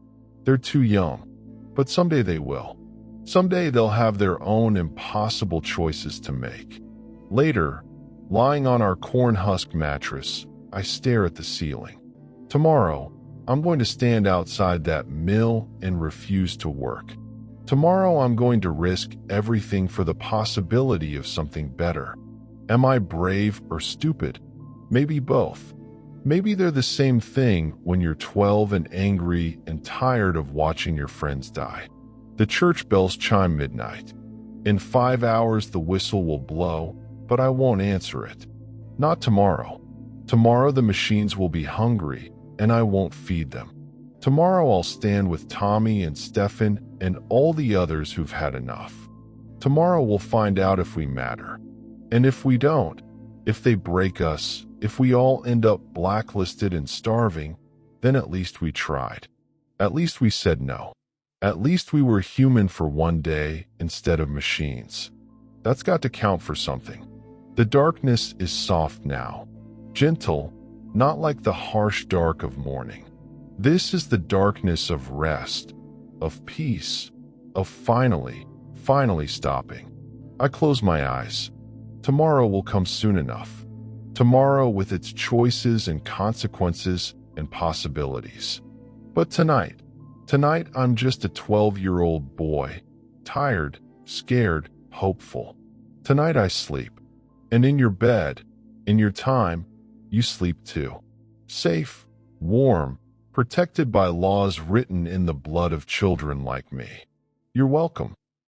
They're too young, but someday they will. Someday they'll have their own impossible choices to make. Later, lying on our corn husk mattress, I stare at the ceiling. Tomorrow, I'm going to stand outside that mill and refuse to work. Tomorrow, I'm going to risk everything for the possibility of something better. Am I brave or stupid? Maybe both. Maybe they're the same thing when you're 12 and angry and tired of watching your friends die. The church bells chime midnight. In 5 hours, the whistle will blow, but I won't answer it. Not tomorrow. Tomorrow, the machines will be hungry, and I won't feed them. Tomorrow, I'll stand with Tommy and Stefan and all the others who've had enough. Tomorrow, we'll find out if we matter. And if we don't, if they break us, if we all end up blacklisted and starving, then at least we tried. At least we said no. At least we were human for one day instead of machines. That's got to count for something. The darkness is soft now. Gentle, not like the harsh dark of morning. This is the darkness of rest, of peace, of finally stopping. I close my eyes. Tomorrow will come soon enough. Tomorrow with its choices and consequences and possibilities. But tonight I'm just a 12-year-old boy, tired, scared, hopeful. Tonight I sleep. And in your bed, in your time, you sleep too. Safe, warm, protected by laws written in the blood of children like me. You're welcome.